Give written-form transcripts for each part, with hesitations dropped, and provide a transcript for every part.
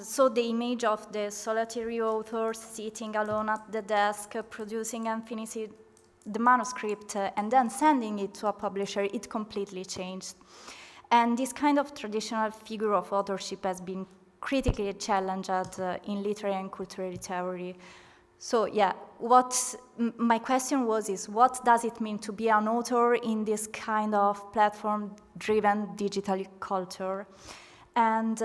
so the image of the solitary author sitting alone at the desk, producing and finishing the manuscript, and then sending it to a publisher, it completely changed. And this kind of traditional figure of authorship has been critically challenged in literary and cultural theory. So yeah, my question is what does it mean to be an author in this kind of platform-driven digital culture? And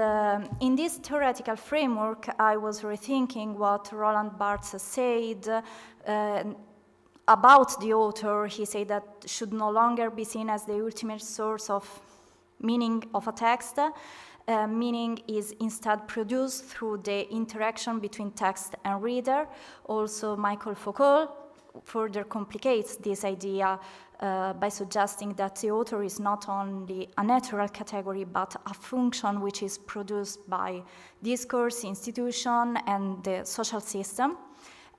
in this theoretical framework, I was rethinking what Roland Barthes said about the author. He said that should no longer be seen as the ultimate source of meaning of a text. Meaning is instead produced through the interaction between text and reader. Also, Michael Foucault further complicates this idea by suggesting that the author is not only a natural category, but a function which is produced by discourse, institution, and the social system.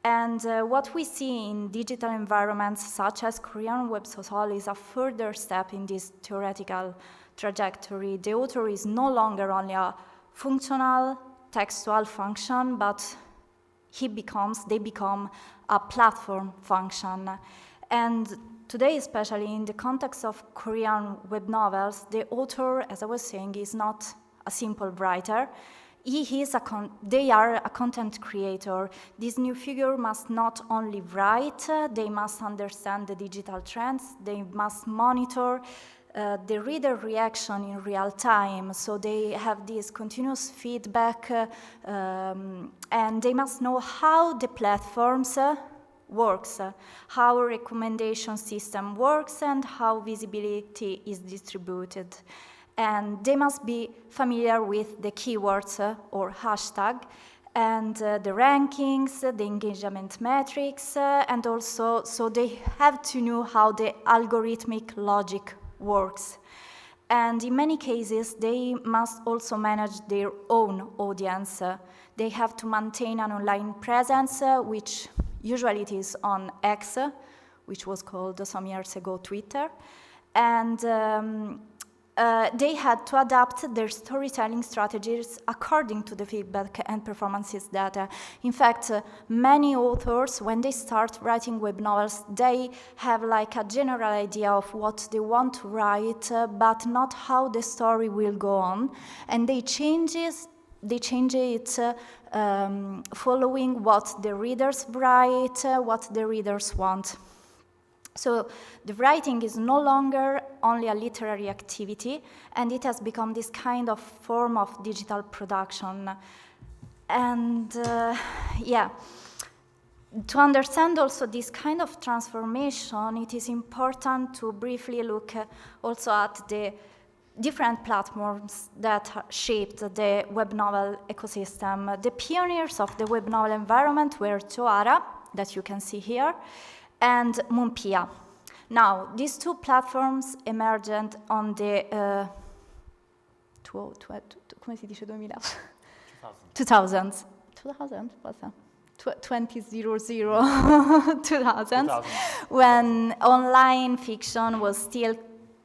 And what we see in digital environments, such as Korean web social, is a further step in this theoretical trajectory. The author is no longer only a functional textual function, but they become a platform function. And today, especially in the context of Korean web novels, the author, as I was saying, is not a simple writer. They are a content creator. This new figure must not only write, they must understand the digital trends, they must monitor the reader reaction in real time, so they have this continuous feedback, and they must know how the platforms works, how a recommendation system works, and how visibility is distributed. And they must be familiar with the keywords or hashtag, and the rankings, the engagement metrics, and also, so they have to know how the algorithmic logic works. And in many cases, they must also manage their own audience. They have to maintain an online presence, which usually it is on X, which was called some years ago Twitter. And they had to adapt their storytelling strategies according to the feedback and performances data. In fact, many authors, when they start writing web novels, they have like a general idea of what they want to write, but not how the story will go on. And they change it following what the readers write, what the readers want. So the writing is no longer only a literary activity, and it has become this kind of form of digital production. And yeah, to understand also this kind of transformation, it is important to briefly look also at the different platforms that shaped the web novel ecosystem. The pioneers of the web novel environment were Choara, that you can see here, and Mumpia. Now, these two platforms emerged on the 2000s, 2000, when online fiction was still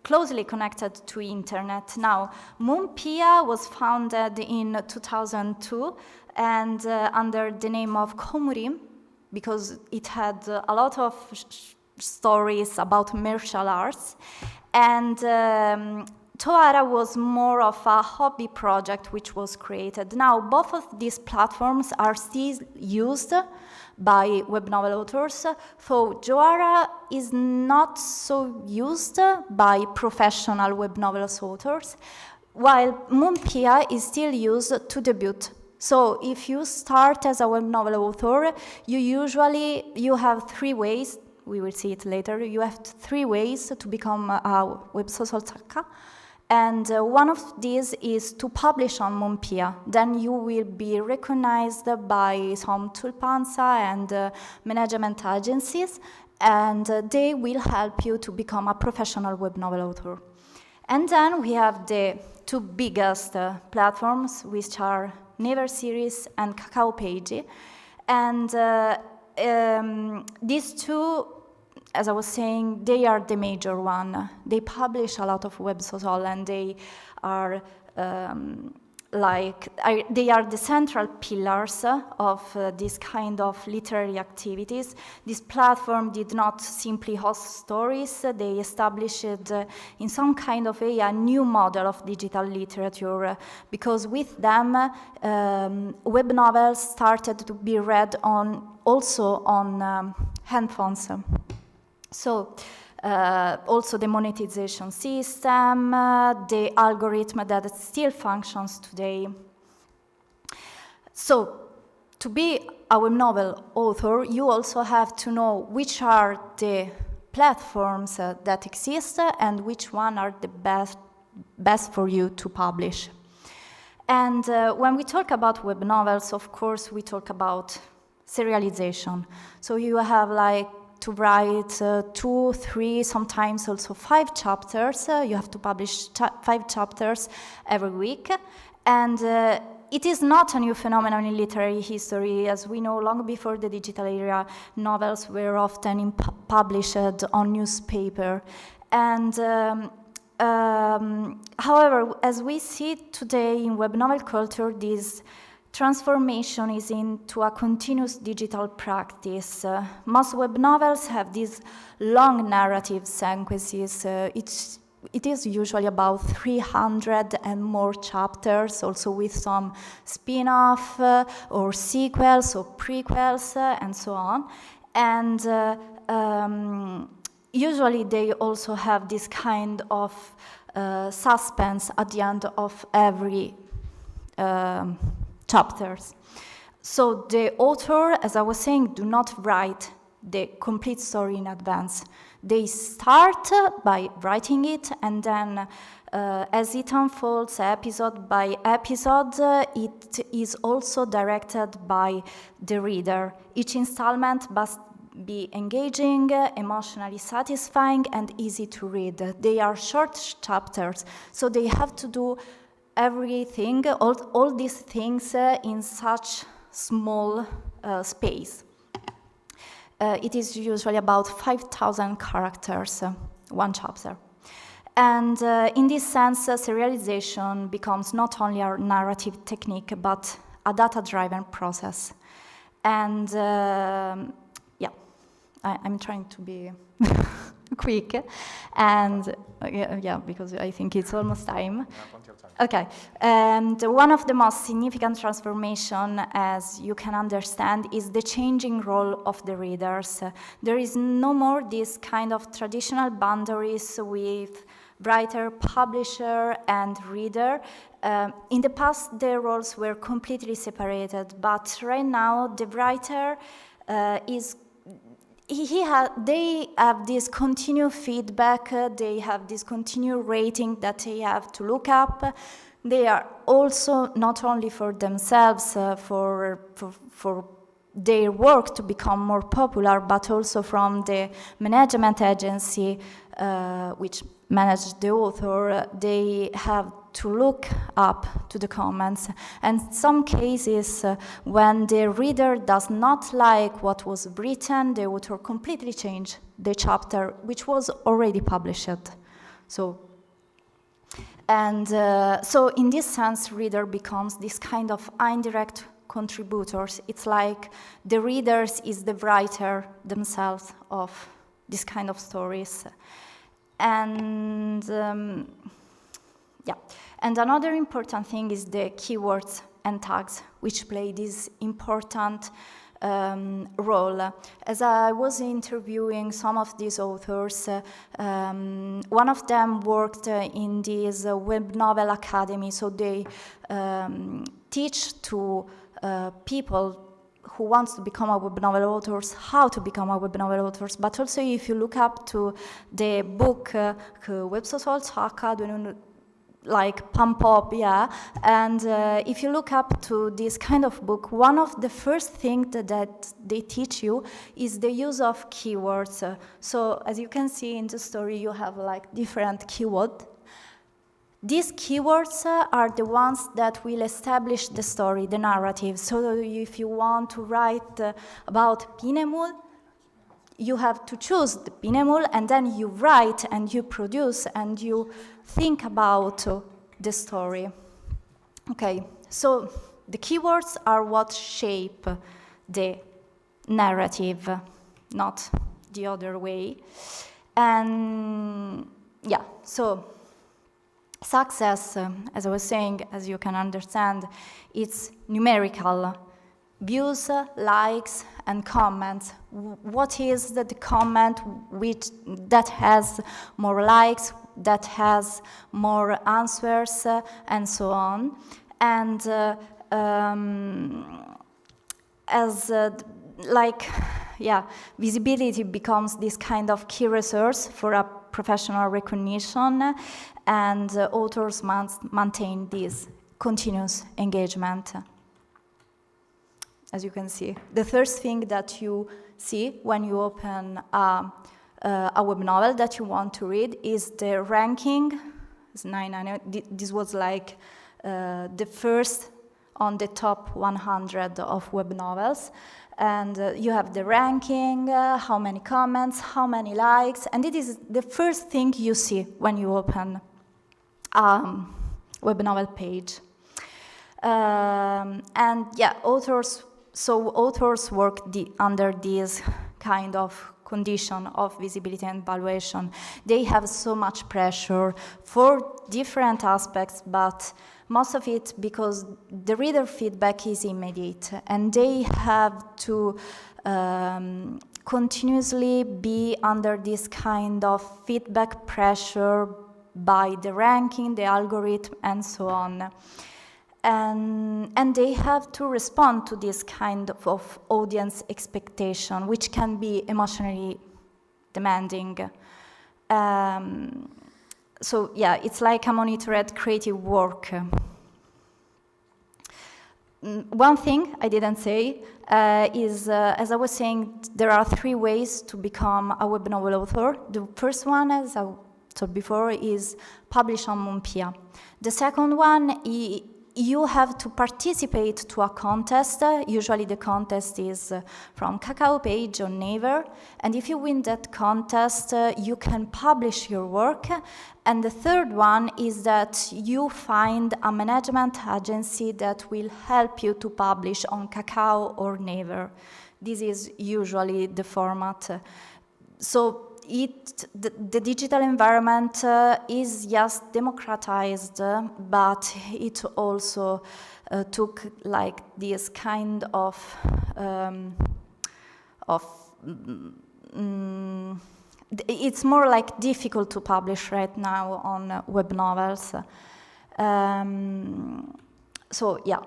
closely connected to internet. Now, Mumpia was founded in 2002 and under the name of Komurim, because it had a lot of stories about martial arts. And Toara was more of a hobby project which was created. Now, both of these platforms are still used by web novel authors. So Joara is not so used by professional web novel authors, while Mumpia is still used to debut. So if you start as a web novel author, you have 3 ways, we will see it later, you have 3 ways to become a web social zakka. And one of these is to publish on Mumpia. Then you will be recognized by some tulpansa and management agencies, and they will help you to become a professional web novel author. And then we have the 2 biggest platforms, which are Never Series and Kakao Page. And these 2, as I was saying, they are the major one. They publish a lot of web social, and they are they are the central pillars of this kind of literary activities. This platform did not simply host stories, they established in some kind of way a new model of digital literature, because with them web novels started to be read also on handphones. So also the monetization system, the algorithm that still functions today. So, to be a web novel author, you also have to know which are the platforms that exist and which one are the best for you to publish. And when we talk about web novels, of course, we talk about serialization. So you have to write 2, 3, sometimes also 5 chapters. You have to publish 5 chapters every week. And it is not a new phenomenon in literary history. As we know, long before the digital era, novels were often published on newspaper. And however, as we see today in web novel culture, this transformation is into a continuous digital practice. Most web novels have these long narrative sequences. It is usually about 300 and more chapters, also with some spin-off or sequels or prequels and so on. And usually they also have this kind of suspense at the end of every chapters. So the author, as I was saying, do not write the complete story in advance. They start by writing it, and then as it unfolds episode by episode, it is also directed by the reader. Each installment must be engaging, emotionally satisfying, and easy to read. They are short chapters, so they have to do everything, all these things in such small space. It is usually about 5,000 characters, one chapter. And in this sense, serialization becomes not only a narrative technique, but a data-driven process. And yeah, I'm trying to be quick, and yeah, because I think it's almost time. Okay, and one of the most significant transformation, as you can understand, is the changing role of the readers. There is no more this kind of traditional boundaries with writer, publisher, and reader. In the past, their roles were completely separated, but right now, the writer they have this continued feedback, they have this continued rating that they have to look up. They are also not only for themselves, for their work to become more popular, but also from the management agency which manages the author. They have to look up to the comments. And some cases, when the reader does not like what was written, the author completely changes the chapter, which was already published. So in this sense, reader becomes this kind of indirect contributors. It's like the readers is the writer themselves of this kind of stories. And yeah, and another important thing is the keywords and tags, which play this important role. As I was interviewing some of these authors, one of them worked in this web novel academy, so they teach to people who wants to become a web novel authors, how to become a web novel authors. But also if you look up to the book Web Social Talk, like Pump Up, yeah, and if you look up to this kind of book, one of the first things that they teach you is the use of keywords. So as you can see in the story, you have like different keywords. These keywords are the ones that will establish the story, the narrative. So if you want to write about Pinemul, you have to choose the Pinemul, and then you write and you produce and you think about the story. Okay, so the keywords are what shape the narrative, not the other way. And yeah, so success, as I was saying, as you can understand, it's numerical. Views, likes, and comments. What is the comment that has more likes, that has more answers, and so on. And visibility becomes this kind of key resource for a professional recognition, and authors must maintain this continuous engagement. As you can see, the first thing that you see when you open a web novel that you want to read is the ranking. It's 900. This was like the first on the top 100 of web novels. And you have the ranking, how many comments, how many likes, and it is the first thing you see when you open a web novel page. And yeah, authors work under this kind of condition of visibility and valuation. They have so much pressure for different aspects, but most of it because the reader feedback is immediate, and they have to continuously be under this kind of feedback pressure by the ranking, the algorithm, and so on. And they have to respond to this kind of audience expectation, which can be emotionally demanding. So yeah, it's like a monitored creative work. One thing I didn't say is, as I was saying, there are 3 ways to become a web novel author. The first one, as I told before, is publish on Monpia. The second one, you have to participate to a contest. Usually the contest is from Kakao Page or Naver. And if you win that contest, you can publish your work. And the third one is that you find a management agency that will help you to publish on Kakao or Naver. This is usually the format. So the digital environment is just democratized, but it also took like this kind of it's more like difficult to publish right now on web novels. So yeah,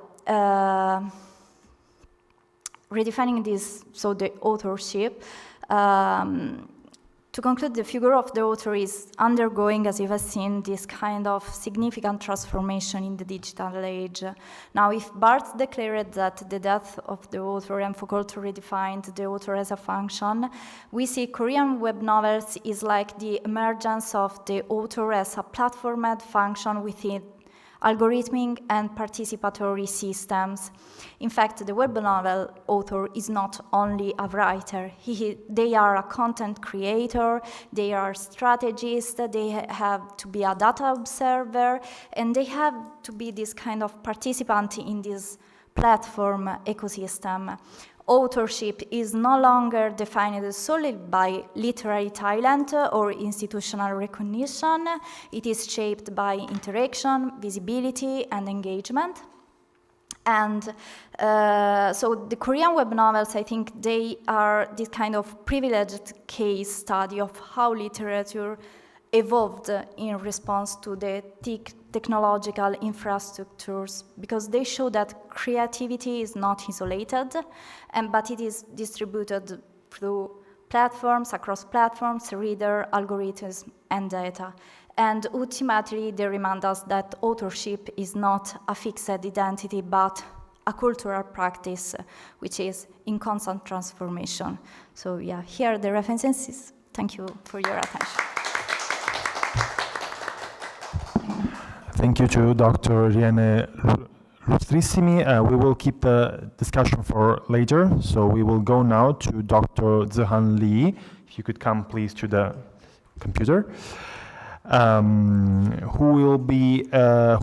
redefining this, so the authorship. To conclude, the figure of the author is undergoing, as you have seen, this kind of significant transformation in the digital age. Now, if Barthes declared that the death of the author and Foucault redefined the author as a function, we see Korean web novels is like the emergence of the author as a platformed function within algorithmic and participatory systems. In fact, the web novel author is not only a writer. They are a content creator, they are strategists, they have to be a data observer, and they have to be this kind of participant in this platform ecosystem. Authorship is no longer defined solely by literary talent or institutional recognition. It is shaped by interaction, visibility, and engagement. And so the Korean web novels, I think they are this kind of privileged case study of how literature evolved in response to the technological infrastructures, because they show that creativity is not isolated, but it is distributed through platforms, across platforms, reader, algorithms, and data. And ultimately, they remind us that authorship is not a fixed identity, but a cultural practice, which is in constant transformation. So yeah, here are the references. Thank you for your attention. Thank you to Dr. Irene Lustrissimi. We will keep the discussion for later. So we will go now to Dr. Zihan Lee. If you could come please to the computer.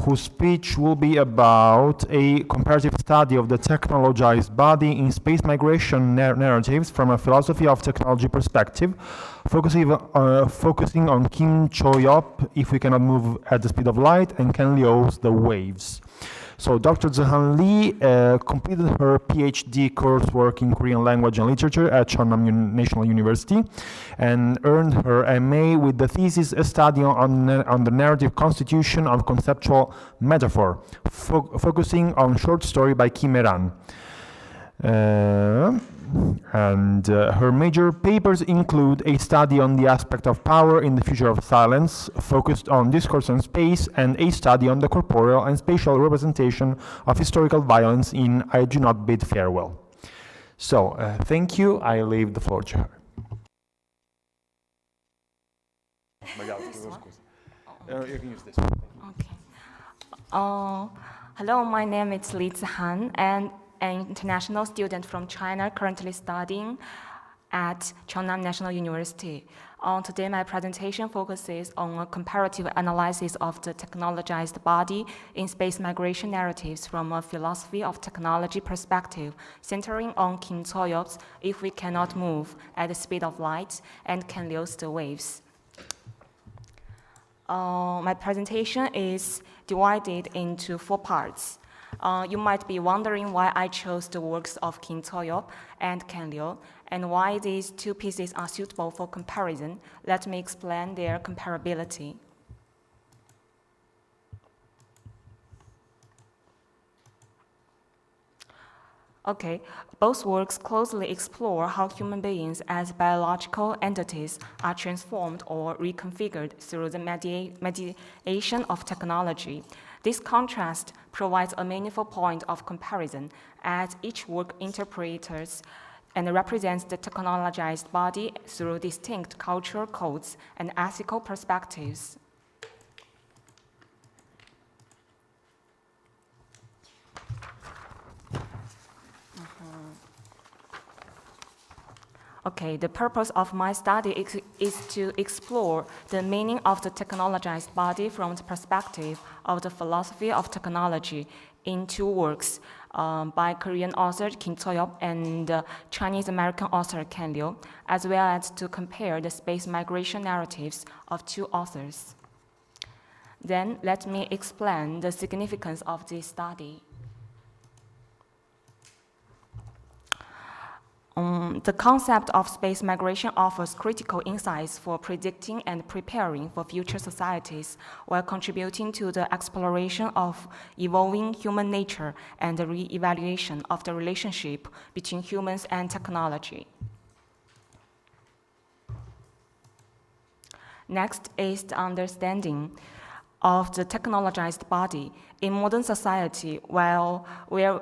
whose speech will be about a comparative study of the technologized body in space migration narratives from a philosophy of technology perspective, focusing on Kim Cho-yop, If We Cannot Move at the Speed of Light, and Ken Liu's The Waves. So Dr. Zihan Lee completed her PhD coursework in Korean language and literature at Chonnam National University and earned her MA with the thesis A Study on the Narrative Constitution of Conceptual Metaphor, focusing on short story by Kim Eran. Her major papers include a study on the aspect of power in the future of silence, focused on discourse and space, and a study on the corporeal and spatial representation of historical violence in I Do Not Bid Farewell. So, thank you. I leave the floor to her. You can use this one. Okay. Hello, my name is Zihan, and an international student from China currently studying at Chonnam National University. Today, my presentation focuses on a comparative analysis of the technologized body in space migration narratives from a philosophy of technology perspective, centering on Kim Cho-yop's If We Cannot Move at the Speed of Light and Ken Liu's The Waves. My presentation is divided into 4 parts. You might be wondering why I chose the works of Kim Cho-yop and Ken Liu, and why these 2 pieces are suitable for comparison. Let me explain their comparability. Okay, both works closely explore how human beings as biological entities are transformed or reconfigured through the mediation of technology. This contrast provides a meaningful point of comparison, as each work interprets and represents the technologized body through distinct cultural codes and ethical perspectives. Okay, the purpose of my study is to explore the meaning of the technologized body from the perspective of the philosophy of technology in 2 works by Korean author Kim Cho-yop and Chinese-American author Ken Liu, as well as to compare the space migration narratives of 2 authors. Then let me explain the significance of this study. The concept of space migration offers critical insights for predicting and preparing for future societies, while contributing to the exploration of evolving human nature and the re-evaluation of the relationship between humans and technology. Next is the understanding of the technologized body. In modern society, where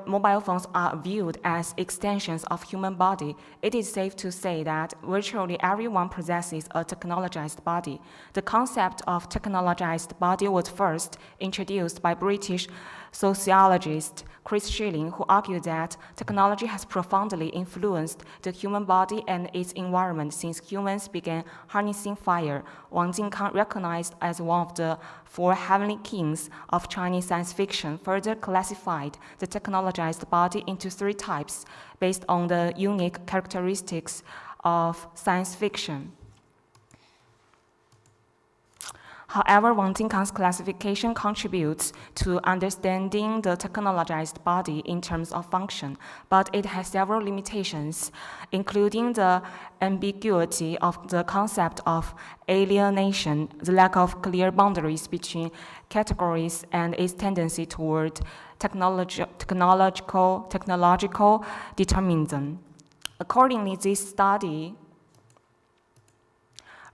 mobile phones are viewed as extensions of human body, it is safe to say that virtually everyone possesses a technologized body. The concept of technologized body was first introduced by British sociologist Chris Schilling, who argued that technology has profoundly influenced the human body and its environment since humans began harnessing fire. Wang Jingkang, recognized as one of the 4 heavenly kings of Chinese science fiction, further classified the technologized body into 3 types based on the unique characteristics of science fiction. However, Wang Jingkang's classification contributes to understanding the technologized body in terms of function, but it has several limitations, including the ambiguity of the concept of alienation, the lack of clear boundaries between categories, and its tendency toward technological determinism. Accordingly, this study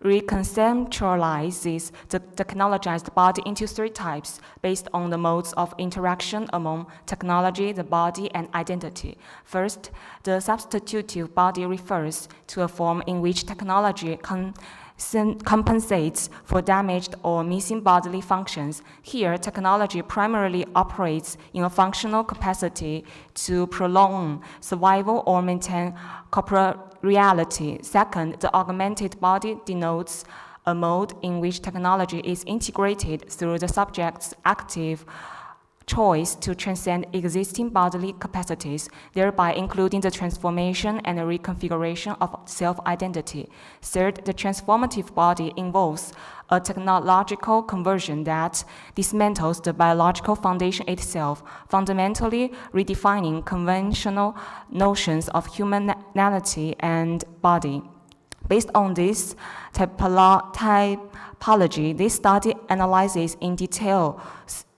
reconceptualizes the technologized body into 3 types based on the modes of interaction among technology, the body, and identity. First, the substitutive body refers to a form in which technology compensates for damaged or missing bodily functions. Here, technology primarily operates in a functional capacity to prolong survival or maintain corporeality. Second, the augmented body denotes a mode in which technology is integrated through the subject's active choice to transcend existing bodily capacities, thereby including the transformation and reconfiguration of self-identity. Third, the transformative body involves a technological conversion that dismantles the biological foundation itself, fundamentally redefining conventional notions of humanity and body. Based on this typology, this study analyzes in detail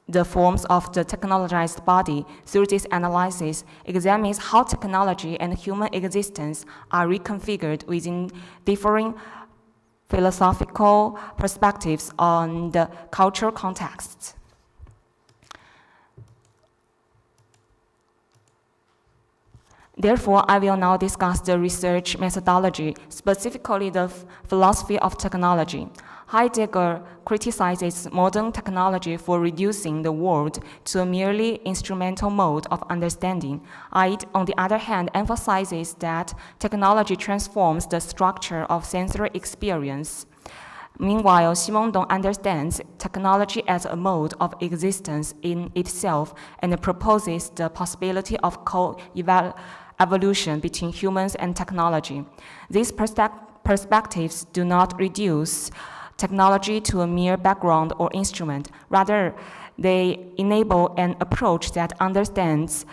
the forms of the technologized body. Through this analysis, examines how technology and human existence are reconfigured within differing philosophical perspectives on the cultural contexts. Therefore, I will now discuss the research methodology, specifically the philosophy of technology. Heidegger criticizes modern technology for reducing the world to a merely instrumental mode of understanding. Ide, on the other hand, emphasizes that technology transforms the structure of sensory experience. Meanwhile, Simondon understands technology as a mode of existence in itself and proposes the possibility of co-evolution between humans and technology. These perspectives do not reduce technology to a mere background or instrument. Rather, they enable an approach that understands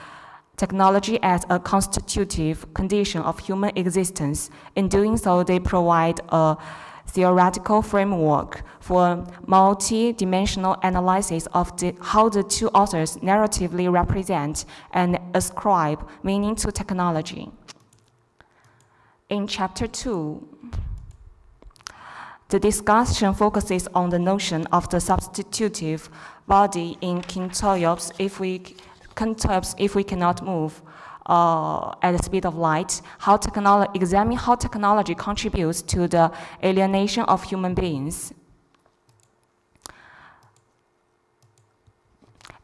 technology as a constitutive condition of human existence. In doing so, they provide a theoretical framework for multi-dimensional analysis of how the two authors narratively represent and ascribe meaning to technology. In Chapter 2, the discussion focuses on the notion of the substitutive body in kintoyops if we cannot move at the speed of light, examine how technology contributes to the alienation of human beings.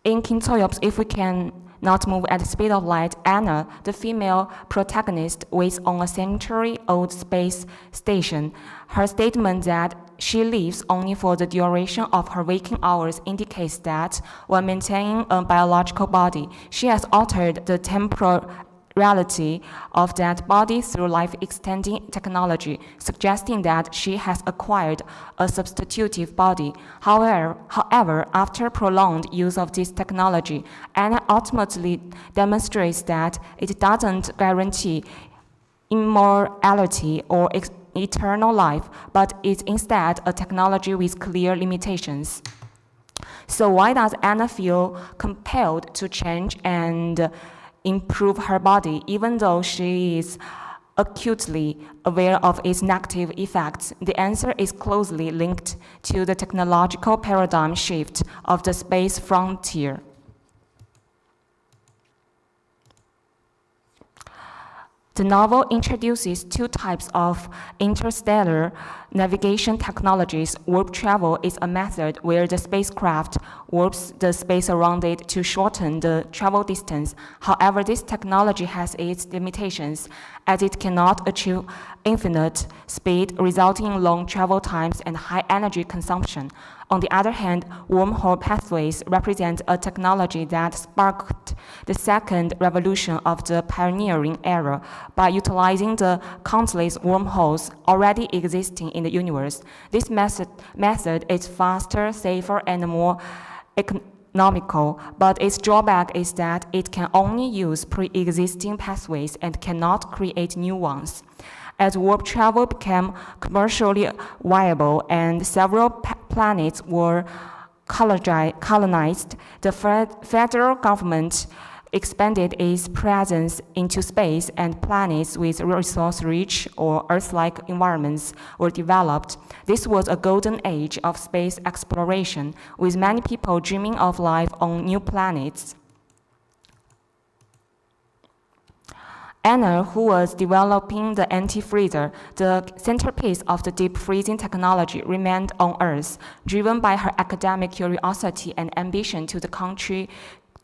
In kintoyops, if we can not move at the speed of light, Anna, the female protagonist, waits on a century-old space station. Her statement that she lives only for the duration of her waking hours indicates that, while maintaining a biological body, she has altered the temporality of that body through life-extending technology, suggesting that she has acquired a substitutive body. However, after prolonged use of this technology, Anna ultimately demonstrates that it doesn't guarantee immortality or eternal life, but is instead a technology with clear limitations. So why does Anna feel compelled to change and improve her body, even though she is acutely aware of its negative effects? The answer is closely linked to the technological paradigm shift of the space frontier. The novel introduces two types of interstellar navigation technologies. Warp travel is a method where the spacecraft warps the space around it to shorten the travel distance. However, this technology has its limitations, as it cannot achieve infinite speed, resulting in long travel times and high energy consumption. On the other hand, wormhole pathways represent a technology that sparked the second revolution of the pioneering era by utilizing the countless wormholes already existing in the universe. This method is faster, safer, and more economical, but its drawback is that it can only use pre-existing pathways and cannot create new ones. As warp travel became commercially viable and several planets were colonized, the federal government expanded its presence into space, and planets with resource-rich or Earth-like environments were developed. This was a golden age of space exploration, with many people dreaming of life on new planets. Anna, who was developing the anti-freezer, the centerpiece of the deep freezing technology, remained on Earth, driven by her academic curiosity and ambition to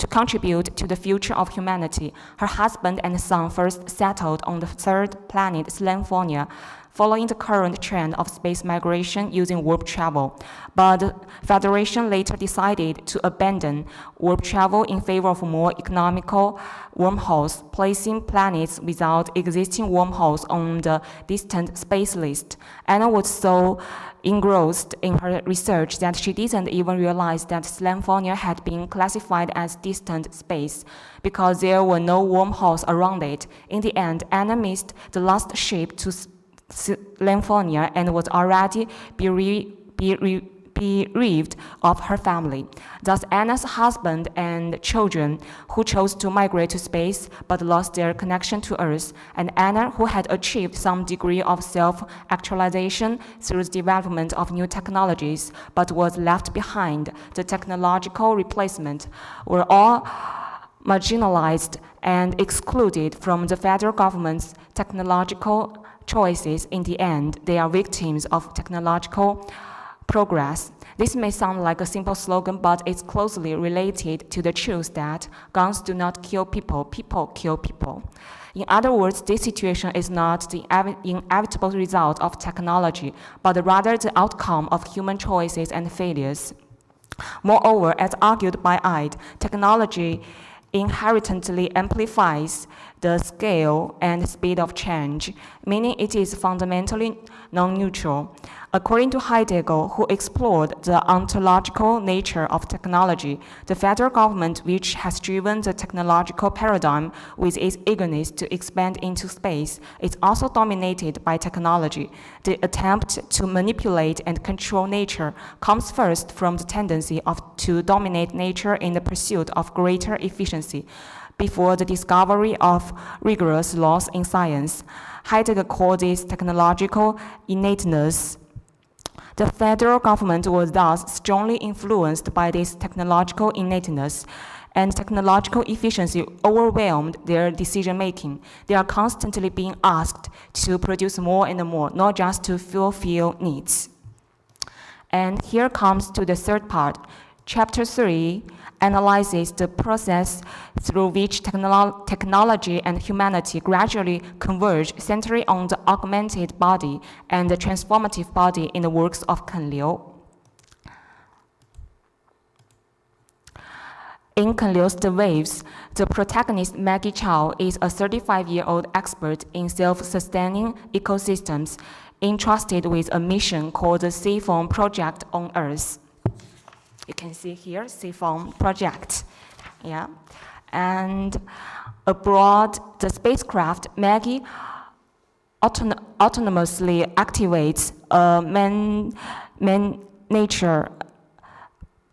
contribute to the future of humanity. Her husband and son first settled on the third planet, Slamfonia, following the current trend of space migration using warp travel. But the Federation later decided to abandon warp travel in favor of more economical wormholes, placing planets without existing wormholes on the distant space list. Anna was so engrossed in her research that she didn't even realize that Slamfonia had been classified as distant space because there were no wormholes around it. In the end, Anna missed the last ship to Slamfonia and was already bereaved of her family. Thus, Anna's husband and children, who chose to migrate to space but lost their connection to Earth, and Anna, who had achieved some degree of self-actualization through the development of new technologies but was left behind the technological replacement, were all marginalized and excluded from the federal government's technological choices. In the end, they are victims of technological progress. This may sound like a simple slogan, but it's closely related to the truth that guns do not kill people, people kill people. In other words, this situation is not the inevitable result of technology, but rather the outcome of human choices and failures. Moreover, as argued by Ide, technology inherently amplifies the scale and speed of change, meaning it is fundamentally non-neutral. According to Heidegger, who explored the ontological nature of technology, the federal government, which has driven the technological paradigm with its eagerness to expand into space, is also dominated by technology. The attempt to manipulate and control nature comes first from the tendency to dominate nature in the pursuit of greater efficiency, before the discovery of rigorous laws in science. Heidegger called this technological innateness. The federal government was thus strongly influenced by this technological innateness, and technological efficiency overwhelmed their decision-making. They are constantly being asked to produce more and more, not just to fulfill needs. And here comes to the third part. Chapter 3 analyzes the process through which technology and humanity gradually converge, centering on the augmented body and the transformative body in the works of Ken Liu. In Ken Liu's The Waves, the protagonist Maggie Chow is a 35-year-old expert in self-sustaining ecosystems, entrusted with a mission called the Seafoam Project on Earth. You can see here, Seafoam Project. Yeah. And aboard the spacecraft, Maggie autonomously activates a nature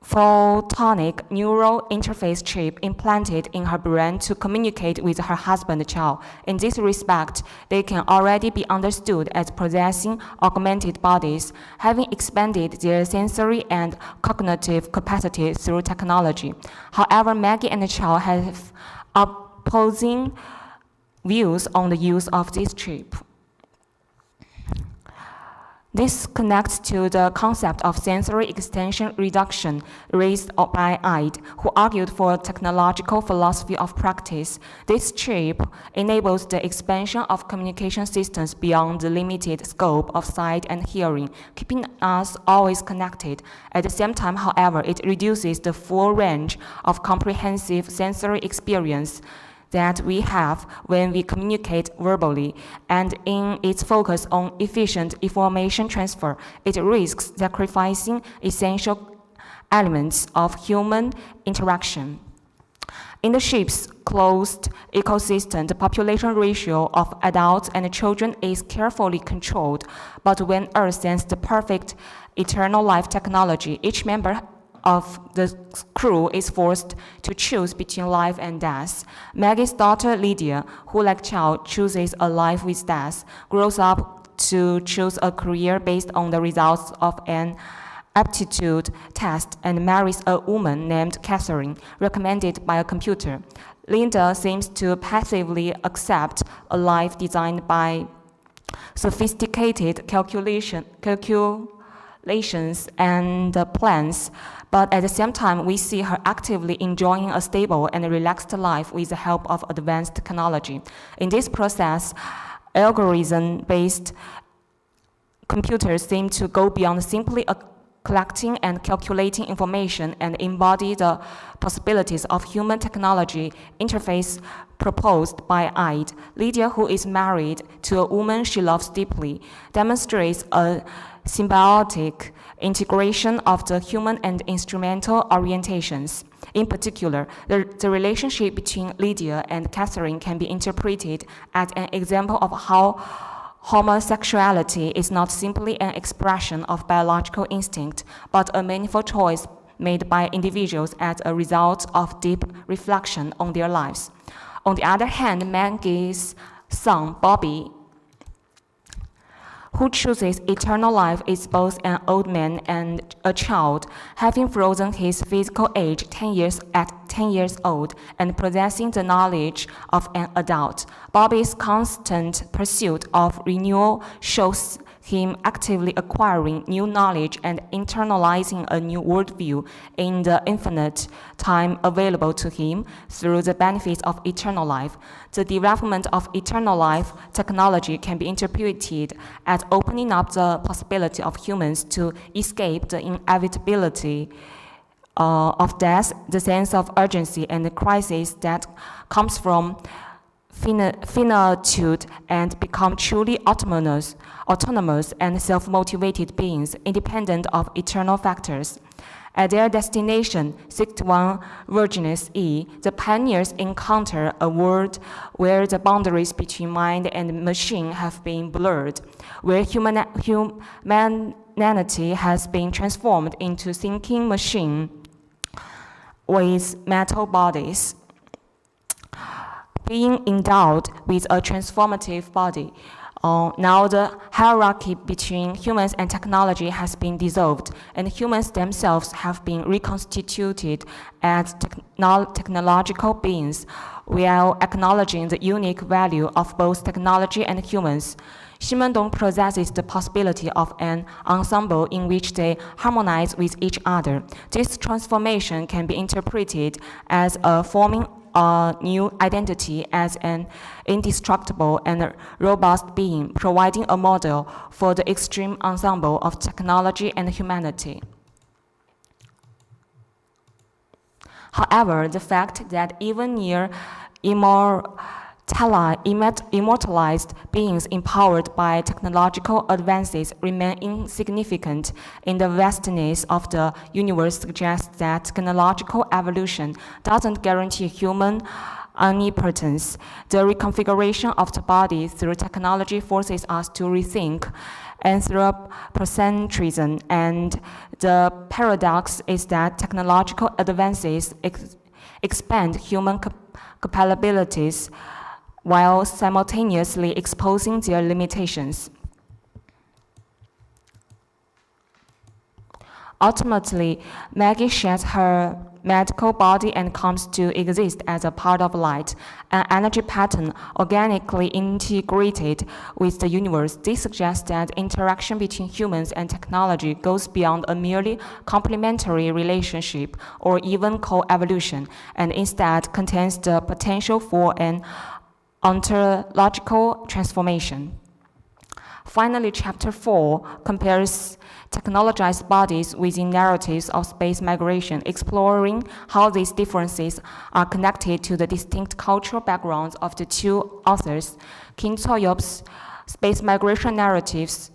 photonic neural interface chip implanted in her brain to communicate with her husband Chow. In this respect, they can already be understood as possessing augmented bodies, having expanded their sensory and cognitive capacity through technology. However, Maggie and Chow have opposing views on the use of this chip. This connects to the concept of sensory extension reduction raised by Ide, who argued for a technological philosophy of practice. This chip enables the expansion of communication systems beyond the limited scope of sight and hearing, keeping us always connected. At the same time, however, it reduces the full range of comprehensive sensory experience that we have when we communicate verbally, and in its focus on efficient information transfer, it risks sacrificing essential elements of human interaction. In the ship's closed ecosystem, the population ratio of adults and children is carefully controlled, but when Earth sends the perfect eternal life technology, each member of the crew is forced to choose between life and death. Maggie's daughter Lydia, who like Chow chooses a life with death, grows up to choose a career based on the results of an aptitude test and marries a woman named Catherine, recommended by a computer. Linda seems to passively accept a life designed by sophisticated calculations and plans, but at the same time, we see her actively enjoying a stable and relaxed life with the help of advanced technology. In this process, algorithm-based computers seem to go beyond simply collecting and calculating information and embody the possibilities of human technology interface proposed by Ide. Lydia, who is married to a woman she loves deeply, demonstrates a symbiotic integration of the human and instrumental orientations. In particular, the relationship between Lydia and Catherine can be interpreted as an example of how homosexuality is not simply an expression of biological instinct, but a meaningful choice made by individuals as a result of deep reflection on their lives. On the other hand, Maggie's son, Bobby, who chooses eternal life, is both an old man and a child, having frozen his physical age 10 years at 10 years old and possessing the knowledge of an adult. Bobby's constant pursuit of renewal shows him actively acquiring new knowledge and internalizing a new worldview in the infinite time available to him through the benefits of eternal life. The development of eternal life technology can be interpreted as opening up the possibility of humans to escape the inevitability of death, the sense of urgency and the crisis that comes from finitude, and become truly autonomous and self-motivated beings, independent of eternal factors. At their destination, 61 Virginis E, the pioneers encounter a world where the boundaries between mind and machine have been blurred, where humanity has been transformed into thinking machine with metal bodies. Being endowed with a transformative body, now the hierarchy between humans and technology has been dissolved, and humans themselves have been reconstituted as technological beings, while acknowledging the unique value of both technology and humans. Simondon possesses the possibility of an ensemble in which they harmonize with each other. This transformation can be interpreted as a forming a new identity as an indestructible and robust being, providing a model for the extreme ensemble of technology and humanity. However, the fact that even near immortalized beings empowered by technological advances remain insignificant in the vastness of the universe suggests that technological evolution doesn't guarantee human omnipotence. The reconfiguration of the body through technology forces us to rethink anthropocentrism, and the paradox is that technological advances expand human capabilities while simultaneously exposing their limitations. Ultimately, Maggie sheds her medical body and comes to exist as a part of light, an energy pattern organically integrated with the universe. This suggests that interaction between humans and technology goes beyond a merely complementary relationship or even co-evolution, and instead contains the potential for an ontological transformation. Finally, Chapter 4 compares technologized bodies within narratives of space migration, exploring how these differences are connected to the distinct cultural backgrounds of the two authors. Kim So-yeop's space migration narratives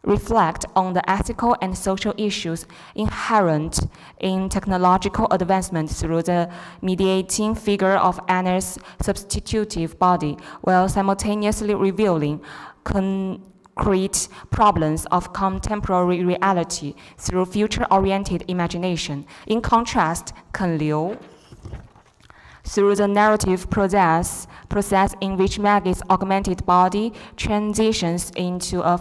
reflect on the ethical and social issues inherent in technological advancement through the mediating figure of Anna's substitutive body, while simultaneously revealing concrete problems of contemporary reality through future-oriented imagination. In contrast, Ken Liu, through the narrative process in which Maggie's augmented body transitions into a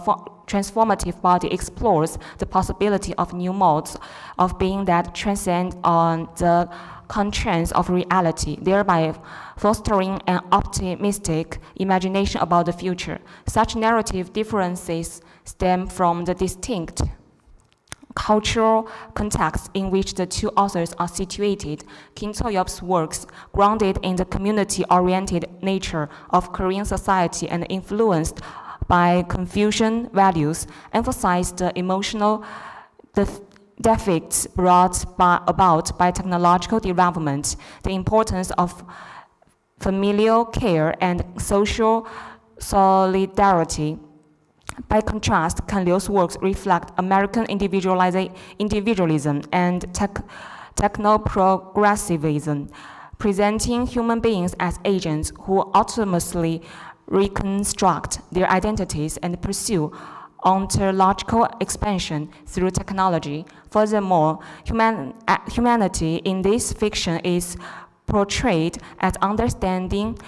transformative body, explores the possibility of new modes of being that transcend on the constraints of reality, thereby fostering an optimistic imagination about the future. Such narrative differences stem from the distinct cultural context in which the two authors are situated. Kim So-yeop's works, grounded in the community-oriented nature of Korean society and influenced by Confucian values, emphasize the emotional defects brought about by technological development, the importance of familial care and social solidarity. By contrast, Kan Liu's works reflect American individualism and techno-progressivism, presenting human beings as agents who ultimately reconstruct their identities and pursue ontological expansion through technology. Furthermore, humanity in this fiction is portrayed as understanding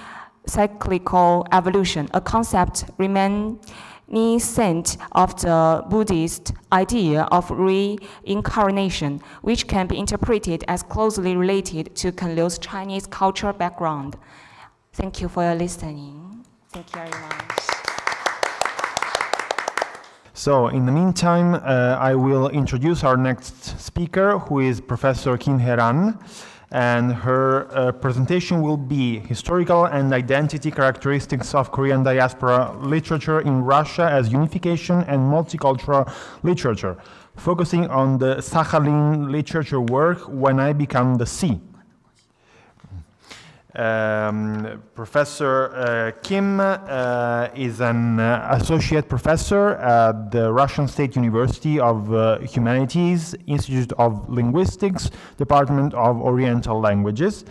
cyclical evolution, a concept reminiscent of the Buddhist idea of reincarnation, which can be interpreted as closely related to Kan Liu's Chinese cultural background. Thank you for your listening. Thank you very much. So, in the meantime, I will introduce our next speaker, who is Professor Hyunhee, and her presentation will be Historical and Identity Characteristics of Korean Diaspora Literature in Russia as Unification and Multicultural Literature, focusing on the Sakhalin literature work When I Become the Sea. Professor Kim is an associate professor at the Russian State University of Humanities, Institute of Linguistics, Department of Oriental Languages,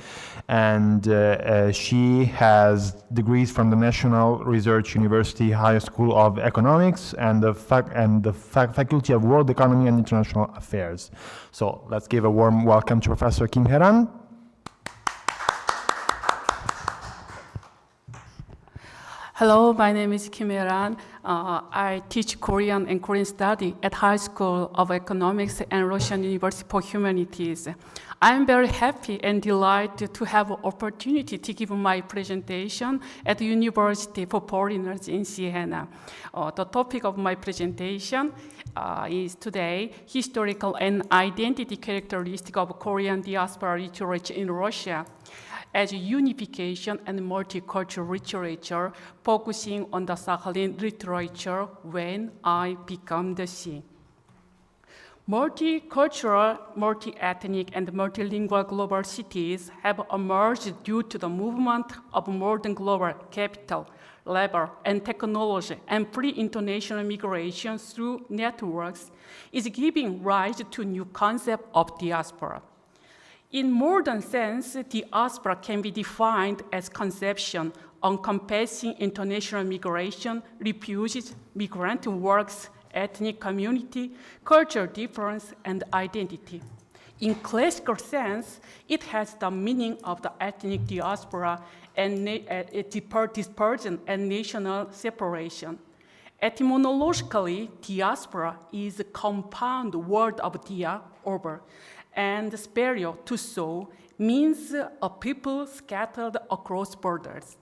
and she has degrees from the National Research University High School of Economics and the Faculty of World Economy and International Affairs. So let's give a warm welcome to Professor Kim Hyunhee. Hello, my name is Kim Hyunhee. I teach Korean and Korean Studies at High School of Economics and Russian University for Humanities. I'm very happy and delighted to have an opportunity to give my presentation at the University for Foreigners in Siena. The topic of my presentation is today Historical and Identity Characteristics of Korean Diaspora Literature in Russia as unification and multicultural literature, focusing on the Sakhalin literature When I Become the Sea. Multicultural, multi-ethnic, and multilingual global cities have emerged due to the movement of modern global capital, labor, and technology, and pre-international migration through networks is giving rise to new concept of diaspora. In modern sense, diaspora can be defined as conception encompassing international migration, refugees, migrant works, ethnic community, cultural difference, and identity. In classical sense, it has the meaning of the ethnic diaspora and dispersion and national separation. Etymologically, diaspora is a compound word of dia, over, and sperio, to sow, means a people scattered across borders.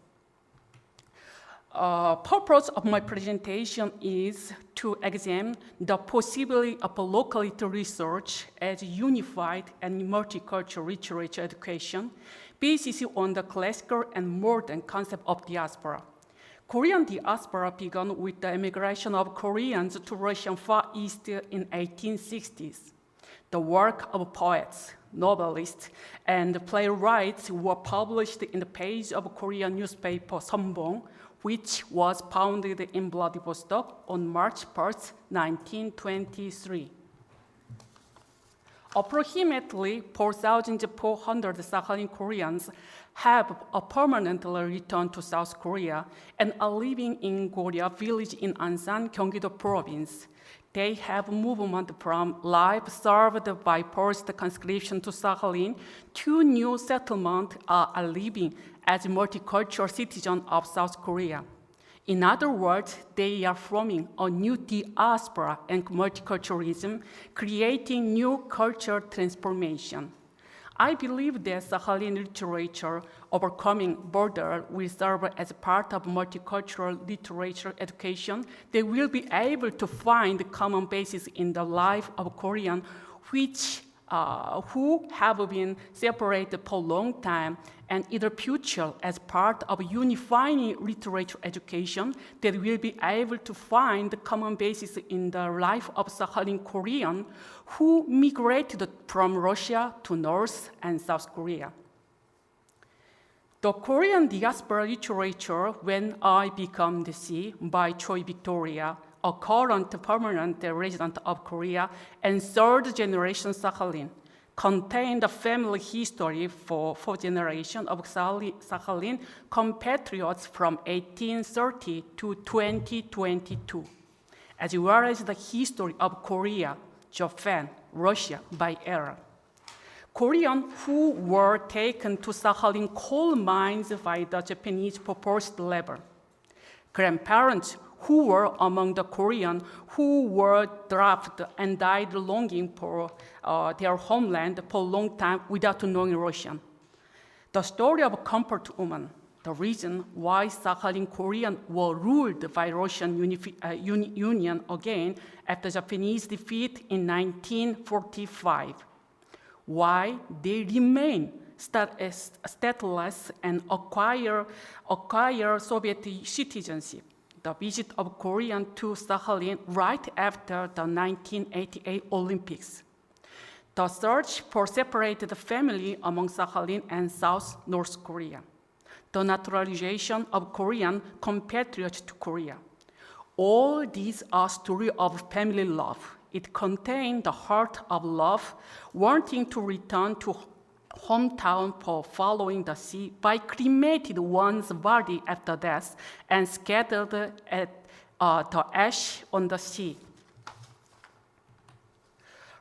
Purpose of my presentation is to examine the possibility of locality research as unified and multicultural literature education, based on the classical and modern concept of diaspora. Korean diaspora began with the immigration of Koreans to Russian Far East in 1860s. The work of poets, novelists, and playwrights were published in the page of Korean newspaper Sonbong, which was founded in Vladivostok on March 1st, 1923. Approximately 4,400 Sakhalin Koreans have permanently returned to South Korea and are living in Goryeo village in Ansan, Gyeonggi-do province. They have movement from life served by forced conscription to Sakhalin to new settlement are living as multicultural citizens of South Korea. In other words, they are forming a new diaspora and multiculturalism, creating new cultural transformation. I believe that Sakhalin literature overcoming border will serve as part of multicultural literature education. They will be able to find common basis in the life of Korean, which who have been separated for a long time and either future as part of unifying literature education that will be able to find the common basis in the life of Sakhalin Korean who migrated from Russia to North and South Korea. The Korean diaspora literature, When I Become the Sea by Choi Victoria, a current permanent resident of Korea and third generation Sakhalin, contain the family history for four generations of Sakhalin compatriots from 1830 to 2022, as well as the history of Korea, Japan, Russia by era. Koreans who were taken to Sakhalin coal mines by the Japanese proposed labor. Grandparents who were among the Koreans who were drafted and died longing for their homeland for a long time without knowing Russian. The story of a comfort woman, the reason why Sakhalin Koreans were ruled by Russian Union again after Japanese defeat in 1945. Why they remain stateless and acquire Soviet citizenship. The visit of Koreans to Sakhalin right after the 1988 Olympics. The search for separated family among Sakhalin and South North Korea. The naturalization of Korean compatriots to Korea. All these are stories of family love. It contains the heart of love, wanting to return to hometown for following the sea by cremated one's body after death and scattered the ash on the sea.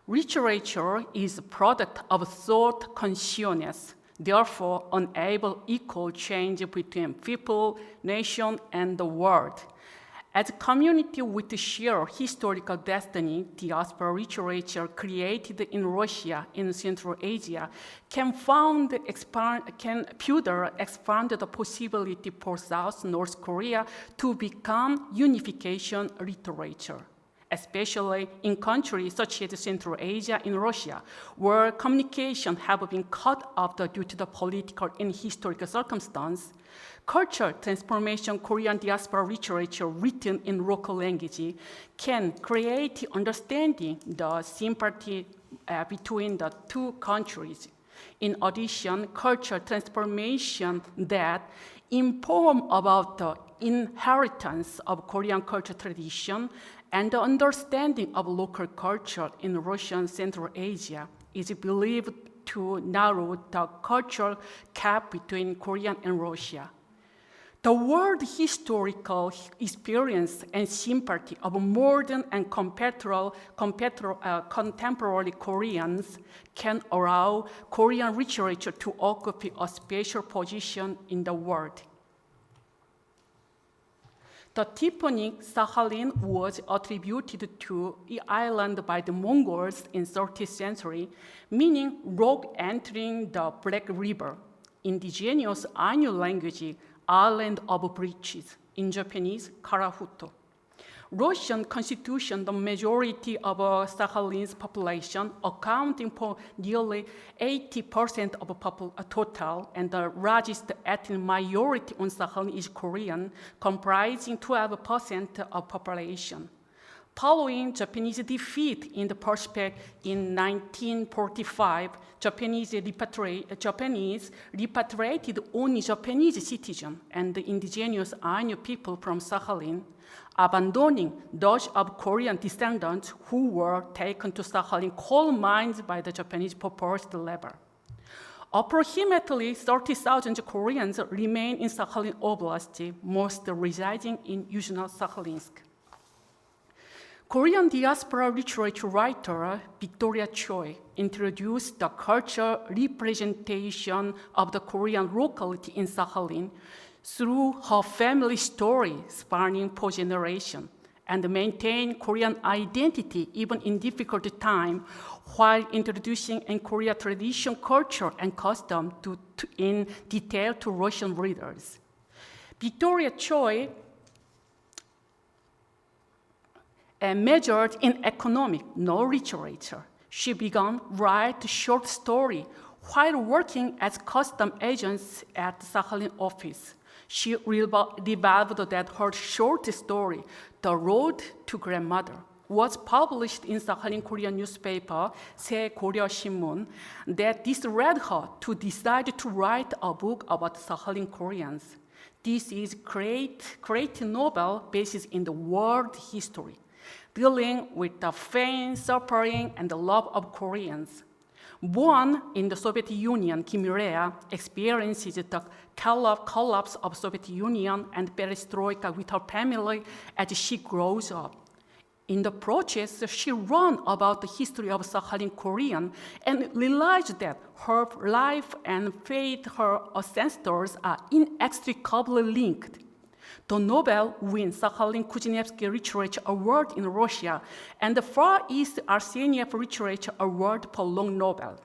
Literature is a product of thought consciousness, therefore enable equal change between people, nation, and the world. As a community with shared historical destiny, diaspora literature created in Russia, in Central Asia, can further expand the possibility for South North Korea to become unification literature, especially in countries such as Central Asia and Russia, where communication have been cut off due to the political and historical circumstance. Cultural transformation Korean diaspora literature written in local language can create understanding, the sympathy between the two countries. In addition, cultural transformation that inform about the inheritance of Korean cultural tradition and the understanding of local culture in Russian Central Asia is believed to narrow the cultural gap between Korea and Russia. The world historical experience and sympathy of modern and contemporary Koreans can allow Korean literature to occupy a special position in the world. The toponym Sakhalin was attributed to the island by the Mongols in 13th century, meaning rock entering the Black River. Indigenous Ainu language, Island of Bridges, in Japanese, Karahuto. Russian constitution, the majority of Sakhalin's population, accounting for nearly 80% of total, and the largest ethnic minority on Sakhalin is Korean, comprising 12% of population. Following Japanese defeat in the Pacific in 1945, Japanese repatriated only Japanese citizens and the indigenous Ainu people from Sakhalin, abandoning those of Korean descendants who were taken to Sakhalin coal mines by the Japanese proposed labor. Approximately 30,000 Koreans remain in Sakhalin Oblast, most residing in Yuzhno-Sakhalinsk. Korean diaspora literature writer Victoria Choi introduced the cultural representation of the Korean locality in Sakhalin through her family story spanning 4 generations and maintained Korean identity even in difficult times while introducing in Korea tradition, culture, and custom in detail to Russian readers. Victoria Choi majored in economic, no literature. She began write short story while working as custom agents at the Sakhalin office. She revolved that her short story, The Road to Grandmother, was published in Sakhalin Korean newspaper, 새 고려 신문, that this led her to decide to write a book about Sakhalin Koreans. This is great novel based in the world history, dealing with the pain, suffering, and the love of Koreans. Born in the Soviet Union, Kim Il-sung experiences the collapse of Soviet Union and perestroika with her family as she grows up. In the process, she learned about the history of Sakhalin Korean and realized that her life and fate, her ancestors, are inextricably linked. The novel wins Sakhalin Kuznetsky Literature Award in Russia and the Far East Arseniev Literature Award for long novel.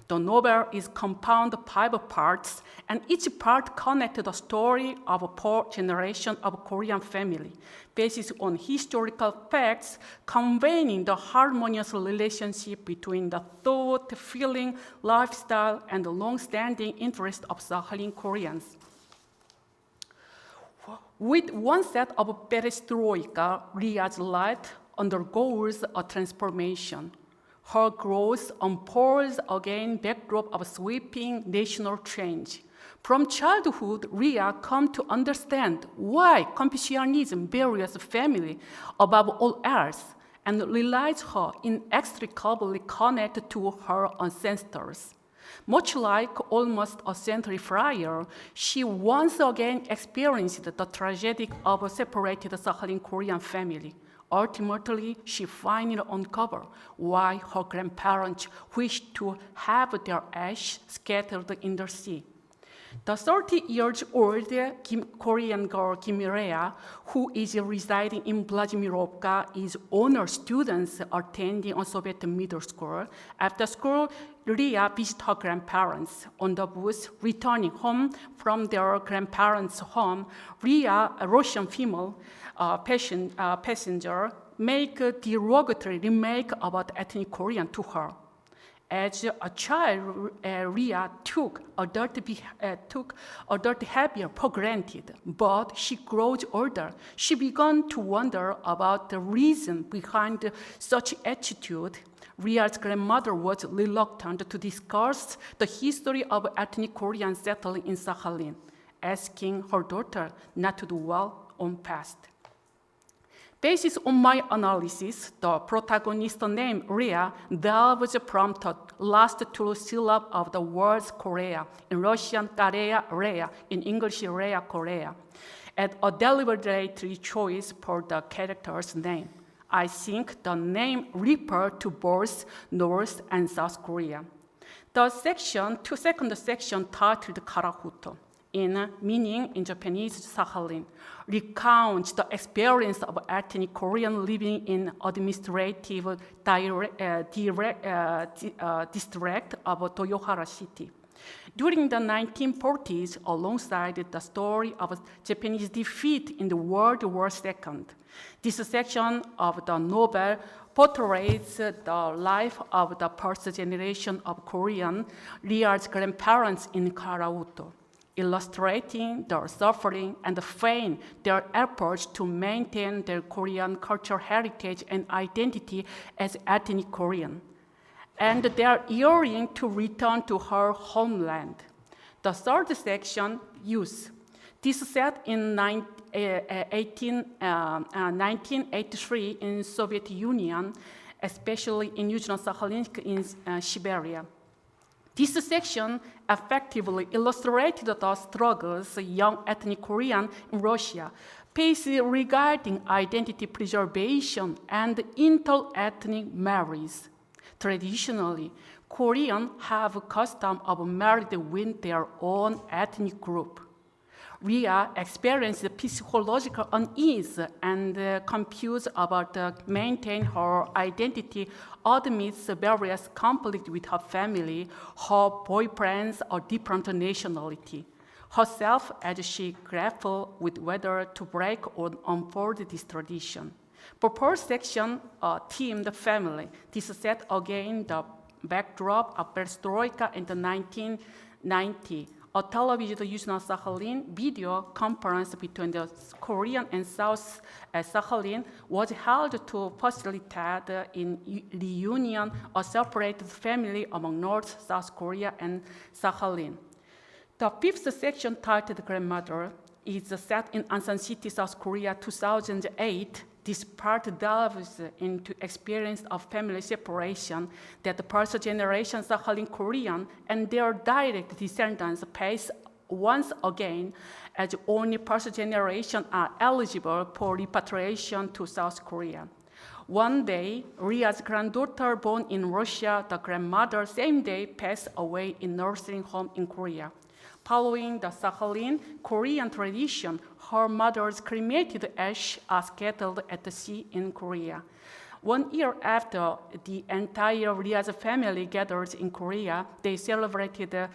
The novel is compounded 5 parts, and each part connects the story of 4 generations of Korean family, based on historical facts, conveying the harmonious relationship between the thought, feeling, lifestyle, and the long-standing interest of Sakhalin Koreans. With one set of perestroika, Ria's life undergoes a transformation. Her growth unfolds against backdrop of sweeping national change. From childhood, Ria comes to understand why Confucianism values family above all else and realizes her inextricably connected to her ancestors. Much like almost a century prior, she once again experienced the tragedy of a separated Sakhalin Korean family. Ultimately, she finally uncovered why her grandparents wished to have their ashes scattered in the sea. The 30-year-old Korean girl Kim Il-sung, who is residing in Vladimirovka, is honor student attending a Soviet middle school. After school, Ria visits her grandparents. On the bus returning home from their grandparents' home, Ria, a Russian female passenger, make a derogatory remark about ethnic Korean to her. As a child, Ria took adult behavior for granted, but she grows older. She began to wonder about the reason behind such attitude. Ria's grandmother was reluctant to discuss the history of ethnic Koreans settling in Sakhalin, asking her daughter not to dwell on past. Based on my analysis, the protagonist named Ria delves from the last 2 syllables of the word Korea, in Russian Korea, Rea, in English Rea, Korea, and a deliberate choice for the character's name. I think the name refers to both North and South Korea. The second section titled Karahuto, meaning in Japanese Sakhalin, recounts the experience of ethnic Korean living in administrative district of Toyohara City. During the 1940s, alongside the story of Japanese defeat in the World War II, this section of the novel portrays the life of the first generation of Korean, Ria's grandparents in Karahuto, illustrating their suffering and pain, their efforts to maintain their Korean cultural heritage and identity as ethnic Korean, and their yearning to return to her homeland. The third section, Youth. This is set in 1983 in Soviet Union, especially in Yuzhno-Sakhalinsk in Siberia. This section effectively illustrated the struggles young ethnic Korean in Russia face regarding identity preservation and inter-ethnic marriage. Traditionally, Koreans have a custom of marrying with their own ethnic group. Ria experienced psychological unease and confused about maintaining her identity amidst various conflicts with her family, her boyfriends of different nationality, herself as she grappled with whether to break or unfold this tradition. For first section, themed family, this set again the backdrop of perestroika in the 1990. A television Yuzhno-Sakhalin video conference between the Korean and South Sakhalin was held to facilitate in reunion a separated family among North, South Korea, and Sakhalin. The fifth section, titled Grandmother, is set in Ansan City, South Korea, 2008. This part delves into experience of family separation that the first generation Sakhalin Korean and their direct descendants face once again, as only first generation are eligible for repatriation to South Korea. One day, Ria's granddaughter born in Russia, the grandmother, same day passed away in nursing home in Korea. Following the Sakhalin Korean tradition, her mother's cremated ashes are scattered at the sea in Korea. 1 year after the entire Ria's family gathered in Korea, they celebrated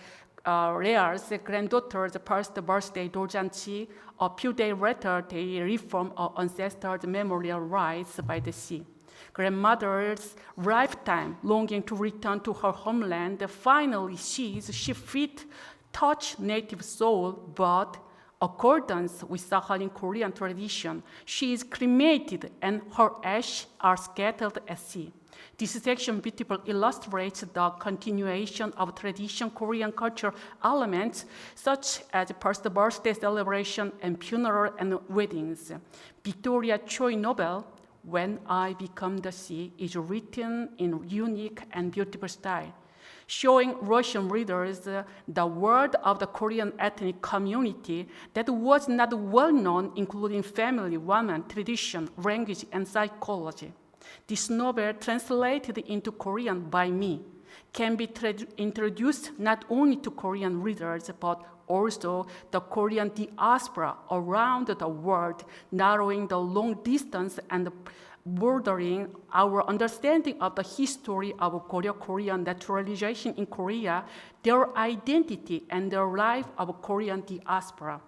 Ria's granddaughter's first birthday, Dorjanchi. A few days later, they reformed our ancestors' memorial rites by the sea. Grandmother's lifetime longing to return to her homeland finally sees she fit touch native soul, but accordance with Sakhalin Korean tradition, she is cremated and her ashes are scattered at sea. This section beautifully illustrates the continuation of traditional Korean culture elements, such as first birthday celebration and funeral and weddings. Victoria Choi novel, When I Become the Sea, is written in unique and beautiful style, showing Russian readers the world of the Korean ethnic community that was not well known, including family, women, tradition, language, and psychology. This novel, translated into Korean by me, can be introduced not only to Korean readers, but also the Korean diaspora around the world, narrowing the long distance and bordering our understanding of the history of Korean naturalization in Korea, their identity, and the life of Korean diaspora.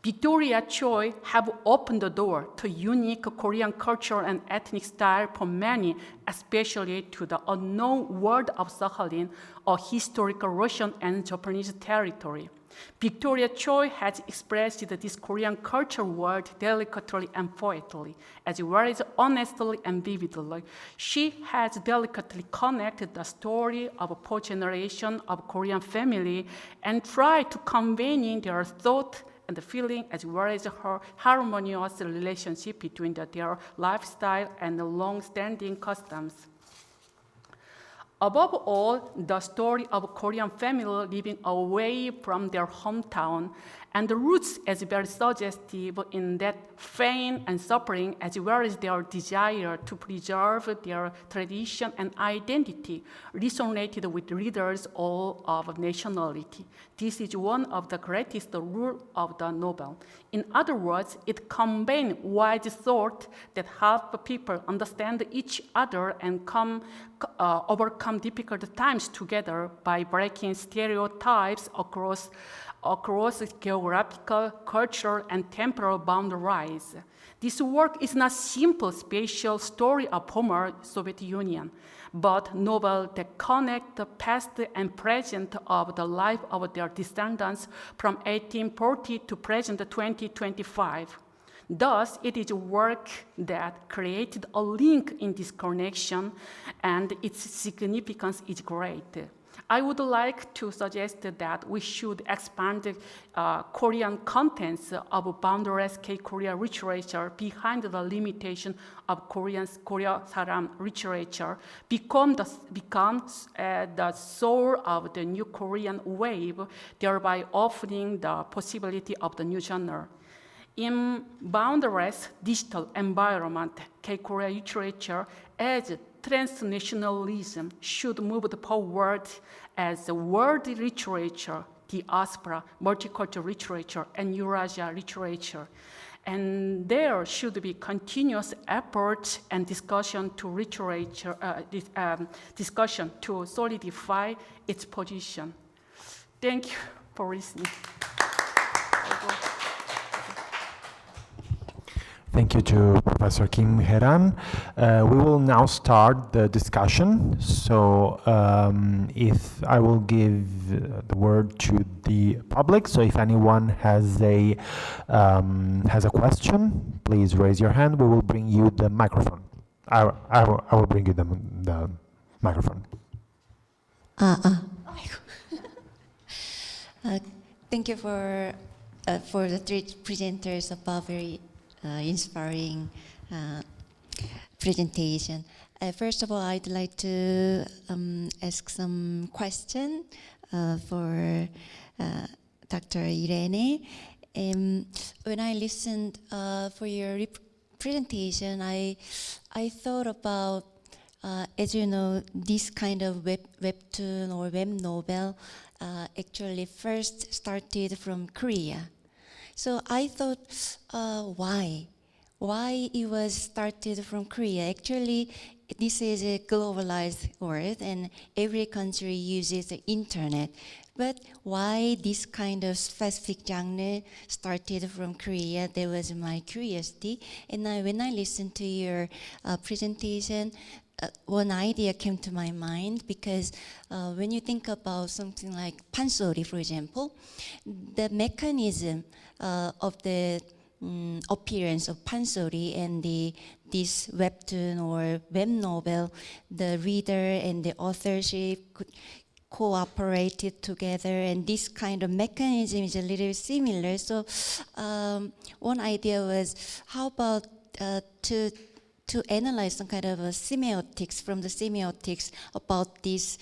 Victoria Choi have opened the door to unique Korean culture and ethnic style for many, especially to the unknown world of Sakhalin, a historical Russian and Japanese territory. Victoria Choi has expressed this Korean culture world delicately and poetically, as well as honestly and vividly. She has delicately connected the story of 4 generations of Korean family and tried to convey their thought and the feeling, as well as her harmonious relationship between their lifestyle and the long-standing customs. Above all, the story of a Korean family living away from their hometown, and the roots as very suggestive in that pain and suffering, as well as their desire to preserve their tradition and identity, resonated with readers all of nationality. This is one of the greatest rules of the novel. In other words, it combines wise thought that help people understand each other and overcome difficult times together by breaking stereotypes across geographical, cultural, and temporal boundaries. This work is not simple spatial story of former Soviet Union, but novel that connect the past and present of the life of their descendants from 1840 to present 2025. Thus, it is a work that created a link in this connection, and its significance is great. I would like to suggest that we should expand Korean contents of boundless K-Korea literature behind the limitation of Korea Saram literature, becomes the soul of the new Korean wave, thereby offering the possibility of the new genre. In boundless digital environment, K-Korea literature as transnationalism should move forward as a world literature, diaspora, multicultural literature, and Eurasia literature. And there should be continuous effort and discussion to discussion to solidify its position. Thank you for listening. Thank you to Professor Kim Heran. We will now start the discussion. So if I will give the word to the public, so if anyone has a question, please raise your hand. We will bring you the microphone. I will bring you the microphone. Thank you for the three presenters above, very inspiring presentation. First of all, I'd like to ask some question for Dr. Irene. When I listened for your presentation, I thought about, as you know, this kind of webtoon or web novel actually first started from Korea. So I thought, why it was started from Korea? Actually, this is a globalized world, and every country uses the internet. But why this kind of specific genre started from Korea? That was my curiosity. And when I listened to your presentation, one idea came to my mind, because when you think about something like pansori, for example, the mechanism of the appearance of pansori and this webtoon or web novel, the reader and the authorship could cooperated together, and this kind of mechanism is a little similar. So one idea was, how about to analyze some kind of a semiotics, from the semiotics about this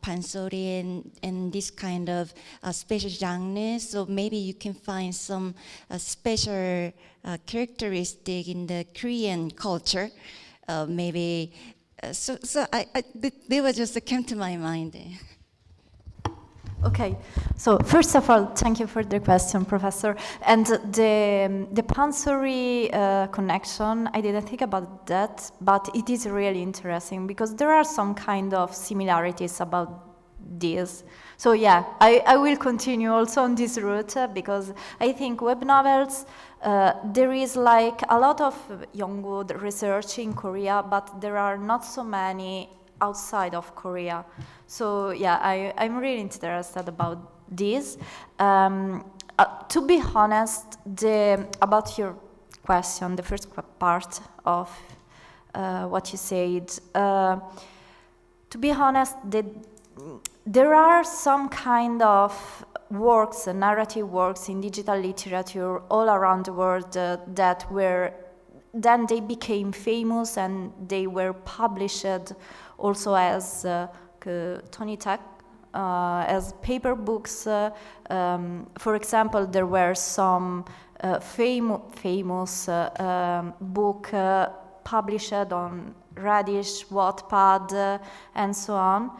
pansori and this kind of special genre. So maybe you can find some special characteristic in the Korean culture. Maybe so they were just came to my mind. Okay, so first of all, thank you for the question, Professor. And the pansori connection, I didn't think about that, but it is really interesting, because there are some kind of similarities about this. So yeah, I will continue also on this route, because I think web novels, there is like a lot of young research in Korea, but there are not so many outside of Korea. So yeah, I'm really interested about this. To be honest, about your question, the first part of what you said, to be honest, there are some kind of works, narrative works in digital literature all around the world that were, then they became famous and they were published also as Tonitak, as paper books. For example, there were some famous book published on Radish, Wattpad, and so on,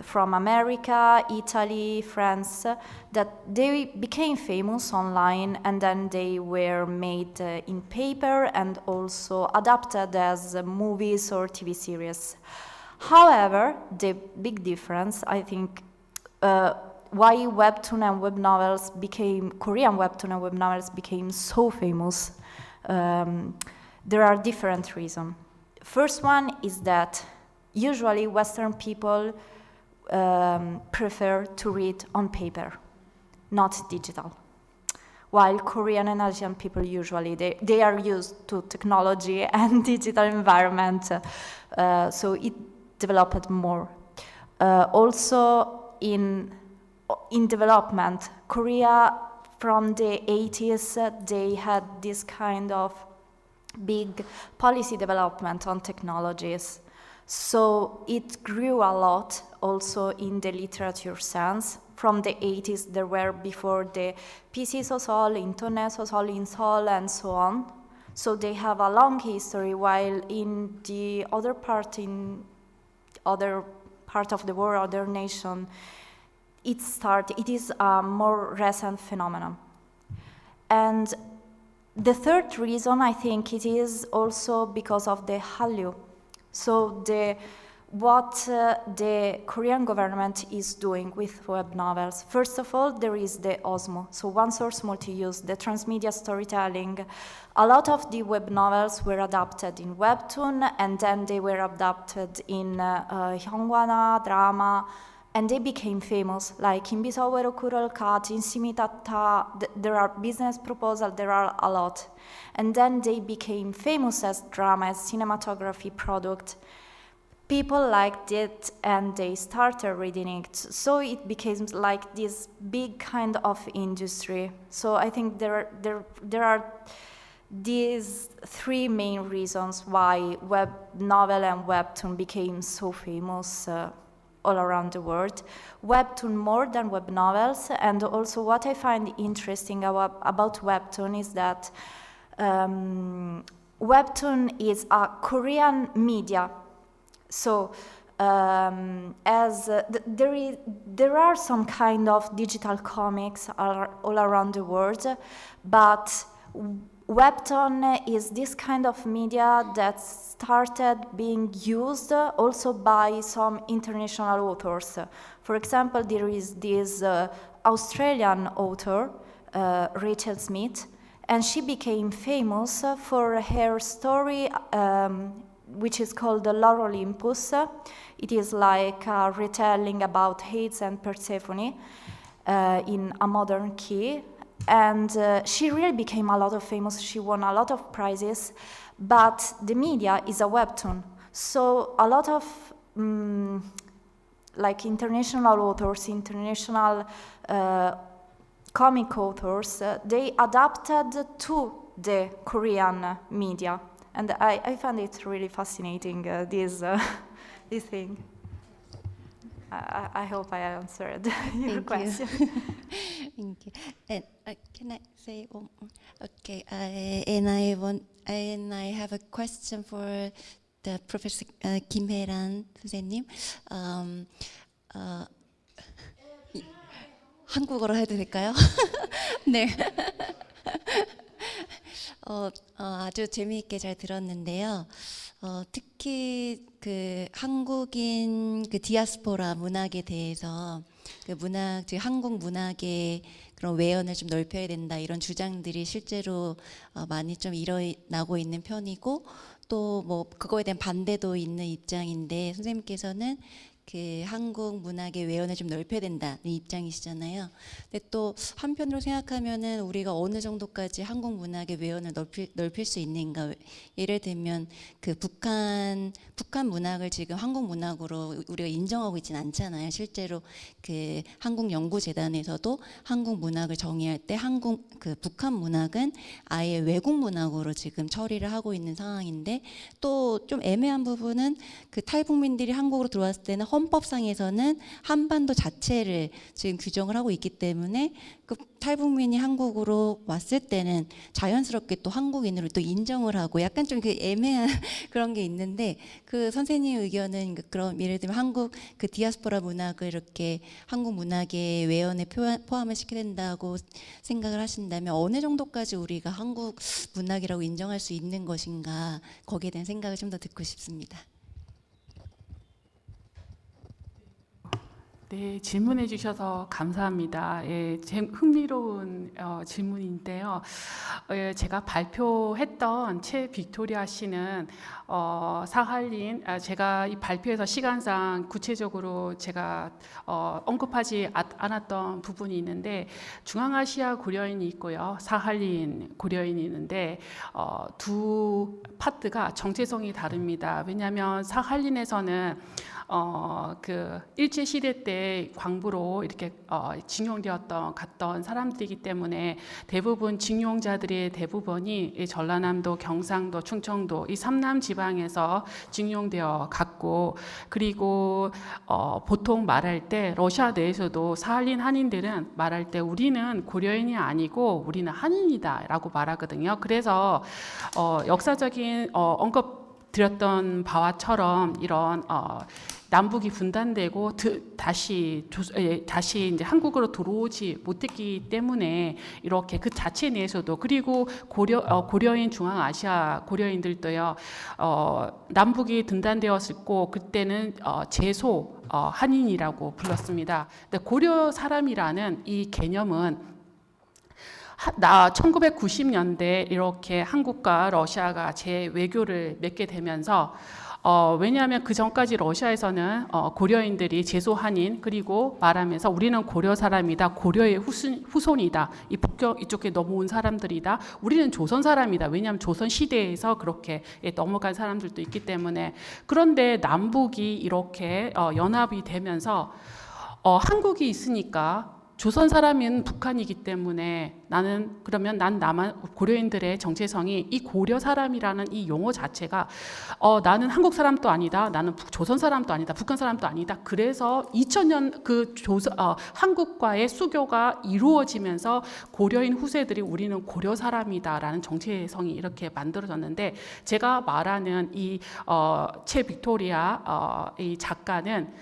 from America, Italy, France, that they became famous online, and then they were made in paper and also adapted as movies or TV series. However, the big difference, I think, why webtoon and web novels became, Korean webtoon and web novels became so famous, there are different reasons. First one is that usually Western people prefer to read on paper, not digital. While Korean and Asian people usually, they are used to technology and digital environment, so it developed more. Also in development, Korea from the 80s, they had this kind of big policy development on technologies. So it grew a lot also in the literature sense. From the 80s, there were before the PC Sosol, Internet Sosol, Insol, and so on. So they have a long history, while in the other part of the world, other nation, it is a more recent phenomenon. And the third reason, I think, it is also because of the Hallyu. So what the Korean government is doing with web novels. First of all, there is the OSMO, so one source multi-use, the transmedia storytelling. A lot of the web novels were adapted in webtoon, and then they were adapted in Hyunhee drama, and they became famous, like in Bisawero Kural Kat, in Simitata, there are business proposals, there are a lot. And then they became famous as drama, as cinematography product. People liked it and they started reading it. So it became like this big kind of industry. So I think there are these three main reasons why web novel and webtoon became so famous all around the world. Webtoon more than web novels, and also what I find interesting about webtoon is that webtoon is a Korean media. So there are some kind of digital comics all around the world, but webtoon is this kind of media that started being used also by some international authors. For example, there is this Australian author, Rachel Smith, and she became famous for her story which is called the Lore Olympus. It is like a retelling about Hades and Persephone in a modern key. And she really became a lot of famous. She won a lot of prizes, but the media is a webtoon. So a lot of like international authors, international comic authors, they adapted to the Korean media. And I found it really fascinating, this thing. I hope I answered your question. Thank you. And can I say one more? Okay. And I have a question for the Professor Kim Hae-ran 선생님. 한국어로 해도 될까요? 네. 아주 재미있게 잘 들었는데요. 특히 그 한국인 그 디아스포라 문학에 대해서 그 문학, 즉 한국 문학의 그런 외연을 좀 넓혀야 된다 이런 주장들이 실제로 많이 좀 일어나고 있는 편이고 또 뭐 그거에 대한 반대도 있는 입장인데 선생님께서는 그 한국 문학의 외연을 좀 넓혀야 된다는 입장이시잖아요. 근데 또 한편으로 생각하면은 우리가 어느 정도까지 한국 문학의 외연을 넓힐 수 있는가? 예를 들면 그 북한 문학을 지금 한국 문학으로 우리가 인정하고 있지는 않잖아요. 실제로 그 한국연구재단에서도 한국 문학을 정의할 때 그 북한 문학은 아예 외국 문학으로 지금 처리를 하고 있는 상황인데 또 좀 애매한 부분은 그 탈북민들이 한국으로 들어왔을 때는 헌법상에서는 한반도 자체를 지금 규정을 하고 있기 때문에 그 탈북민이 한국으로 왔을 때는 자연스럽게 또 한국인으로 또 인정을 하고 약간 좀 그 애매한 그런 게 있는데 그 선생님 의견은 그럼 예를 들면 한국 그 디아스포라 문학을 이렇게 한국 문학의 외연에 포함을 시켜야 된다고 생각을 하신다면 어느 정도까지 우리가 한국 문학이라고 인정할 수 있는 것인가 거기에 대한 생각을 좀 더 듣고 싶습니다. 네, 질문해 주셔서 감사합니다. 예, 흥미로운 질문인데요. 제가 발표했던 채 빅토리아 씨는 사할린, 제가 이 발표에서 시간상 구체적으로 제가 언급하지 않았던 부분이 있는데 중앙아시아 고려인이 있고요. 사할린 고려인이 있는데 두 파트가 정체성이 다릅니다. 왜냐하면 사할린에서는 그 일제 시대 때 광부로 이렇게 갔던 사람들이기 때문에 대부분 징용자들의 대부분이 전라남도, 경상도, 충청도 이 삼남 지방에서 징용되어 갔고 그리고 보통 말할 때 러시아 내에서도 사할린 한인들은 말할 때 우리는 고려인이 아니고 우리는 한인이다라고 말하거든요. 그래서 역사적인 언급 드렸던 바와처럼 이런 남북이 분단되고 다시 이제 한국으로 들어오지 못했기 때문에 이렇게 그 자체 내에서도, 그리고 고려인 중앙아시아 고려인들도요, 남북이 분단되었었고 그때는 제소 한인이라고 불렀습니다. 근데 고려 사람이라는 이 개념은 1990년대 이렇게 한국과 러시아가 재외교를 맺게 되면서 왜냐하면 그 전까지 러시아에서는 고려인들이 제소 한인, 그리고 말하면서 우리는 고려 사람이다, 고려의 후손이다, 이 북경 이쪽에 넘어온 사람들이다, 우리는 조선 사람이다. 왜냐하면 조선 시대에서 그렇게 넘어간 사람들도 있기 때문에. 그런데 남북이 이렇게 연합이 되면서 한국이 있으니까 조선 사람인 북한이기 때문에 난 남한 고려인들의 정체성이 이 고려 사람이라는 이 용어 자체가 나는 한국 사람도 아니다, 나는 조선 사람도 아니다, 북한 사람도 아니다. 그래서 2000년 한국과의 수교가 이루어지면서 고려인 후세들이 우리는 고려 사람이다라는 정체성이 이렇게 만들어졌는데, 제가 말하는 이 채 빅토리아 이 작가는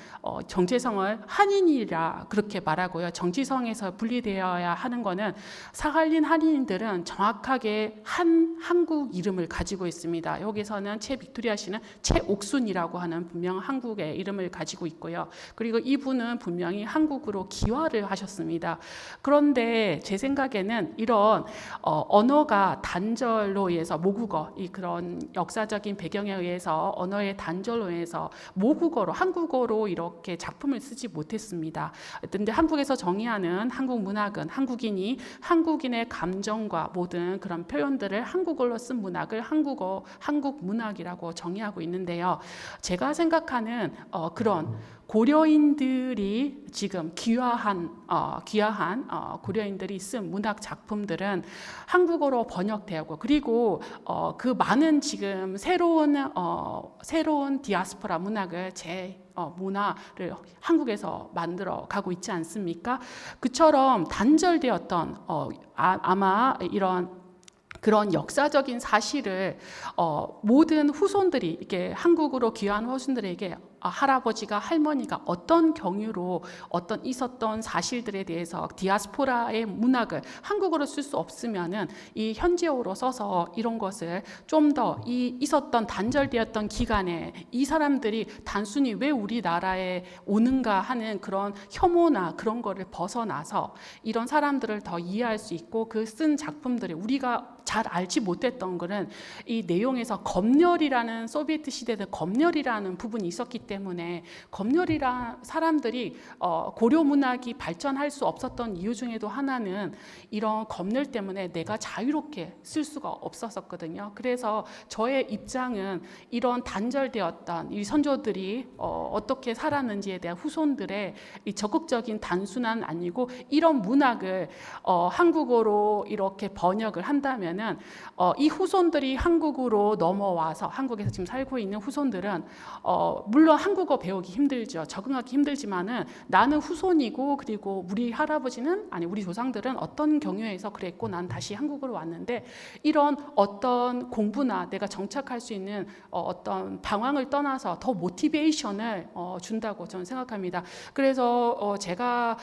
정체성을 한인이라 그렇게 말하고요. 정체성에서 분리되어야 하는 거는 사할린 한인들은 정확하게 한국 이름을 가지고 있습니다. 여기서는 채 빅토리아 씨는 채옥순이라고 하는 분명 한국의 이름을 가지고 있고요. 그리고 이분은 분명히 한국으로 기화를 하셨습니다. 그런데 제 생각에는 이런 언어가 단절로 의해서 모국어, 그런 역사적인 배경에 의해서 언어의 단절로 의해서 모국어로 한국어로 이렇게 작품을 쓰지 못했습니다. 근데 한국에서 정의하는 한국 문학은 한국인의 감정과 모든 그런 표현들을 한국어로 쓴 문학을 한국 문학이라고 정의하고 있는데요. 제가 생각하는 그런 고려인들이 지금 귀화한 고려인들이 쓴 문학 작품들은 한국어로 번역되고, 그리고 그 많은 지금 새로운 디아스포라 문학을 문화를 한국에서 만들어 가고 있지 않습니까? 그처럼 단절되었던 아마 그런 역사적인 사실을 모든 후손들이, 이렇게 한국으로 귀화한 후손들에게 할아버지가 할머니가 어떤 경유로 있었던 사실들에 대해서 디아스포라의 문학을 한국어로 쓸 수 없으면은 이 현지어로 써서 이런 것을 좀 더 있었던 단절되었던 기간에 이 사람들이 단순히 왜 우리나라에 오는가 하는 그런 혐오나 그런 거를 벗어나서 이런 사람들을 더 이해할 수 있고, 그 쓴 작품들이 우리가 잘 알지 못했던 거는 이 내용에서 검열이라는, 소비에트 시대의 검열이라는 부분이 있었기 때문에, 검열이란 사람들이 고려 문학이 발전할 수 없었던 이유 중에도 하나는 이런 검열 때문에 내가 자유롭게 쓸 수가 없었거든요. 그래서 저의 입장은 이런 단절되었던 이 선조들이 어떻게 살았는지에 대한 후손들의 이 적극적인 단순한 아니고, 이런 문학을 한국어로 이렇게 번역을 한다면 이 후손들이 한국으로 넘어와서 한국에서 지금 살고 있는 후손들은 물론 한국어 배우기 힘들죠. 적응하기 힘들지만은 나는 후손이고, 그리고 우리 우리 조상들은 어떤 경우에서 그랬고 난 다시 한국으로 왔는데, 이런 어떤 공부나 내가 정착할 수 있는 어떤 방황을 떠나서 더 모티베이션을 준다고 저는 생각합니다. 그래서 제가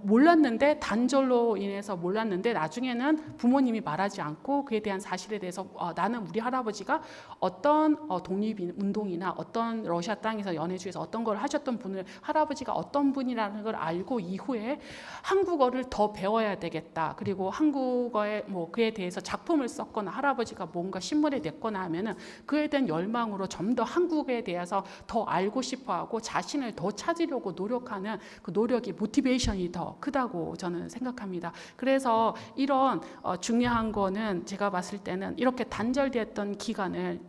몰랐는데, 단절로 인해서 몰랐는데, 나중에는 부모님이 말하지 않고 그에 대한 사실에 대해서 나는 우리 할아버지가 어떤 독립운동이나 어떤 러시아 땅에서 연해주에서 어떤 걸 하셨던 분을, 할아버지가 어떤 분이라는 걸 알고 이후에 한국어를 더 배워야 되겠다. 그리고 한국어에 그에 대해서 작품을 썼거나 할아버지가 뭔가 신문에 냈거나 하면은 그에 대한 열망으로 좀 더 한국에 대해서 더 알고 싶어하고 자신을 더 찾으려고 노력하는 그 노력이, 모티베이션이 더 크다고 저는 생각합니다. 그래서 이런 중요한 거는 제가 봤을 때는 이렇게 단절됐던 기간을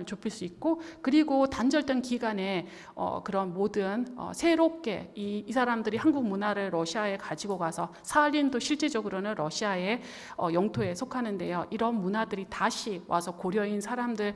좁힐 수 있고, 그리고 단절된 기간에 그런 모든 새롭게 이 사람들이 한국 문화를 러시아에 가지고 가서, 사할린도 실질적으로는 러시아의 영토에 속하는데요. 이런 문화들이 다시 와서 고려인 사람들이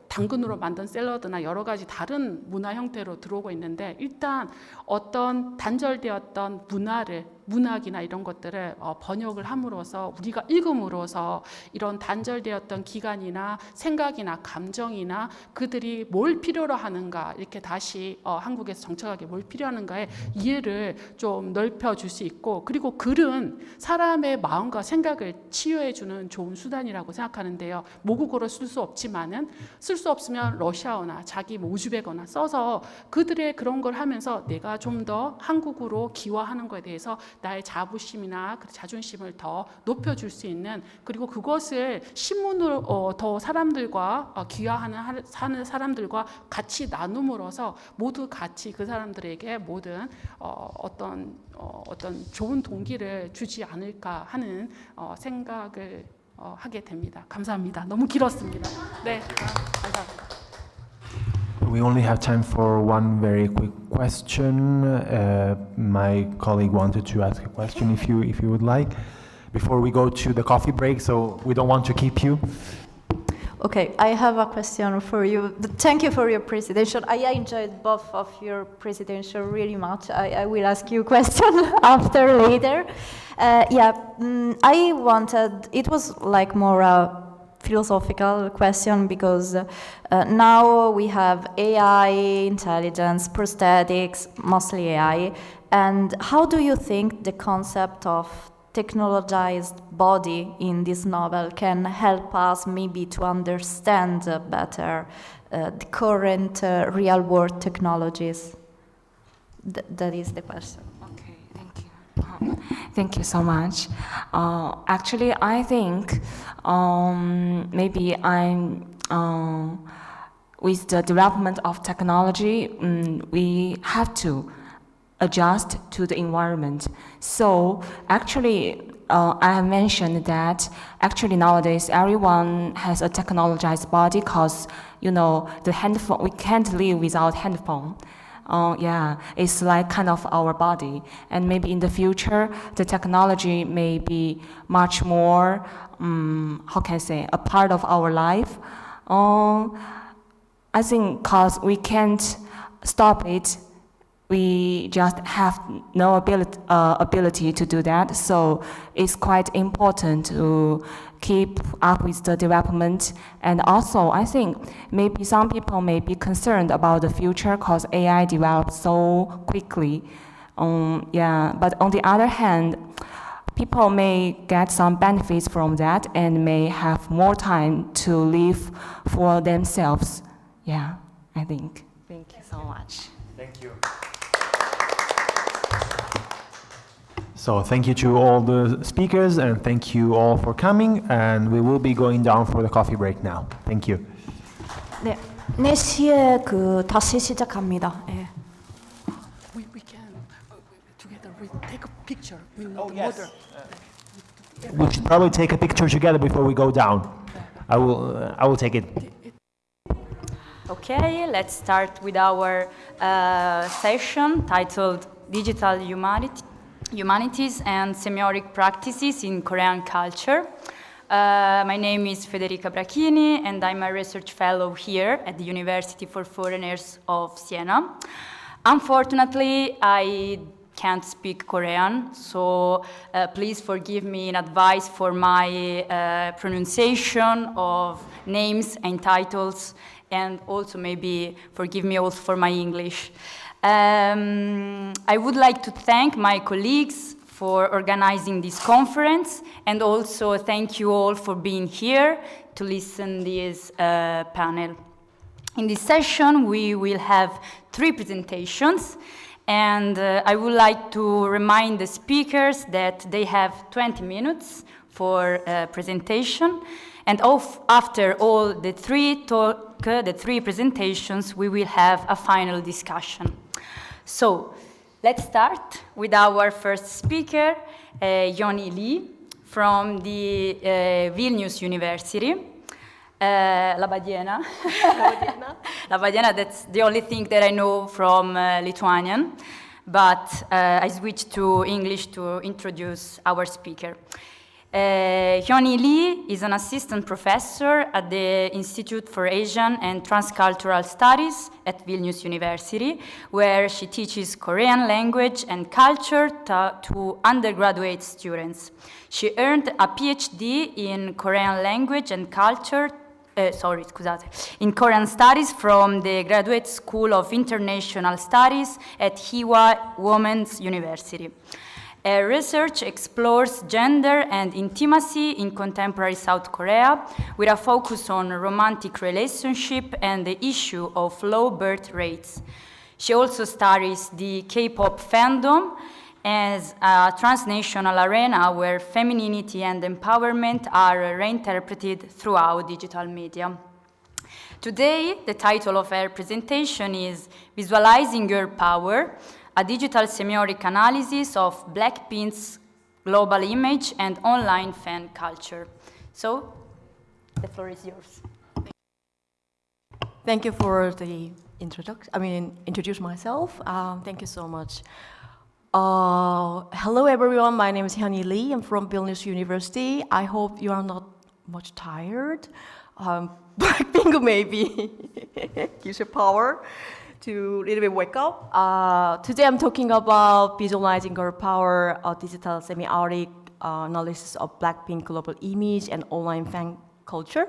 당근으로 만든 샐러드나 여러 가지 다른 문화 형태로 들어오고 있는데, 일단 어떤 단절되었던 문화를 문학이나 이런 것들을 번역을 함으로써 우리가 읽음으로써 이런 단절되었던 기간이나 생각이나 감정이나 그들이 뭘 필요로 하는가 이렇게 다시 한국에서 정착하게 뭘 필요하는가에 이해를 좀 넓혀줄 수 있고 그리고 글은 사람의 마음과 생각을 치유해주는 좋은 수단이라고 생각하는데요. 모국어로 쓸 수 없지만은 쓸 수 없으면 러시아어나 자기 우즈베거나 써서 그들의 그런 걸 하면서 내가 좀 더 한국으로 기화하는 것에 대해서 나의 자부심이나 자존심을 더 높여줄 수 있는 그리고 그것을 신문으로 더 사람들과 하는 사람들과 같이 나눔으로써 모두 같이 그 사람들에게 모든 어떤 좋은 동기를 주지 않을까 하는 생각을 하게 됩니다. 감사합니다. 너무 길었습니다. 네, 감사합니다. We only have time for one very quick question. My colleague wanted to ask a question if you would like, before we go to the coffee break, so we don't want to keep you. Okay, I have a question for you. Thank you for your presentation. I enjoyed both of your presentation really much. I will ask you a question later. I wanted, it was like more a philosophical question because now we have AI, intelligence, prosthetics, mostly AI. And how do you think the concept of technologized body in this novel can help us maybe to understand better the current real-world technologies? That is the question. Okay, thank you. Thank you so much. Actually, I think maybe with the development of technology, we have to adjust to the environment. So actually, I have mentioned that actually nowadays everyone has a technologized body because, you know, the handphone, we can't live without handphone. It's like kind of our body. And maybe in the future, the technology may be much more, how can I say, a part of our life. I think because we can't stop it, we just have no ability to do that. So it's quite important to keep up with the development. And also, I think maybe some people may be concerned about the future because AI develops so quickly. But on the other hand, people may get some benefits from that and may have more time to live for themselves. Yeah, I think. Thank you so much. Thank you. So thank you to all the speakers and thank you all for coming, and we will be going down for the coffee break now. Thank you. 네, 4시에 다시 시작합니다. 예. We can together take a picture with the mother. We should probably take a picture together before we go down. I will take it. Okay, let's start with our session titled Digital Humanities and Semiotic Practices in Korean Culture. My name is Federica Brachini, and I'm a research fellow here at the University for Foreigners of Siena. Unfortunately, I can't speak Korean, so please forgive me in advance for my pronunciation of names and titles, and also maybe forgive me also for my English. I would like to thank my colleagues for organizing this conference, and also thank you all for being here to listen to this panel. In this session, we will have 3 presentations, and I would like to remind the speakers that they have 20 minutes for presentation, and after all the 3 presentations, we will have a final discussion. So, let's start with our first speaker, Hyunhee Lee, from the Vilnius University. La Badiena. La Badiena, that's the only thing that I know from Lithuanian, but I switched to English to introduce our speaker. Hyunhee Lee is an assistant professor at the Institute for Asian and Transcultural Studies at Vilnius University, where she teaches Korean language and culture to undergraduate students. She earned a PhD in Korean language and culture in Korean Studies from the Graduate School of International Studies at Hiwa Women's University. Her research explores gender and intimacy in contemporary South Korea with a focus on romantic relationship and the issue of low birth rates. She also studies the K-pop fandom as a transnational arena where femininity and empowerment are reinterpreted throughout digital media. Today, the title of her presentation is Visualizing Girl Power, a digital semiotic analysis of Blackpink's global image and online fan culture. So, the floor is yours. Thank you for the introduce myself. Thank you so much. Hello everyone, my name is Hyunhee Lee. I'm from Vilnius University. I hope you are not much tired. Blackpink maybe gives you power to a little bit wake up. Today I'm talking about visualizing girl power, a digital semiotic analysis of Blackpink global image and online fan culture.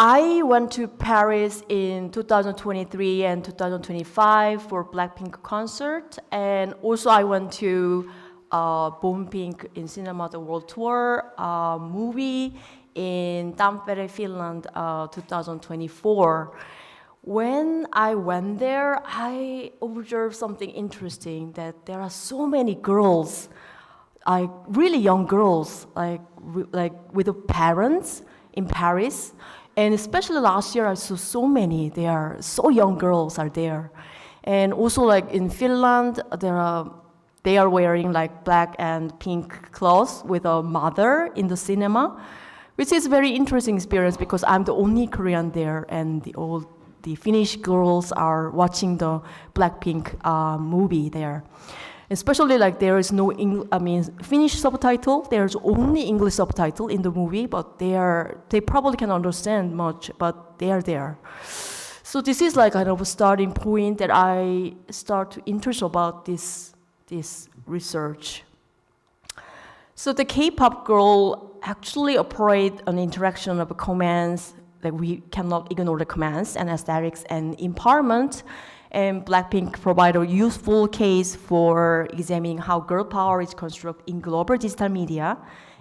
I went to Paris in 2023 and 2025 for Blackpink concert, and also I went to Blackpink in Cinema the World Tour movie in Tampere, Finland, 2024. When I went there, I observed something interesting, that there are so many girls, like really young girls, like with the parents in Paris. And especially last year, I saw so many. They are so young girls are there, and also like in Finland, they are wearing like black and pink clothes with a mother in the cinema, which is a very interesting experience because I'm the only Korean there, and the Finnish girls are watching the Blackpink movie there. Especially like there is no Finnish subtitle. There's only English subtitle in the movie, but they probably can understand much, but they are there. So this is like kind of a starting point that I start to interest about this research. So the K-pop girl actually operate an interaction of commands, that we cannot ignore the commands and aesthetics and empowerment. And Blackpink provide a useful case for examining how girl power is constructed in global digital media.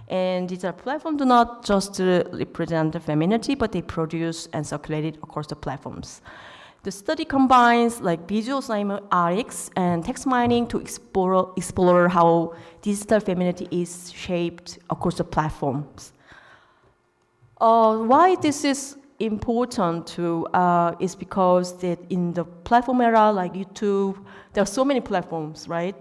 And digital platforms do not just represent the femininity, but they produce and circulate it across the platforms. The study combines like visual semiotics and text mining to explore how digital femininity is shaped across the platforms. Why this is important is because that in the platform era like YouTube, there are so many platforms, right?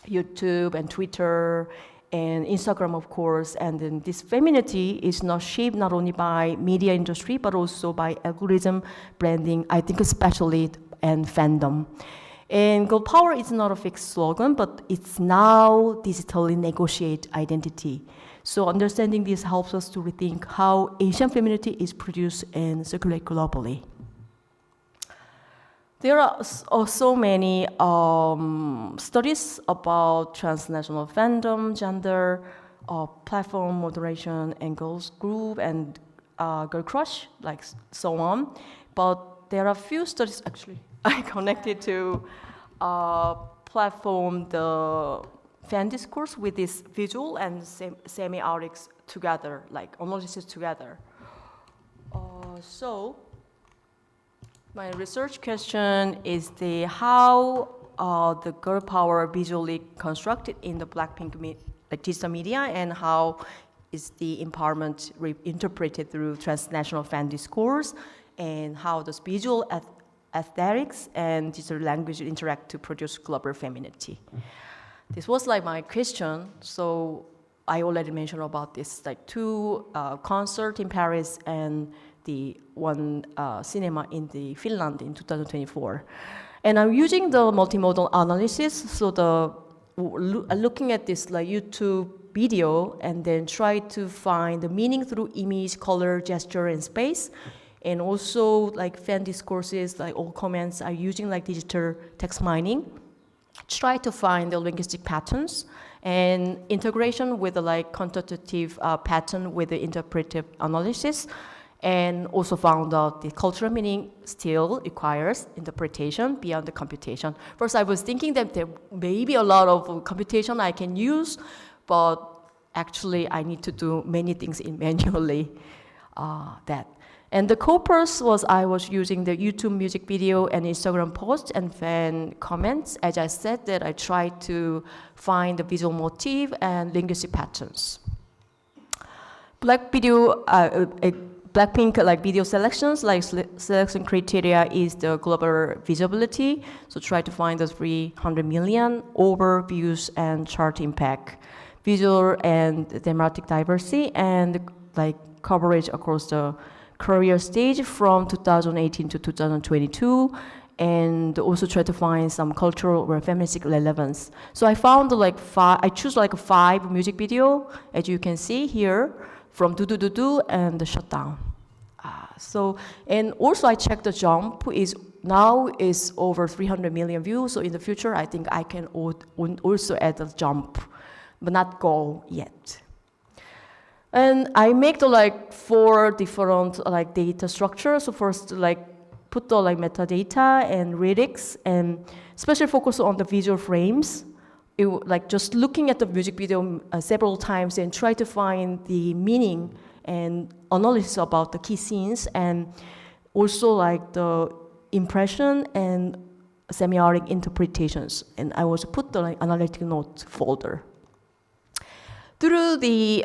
YouTube and Twitter and Instagram, of course, and then this femininity is not shaped not only by media industry but also by algorithm, branding, I think especially, and fandom. And girl power is not a fixed slogan, but it's now digitally negotiate identity. So understanding this helps us to rethink how Asian femininity is produced and circulate globally. There are so many studies about transnational fandom, gender, platform moderation, and girls group, and girl crush, like so on. But there are few studies actually I connected to platform the fan discourse with this visual and semiotics together, like analysis together. So my research question is how the girl power visually constructed in the Blackpink digital media, and how is the empowerment interpreted through transnational fan discourse, and how does visual aesthetics and digital language interact to produce global femininity. This was like my question, so I already mentioned about this, like two concert in Paris and the one cinema in the Finland in 2024. And I'm using the multimodal analysis, so looking at this like YouTube video and then try to find the meaning through image, color, gesture, and space. And also like fan discourses, like all comments are using like digital text mining. Try to find the linguistic patterns and integration with the like quantitative pattern with the interpretive analysis. And also found out the cultural meaning still requires interpretation beyond the computation. First, I was thinking that there may be a lot of computation I can use, but actually I need to do many things in manually. And the corpus was I was using the YouTube music video and Instagram posts and fan comments. As I said that I tried to find the visual motif and linguistic patterns. Blackpink like video selections, like selection criteria is the global visibility. So try to find the 300 million overviews and chart impact, visual and thematic diversity, and like coverage across the career stage from 2018 to 2022, and also try to find some cultural or feministic relevance. So I found like I choose like 5 music video, as you can see here, from Do Do Do Do and the Shutdown. And also I checked the jump now is over 300 million views. So in the future, I think I can also add a jump, but not go yet. And I make the like 4 different like data structures. So first, like put the like metadata and lyrics, and especially focus on the visual frames. Like just looking at the music video several times and try to find the meaning and analysis about the key scenes, and also like the impression and semiotic interpretations. And I also put the like analytic notes folder. Through I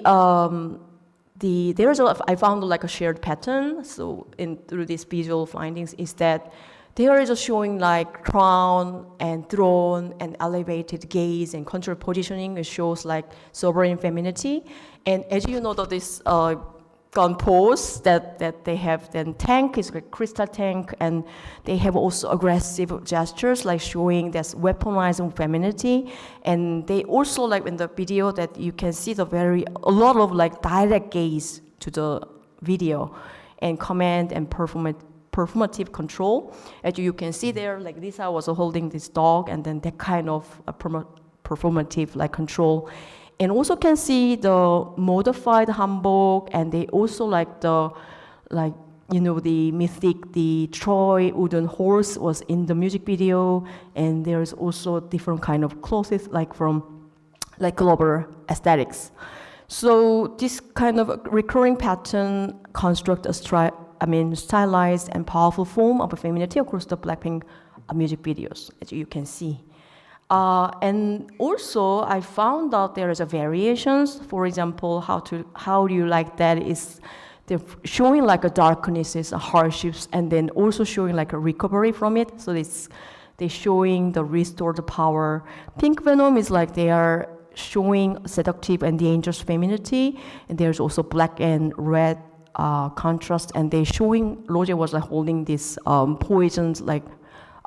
found like a shared pattern. So through these visual findings is that there is a showing like crown and throne and elevated gaze and control positioning. It shows like sovereign femininity. And as you know, that this gun pose that they have, then tank is like crystal tank, and they have also aggressive gestures like showing this weaponizing femininity. And they also like in the video that you can see a lot of like direct gaze to the video and command and performative control. As you can see there, like Lisa was holding this dog, and then that kind of performative like control. And also can see the modified hanbok, and they also like the mythic, the Troy wooden horse was in the music video, and there's also different kind of clothes like from like global aesthetics. So this kind of recurring pattern construct a stylized and powerful form of femininity across the Blackpink music videos, as you can see. And also, I found out there is a variations. For example, how do you like that is they're showing like a darknesses, hardships, and then also showing like a recovery from it. So they're showing the restored power. Pink Venom is like they are showing seductive and dangerous femininity, and there's also black and red contrast, and they're showing, Roger was like holding this poisoned like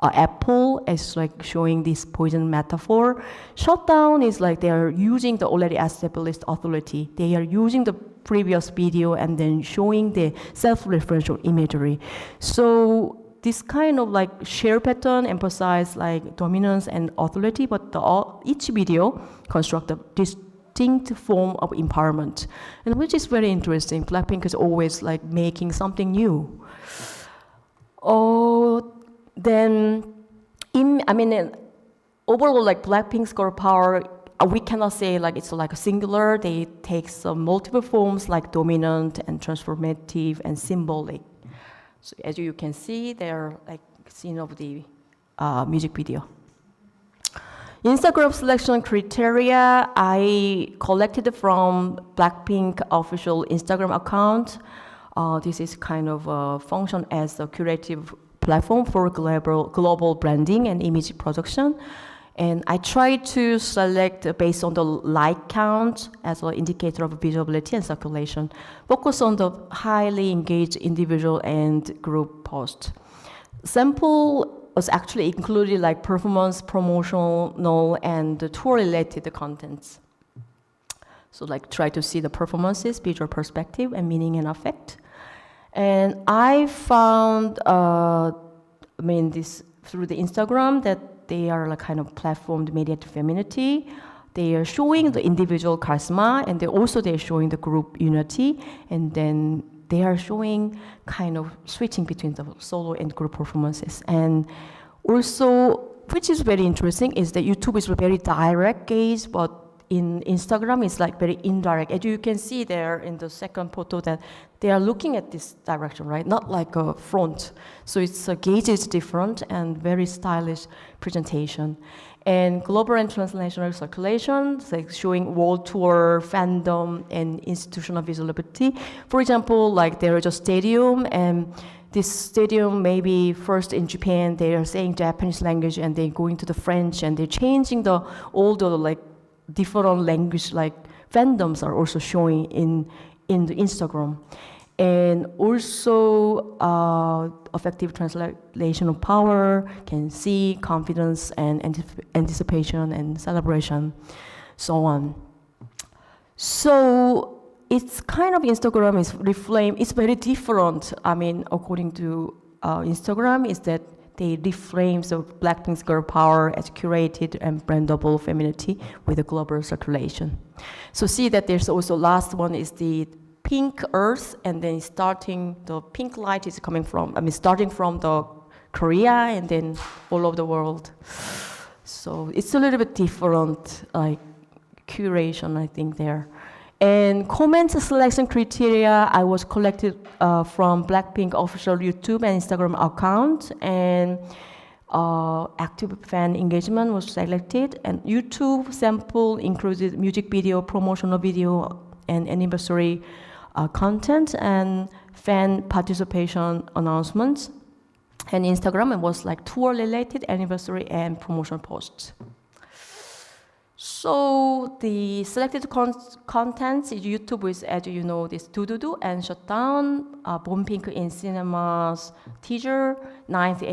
apple as like showing this poison metaphor. Shutdown is like they are using the already established authority. They are using the previous video and then showing the self-referential imagery. So this kind of like share pattern emphasize like dominance and authority, but each video construct a distinct form of empowerment, and which is very interesting. Blackpink is always like making something new. Then, overall, like Blackpink's girl power, we cannot say like it's like a singular. They take some multiple forms like dominant and transformative and symbolic. So as you can see, they're like scene of the music video. Instagram selection criteria I collected from Blackpink official Instagram account. This is kind of function as a curative platform for global branding and image production. And I try to select based on the like count as an indicator of visibility and circulation. Focus on the highly engaged individual and group post. Sample was actually included like performance, promotional, and tour-related contents. So like try to see the performances, visual perspective, and meaning and affect. And I found, this through the Instagram, that they are like kind of platform mediated femininity. They are showing the individual charisma, and they're showing the group unity, and then they are showing kind of switching between the solo and group performances. And also, which is very interesting, is that YouTube is a very direct gaze, but in Instagram it's like very indirect. As you can see there in the second photo, that they are looking at this direction, right? Not like a front. So it's a gaze is different and very stylish presentation. And global and transnational circulation, like showing world tour, fandom, and institutional visibility. For example, like there is a stadium, and this stadium maybe first in Japan, they are saying Japanese language, and they're going to the French, and they're changing all the like different language, like fandoms are also showing in the Instagram. And also effective translation of power, can see confidence and anticipation and celebration, so on. So it's kind of Instagram is reframe. It's very different. I mean, according to Instagram, is that they reframe the Blackpink's girl power as curated and brandable femininity with a global circulation. So see that there's also last one is the pink earth, and then the pink light is coming from, starting from the Korea and then all over the world. So it's a little bit different, like curation, I think there. And comment selection criteria, I was collected from Blackpink official YouTube and Instagram account, and active fan engagement was selected, and YouTube sample included music video, promotional video, and anniversary content, and fan participation announcements. And Instagram, it was like tour related, anniversary, and promotional posts. So the selected contents is YouTube is, as you know, this do and Shutdown, Bompink in Cinemas teaser, 9th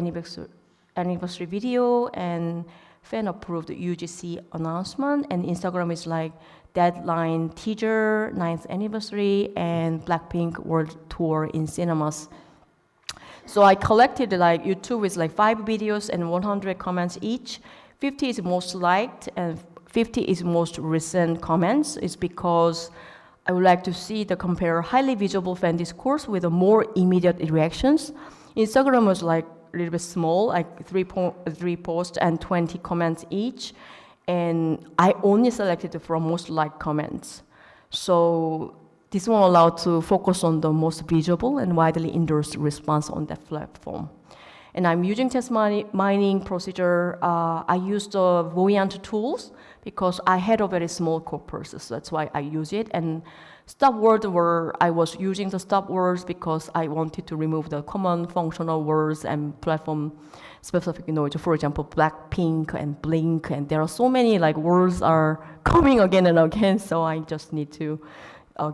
anniversary video, and fan-approved UGC announcement. And Instagram is like Deadline teaser, 9th anniversary, and Blackpink World Tour in Cinemas. So I collected like YouTube is like 5 videos and 100 comments each. 50 is most liked, and 50 is most recent comments. Is because I would like to see the compare highly visible fan discourse with a more immediate reactions. Instagram was like a little bit small, like 3 posts and 20 comments each. And I only selected from most liked comments. So this one allowed to focus on the most visible and widely endorsed response on that platform. And I'm using text mining procedure. I used the Voyant tools because I had a very small corpus, so that's why I use it. And stop word I was using the stop words because I wanted to remove the common functional words and platform specific noise. For example, Blackpink and Blink, and there are so many like words are coming again and again, so I just need to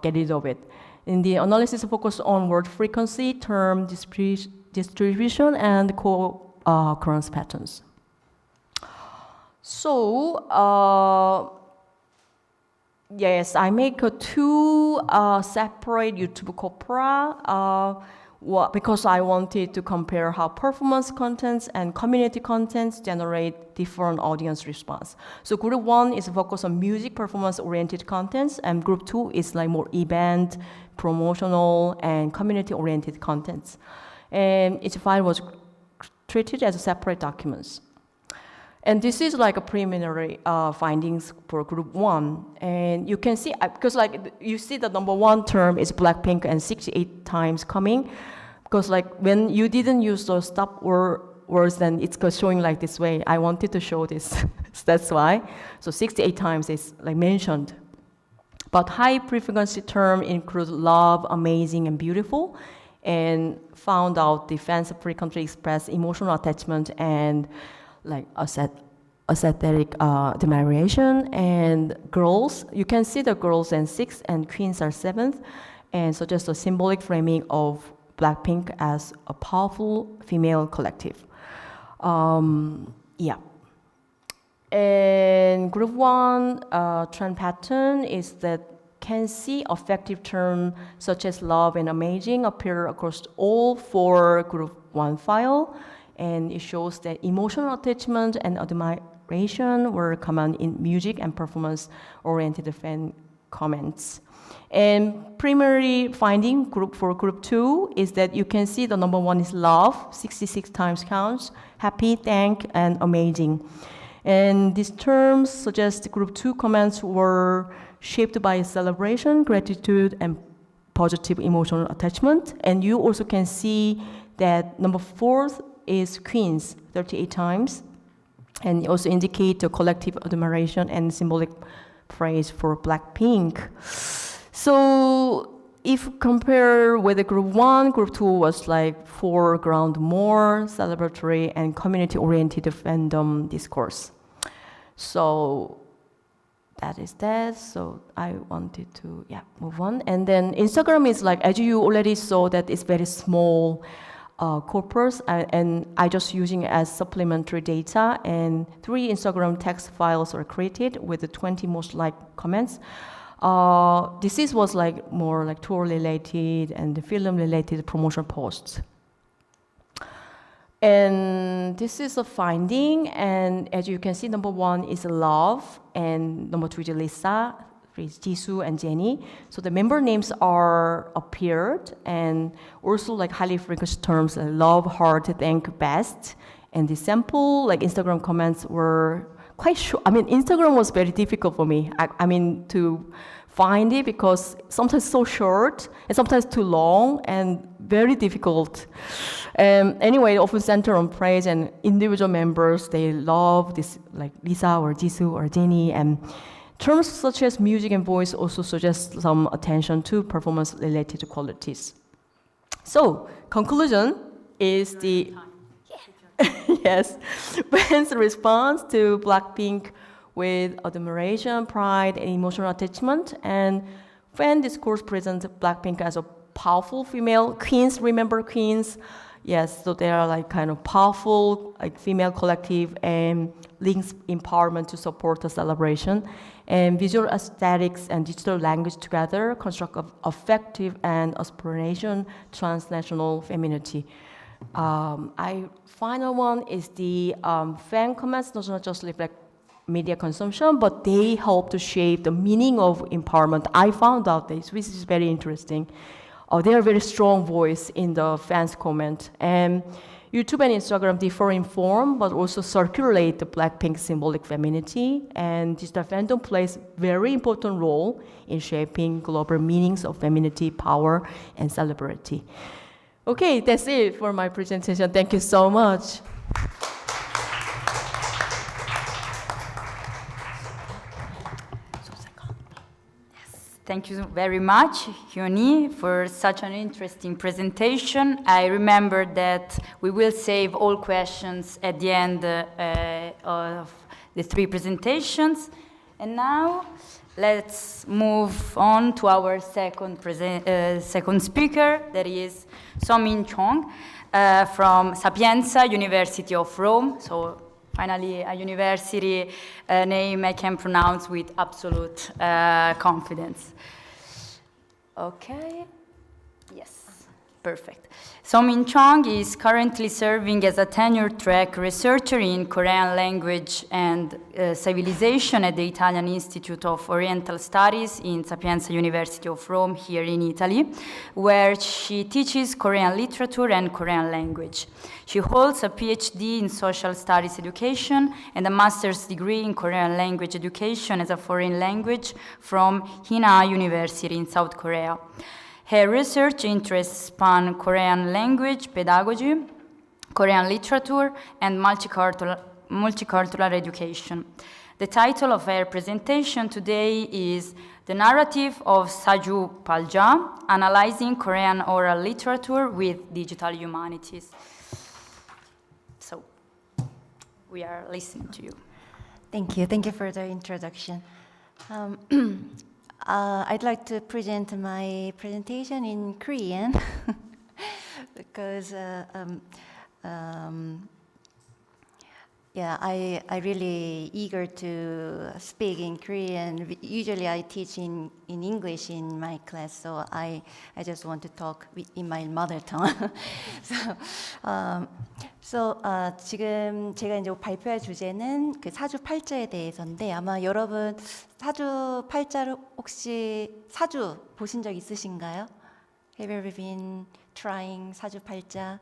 get rid of it. In the analysis, focus on word frequency, term distribution, and co-occurrence patterns. So, yes, I make 2 separate YouTube corpora because I wanted to compare how performance contents and community contents generate different audience response. So group 1 is focused on music performance-oriented contents, and group 2 is like more event, promotional, and community-oriented contents. And each file was treated as separate documents. And this is like a preliminary findings for group 1. And you can see, because like you see the number 1 term is Blackpink and 68 times coming. Because like when you didn't use the stop words, then it's showing like this way. I wanted to show this, so that's why. So 68 times is like mentioned. But high frequency term include love, amazing, and beautiful. And found out the fans frequently express emotional attachment and like aesthetic admiration. And girls, you can see the girls and 6th and queens are 7th, and so just a symbolic framing of Blackpink as a powerful female collective. Yeah. And group 1 trend pattern is that can see affective terms such as love and amazing appear across all 4 group 1 file, and it shows that emotional attachment and admiration were common in music and performance-oriented fan comments. And primary finding for group 2 is that you can see the number 1 is love, 66 times counts, happy, thank, and amazing. And these terms suggest group 2 comments were shaped by celebration, gratitude, and positive emotional attachment. And you also can see that number 4 is queens, 38 times. And it also indicate the collective admiration and symbolic praise for Blackpink. So if compare with the group 1, group 2 was like foreground more celebratory and community-oriented fandom discourse. So that is that. So I wanted to move on. And then Instagram is like, as you already saw, that it's very small corpus, and I just using it as supplementary data. And 3 Instagram text files are created with the 20 most liked comments. This was like more like tour related and the film related promotion posts. And this is a finding, and as you can see, number 1 is love, and number 2 is Lisa, 3 is Jisoo and Jennie. So the member names are appeared, and also like highly frequent terms like love, heart, thank, best. And the sample like Instagram comments were quite short. I mean, Instagram was very difficult for me. I mean, to find it because sometimes so short and sometimes too long and very difficult. Anyway, often center on praise, and individual members, they love this, like Lisa or Jisoo or Jennie, and terms such as music and voice also suggest some attention to performance-related qualities. So, conclusion is the yes, fans' response to Blackpink with admiration, pride, and emotional attachment, and fan discourse presents Blackpink as a powerful female queens. Remember queens? Yes, so they are like kind of powerful, like female collective, and links empowerment to support the celebration. And visual aesthetics and digital language together construct an effective and aspiration transnational femininity. Final one is the fan comments does not just reflect media consumption, but they help to shape the meaning of empowerment. I found out this, which is very interesting. They are very strong voice in the fans' comment. And YouTube and Instagram differ in form, but also circulate the Blackpink symbolic femininity. And digital fandom plays very important role in shaping global meanings of femininity, power, and celebrity. Okay, that's it for my presentation. Thank you so much. Thank you very much, Hyunhee, for such an interesting presentation. I remember that we will save all questions at the end of the 3 presentations. And now, let's move on to our second speaker, that is Somin Chung from Sapienza, University of Rome. So, finally, a university name I can pronounce with absolute confidence. Okay, yes, perfect. Somin Chung is currently serving as a tenure-track researcher in Korean language and civilization at the Italian Institute of Oriental Studies in Sapienza University of Rome here in Italy, where she teaches Korean literature and Korean language. She holds a PhD in social studies education and a master's degree in Korean language education as a foreign language from Hyunhee University in South Korea. Her research interests span Korean language pedagogy, Korean literature, and multicultural education. The title of her presentation today is The Narrative of Saju Palja, Analyzing Korean Oral Literature with Digital Humanities. So, we are listening to you. Thank you. Thank you for the introduction. I'd like to present my presentation in Korean because Yeah, I really eager to speak in Korean. Usually I teach in English in my class, so I just want to talk in my mother tongue. 지금 제가 이제 발표할 주제는 그 사주팔자에 대해서인데 아마 여러분 사주팔자를 혹시 사주 보신 적 있으신가요? Have you ever been trying 사주팔자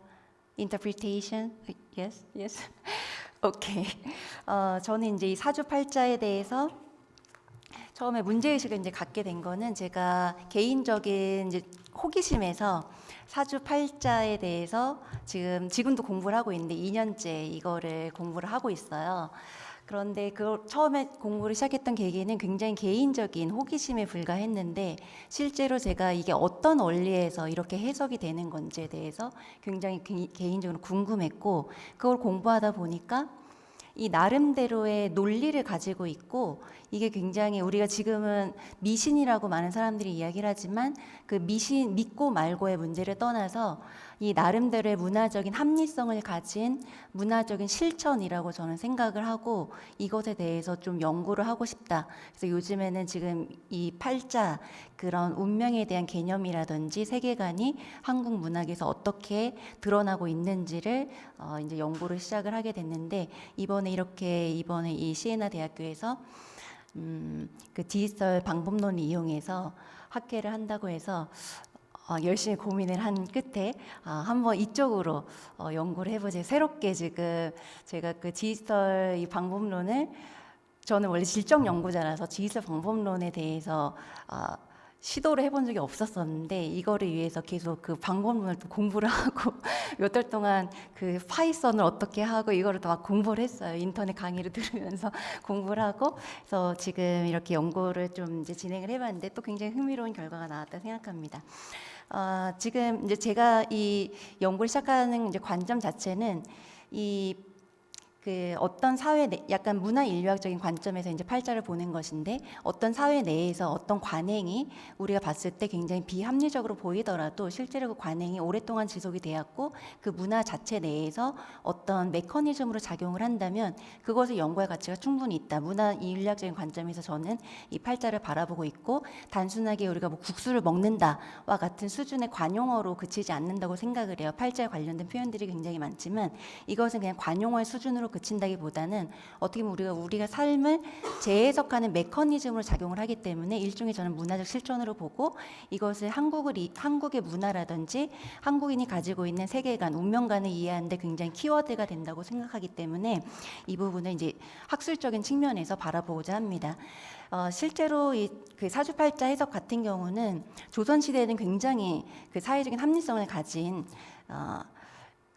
interpretation? Yes, yes. 오케이. 저는 이제 이 사주팔자에 대해서 처음에 문제의식을 이제 갖게 된 거는 제가 개인적인 이제 호기심에서 사주팔자에 대해서 지금도 공부를 하고 있는데 2년째 이거를 공부를 하고 있어요. 그런데 그 처음에 공부를 시작했던 계기는 굉장히 개인적인 호기심에 불과했는데 실제로 제가 이게 어떤 원리에서 이렇게 해석이 되는 건지에 대해서 굉장히 개인적으로 궁금했고 그걸 공부하다 보니까 이 나름대로의 논리를 가지고 있고 이게 굉장히 우리가 지금은 미신이라고 많은 사람들이 이야기를 하지만 그 미신 믿고 말고의 문제를 떠나서 이 나름대로의 문화적인 합리성을 가진 문화적인 실천이라고 저는 생각을 하고 이것에 대해서 좀 연구를 하고 싶다. 그래서 요즘에는 지금 이 팔자 그런 운명에 대한 개념이라든지 세계관이 한국 문학에서 어떻게 드러나고 있는지를 이제 연구를 시작을 하게 됐는데 이번에 이 시에나 대학교에서 그 디지털 방법론을 이용해서 학회를 한다고 해서 열심히 고민을 한 끝에 한번 이쪽으로 연구를 해보자. 새롭게 지금 제가 그 디지털 이 방법론을 저는 원래 질적 연구자라서 디지털 방법론에 대해서 시도를 해본 적이 없었었는데 이거를 위해서 계속 그 방법론을 공부를 하고 몇 달 동안 그 파이썬을 어떻게 하고 이거를 또 막 공부를 했어요. 인터넷 강의를 들으면서 공부를 하고 그래서 지금 이렇게 연구를 좀 이제 진행을 해봤는데 또 굉장히 흥미로운 결과가 나왔다 생각합니다. 지금 이제 제가 이 연구를 시작하는 이제 관점 자체는 그 어떤 사회 약간 문화 인류학적인 관점에서 이제 팔자를 보는 것인데 어떤 사회 내에서 어떤 관행이 우리가 봤을 때 굉장히 비합리적으로 보이더라도 실제로 그 관행이 오랫동안 지속이 되었고 그 문화 자체 내에서 어떤 메커니즘으로 작용을 한다면 그것을 연구할 가치가 충분히 있다. 문화 인류학적인 관점에서 저는 이 팔자를 바라보고 있고 단순하게 우리가 뭐 국수를 먹는다와 같은 수준의 관용어로 그치지 않는다고 생각을 해요. 팔자에 관련된 표현들이 굉장히 많지만 이것은 그냥 관용어의 수준으로 그친다기보다는 어떻게 보면 우리가 삶을 재해석하는 메커니즘으로 작용을 하기 때문에 일종의 저는 문화적 실존으로 보고 이것을 한국의 문화라든지 한국인이 가지고 있는 세계관, 운명관을 이해하는데 굉장히 키워드가 된다고 생각하기 때문에 이 부분을 이제 학술적인 측면에서 바라보고자 합니다. 실제로 그 사주팔자 해석 같은 경우는 조선시대에는 굉장히 그 사회적인 합리성을 가진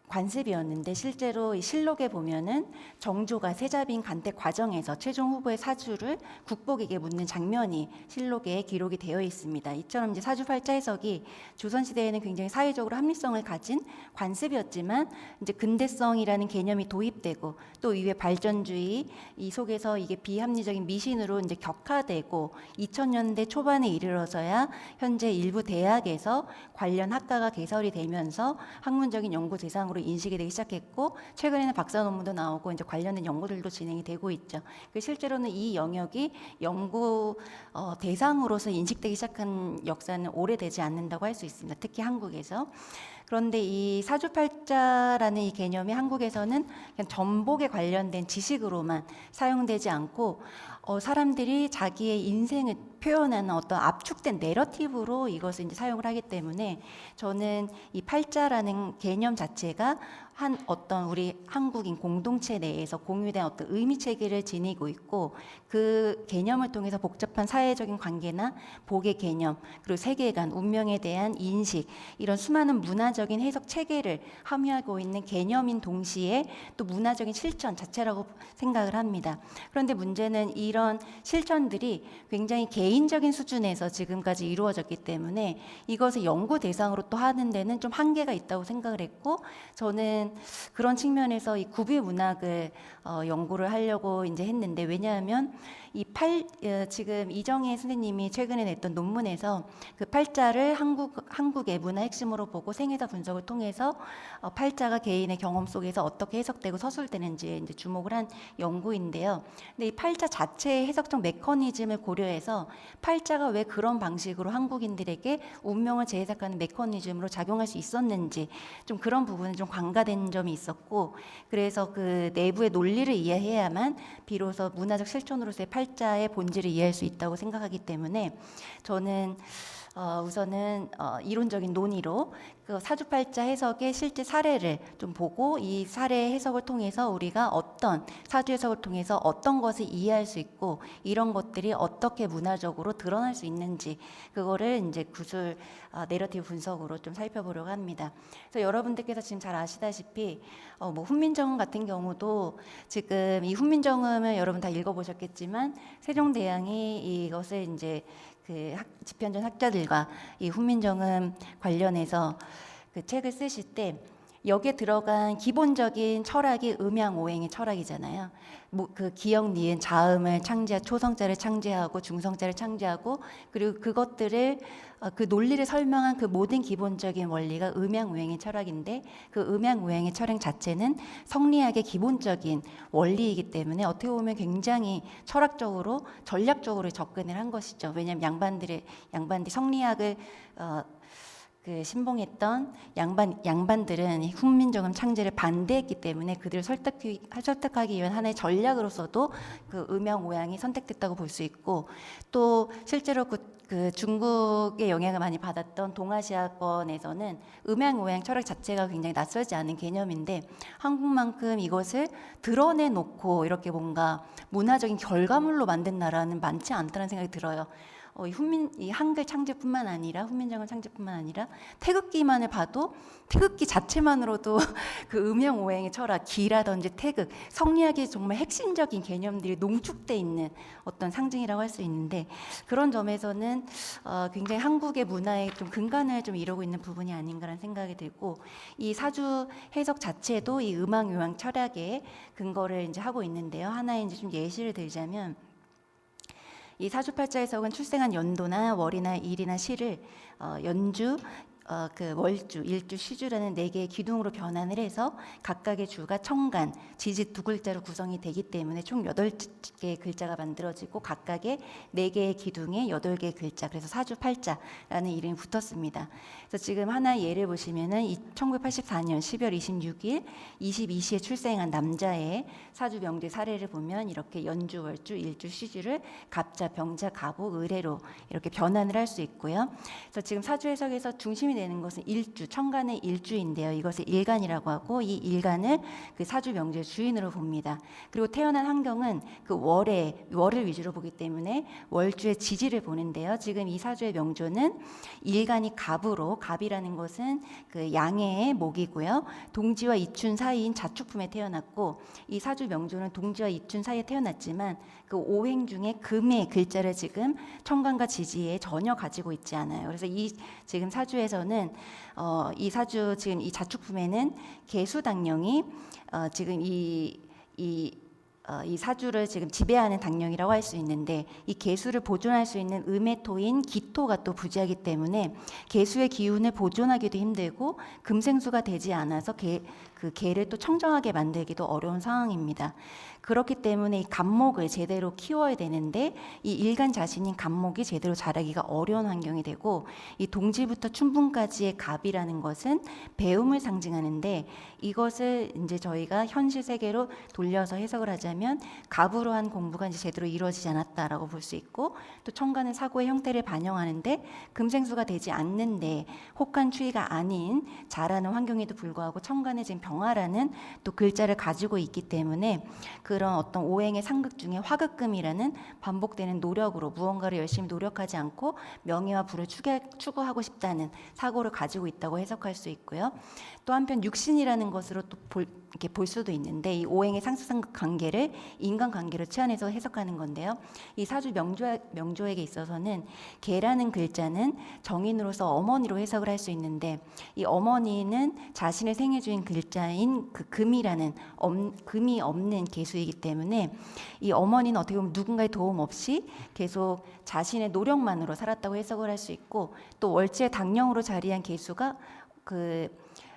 관습이었는데 실제로 이 실록에 보면은 정조가 세자빈 간택 과정에서 최종 후보의 사주를 국복에게 묻는 장면이 실록에 기록이 되어 있습니다. 이처럼 이제 사주팔자 해석이 조선시대에는 굉장히 사회적으로 합리성을 가진 관습이었지만 이제 근대성이라는 개념이 도입되고 또 이후에 발전주의 이 속에서 이게 비합리적인 미신으로 이제 격화되고 2000년대 초반에 이르러서야 현재 일부 대학에서 관련 학과가 개설이 되면서 학문적인 연구 대상으로 인식이 되기 시작했고 최근에는 박사 논문도 나오고 이제 관련된 연구들도 진행이 되고 있죠. 실제로는 이 영역이 연구 대상으로서 인식되기 시작한 역사는 오래되지 않는다고 할 수 있습니다. 특히 한국에서. 그런데 이 사주팔자라는 이 개념이 한국에서는 그냥 전복에 관련된 지식으로만 사용되지 않고 사람들이 자기의 인생을 표현하는 어떤 압축된 내러티브로 이것을 이제 사용을 하기 때문에 저는 이 팔자라는 개념 자체가 한 어떤 우리 한국인 공동체 내에서 공유된 어떤 의미 체계를 지니고 있고 그 개념을 통해서 복잡한 사회적인 관계나 복의 개념 그리고 세계관, 운명에 대한 인식 이런 수많은 문화적인 해석 체계를 함유하고 있는 개념인 동시에 또 문화적인 실천 자체라고 생각을 합니다. 그런데 문제는 이런 실천들이 굉장히 개인적인 수준에서 지금까지 이루어졌기 때문에 이것을 연구 대상으로 또 하는 데는 좀 한계가 있다고 생각을 했고, 저는 그런 측면에서 이 구비 문학을 연구를 하려고 이제 했는데, 왜냐하면 지금 이정혜 선생님이 최근에 냈던 논문에서 그 팔자를 한국의 문화 핵심으로 보고 생애사 분석을 통해서 팔자가 개인의 경험 속에서 어떻게 해석되고 서술되는지에 이제 주목을 한 연구인데요. 근데 이 팔자 자체의 해석적 메커니즘을 고려해서 팔자가 왜 그런 방식으로 한국인들에게 운명을 재해석하는 메커니즘으로 작용할 수 있었는지, 좀 그런 부분은 좀 관가된 점이 있었고, 그래서 그 내부의 논리를 이해해야만 비로소 문화적 실존으로서의 팔자의 본질을 이해할 수 있다고 생각하기 때문에, 저는 우선은 이론적인 논의로 그 사주팔자 해석의 실제 사례를 좀 보고, 이 사례 해석을 통해서 우리가 어떤 사주 해석을 통해서 어떤 것을 이해할 수 있고, 이런 것들이 어떻게 문화적으로 드러날 수 있는지, 그거를 이제 구술 내러티브 분석으로 좀 살펴보려고 합니다. 그래서 여러분들께서 지금 잘 아시다시피 뭐 훈민정음 같은 경우도, 지금 이 훈민정음을 여러분 다 읽어보셨겠지만 세종대왕이 이것을 이제 그 집현전 학자들과 이 훈민정음 관련해서 그 책을 쓰실 때 여기에 들어간 기본적인 철학이 음양오행의 철학이잖아요. 뭐 그 기역, 니은, 자음을 창제하고 초성자를 창제하고 중성자를 창제하고, 그리고 그것들을 그 논리를 설명한 그 모든 기본적인 원리가 음양오행의 철학인데, 그 음양오행의 철학 자체는 성리학의 기본적인 원리이기 때문에 어떻게 보면 굉장히 철학적으로 전략적으로 접근을 한 것이죠. 왜냐하면 양반들이 성리학을 그 신봉했던 양반들은 훈민정음 창제를 반대했기 때문에 그들을 설득하기 위한 하나의 전략으로서도 그 음양오양이 선택됐다고 볼 수 있고, 또 실제로 그 중국의 영향을 많이 받았던 동아시아권에서는 음양오양 철학 자체가 굉장히 낯설지 않은 개념인데, 한국만큼 이것을 드러내놓고 이렇게 뭔가 문화적인 결과물로 만든 나라는 많지 않다는 생각이 들어요. 이 한글 창제뿐만 아니라, 훈민정음 창제뿐만 아니라 태극기만을 봐도 태극기 자체만으로도 그 음양오행의 철학, 기라든지 태극, 성리학의 정말 핵심적인 개념들이 농축돼 있는 어떤 상징이라고 할 수 있는데, 그런 점에서는 굉장히 한국의 문화의 좀 근간을 좀 이루고 있는 부분이 아닌가라는 생각이 들고, 이 사주 해석 자체도 이 음양오양 철학의 근거를 이제 하고 있는데요. 하나의 이제 좀 예시를 들자면, 이 사주팔자 해석은 출생한 연도나 월이나 일이나 시를 연주, 그 월주, 일주, 시주라는 4개의 기둥으로 변환을 해서 각각의 주가 청간, 지지 2글자로 구성이 되기 때문에 총 8개의 글자가 만들어지고, 각각의 4개의 기둥에 8개의 글자, 그래서 사주팔자라는 이름이 붙었습니다. 그래서 지금 하나의 예를 보시면은 1984년 12월 26일 22시에 출생한 남자의 사주 명제 사례를 보면 이렇게 연주, 월주, 일주, 시주를 갑자, 병자, 갑오, 을해로 이렇게 변환을 할 수 있고요. 그래서 지금 사주 해석에서 중심이 되는 것은 일주, 천간의 일주인데요. 이것을 일간이라고 하고, 이 일간을 그 사주 명제의 주인으로 봅니다. 그리고 태어난 환경은 그 월을 위주로 보기 때문에 월주의 지지를 보는데요. 지금 이 사주의 명조는 일간이 갑으로, 갑이라는 것은 그 양해의 목이고요. 동지와 이춘 사이인 자축품에 태어났고, 이 사주 명조는 동지와 이춘 사이에 태어났지만 그 오행 중에 금의 글자를 지금 천간과 지지에 전혀 가지고 있지 않아요. 그래서 이 지금 사주에서는 이 사주 지금 이 자축품에는 계수당령이 지금 이 사주를 지금 지배하는 당령이라고 할 수 있는데, 이 계수를 보존할 수 있는 음해토인 기토가 또 부재하기 때문에 계수의 기운을 보존하기도 힘들고 금생수가 되지 않아서 그 계를 또 청정하게 만들기도 어려운 상황입니다. 그렇기 때문에 이 갑목을 제대로 키워야 되는데, 이 일간 자신인 갑목이 제대로 자라기가 어려운 환경이 되고, 이 동지부터 춘분까지의 갑이라는 것은 배움을 상징하는데, 이것을 이제 저희가 현실 세계로 돌려서 해석을 하자면 갑으로 한 공부가 이제 제대로 이루어지지 않았다라고 볼 수 있고, 또 천간은 사고의 형태를 반영하는데 금생수가 되지 않는데 혹한 추위가 아닌 자라는 환경에도 불구하고 천간에 지금 병화라는 또 글자를 가지고 있기 때문에, 그런 어떤 오행의 상극 중에 화극금이라는 반복되는 노력으로 무언가를 열심히 노력하지 않고 명예와 부를 추구하고 싶다는 사고를 가지고 있다고 해석할 수 있고요. 또 한편 육신이라는 것으로 또 이렇게 볼 수도 있는데 이 오행의 상수상 관계를 인간관계로 치환해서 해석하는 건데요. 이 사주 명조에게 있어서는 개라는 글자는 정인으로서 어머니로 해석을 할 수 있는데 이 어머니는 자신의 생애주인 글자인 그 금이라는 금이 없는 개수이기 때문에 이 어머니는 어떻게 보면 누군가의 도움 없이 계속 자신의 노력만으로 살았다고 해석을 할 수 있고 또 월지의 당령으로 자리한 개수가 그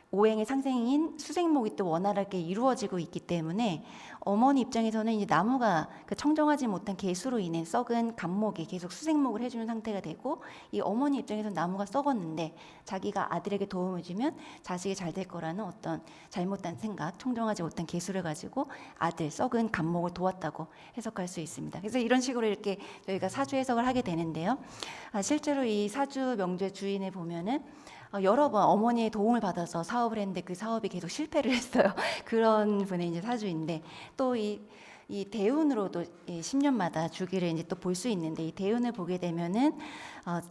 오행의 상생인 수생목이 또 원활하게 이루어지고 있기 때문에 어머니 입장에서는 이제 나무가 그 청정하지 못한 개수로 인해 썩은 감목이 계속 수생목을 해주는 상태가 되고 이 어머니 입장에서는 나무가 썩었는데 자기가 아들에게 도움을 주면 자식이 잘 될 거라는 어떤 잘못된 생각, 청정하지 못한 개수를 가지고 아들 썩은 감목을 도왔다고 해석할 수 있습니다. 그래서 이런 식으로 이렇게 저희가 사주 해석을 하게 되는데요. 실제로 이 사주 명조의 주인을 보면은 여러 번 어머니의 도움을 받아서 사업을 했는데 그 사업이 계속 실패를 했어요. 그런 분의 이제 사주인데 또 이 대운으로도 10년마다 주기를 이제 또 볼 수 있는데 이 대운을 보게 되면은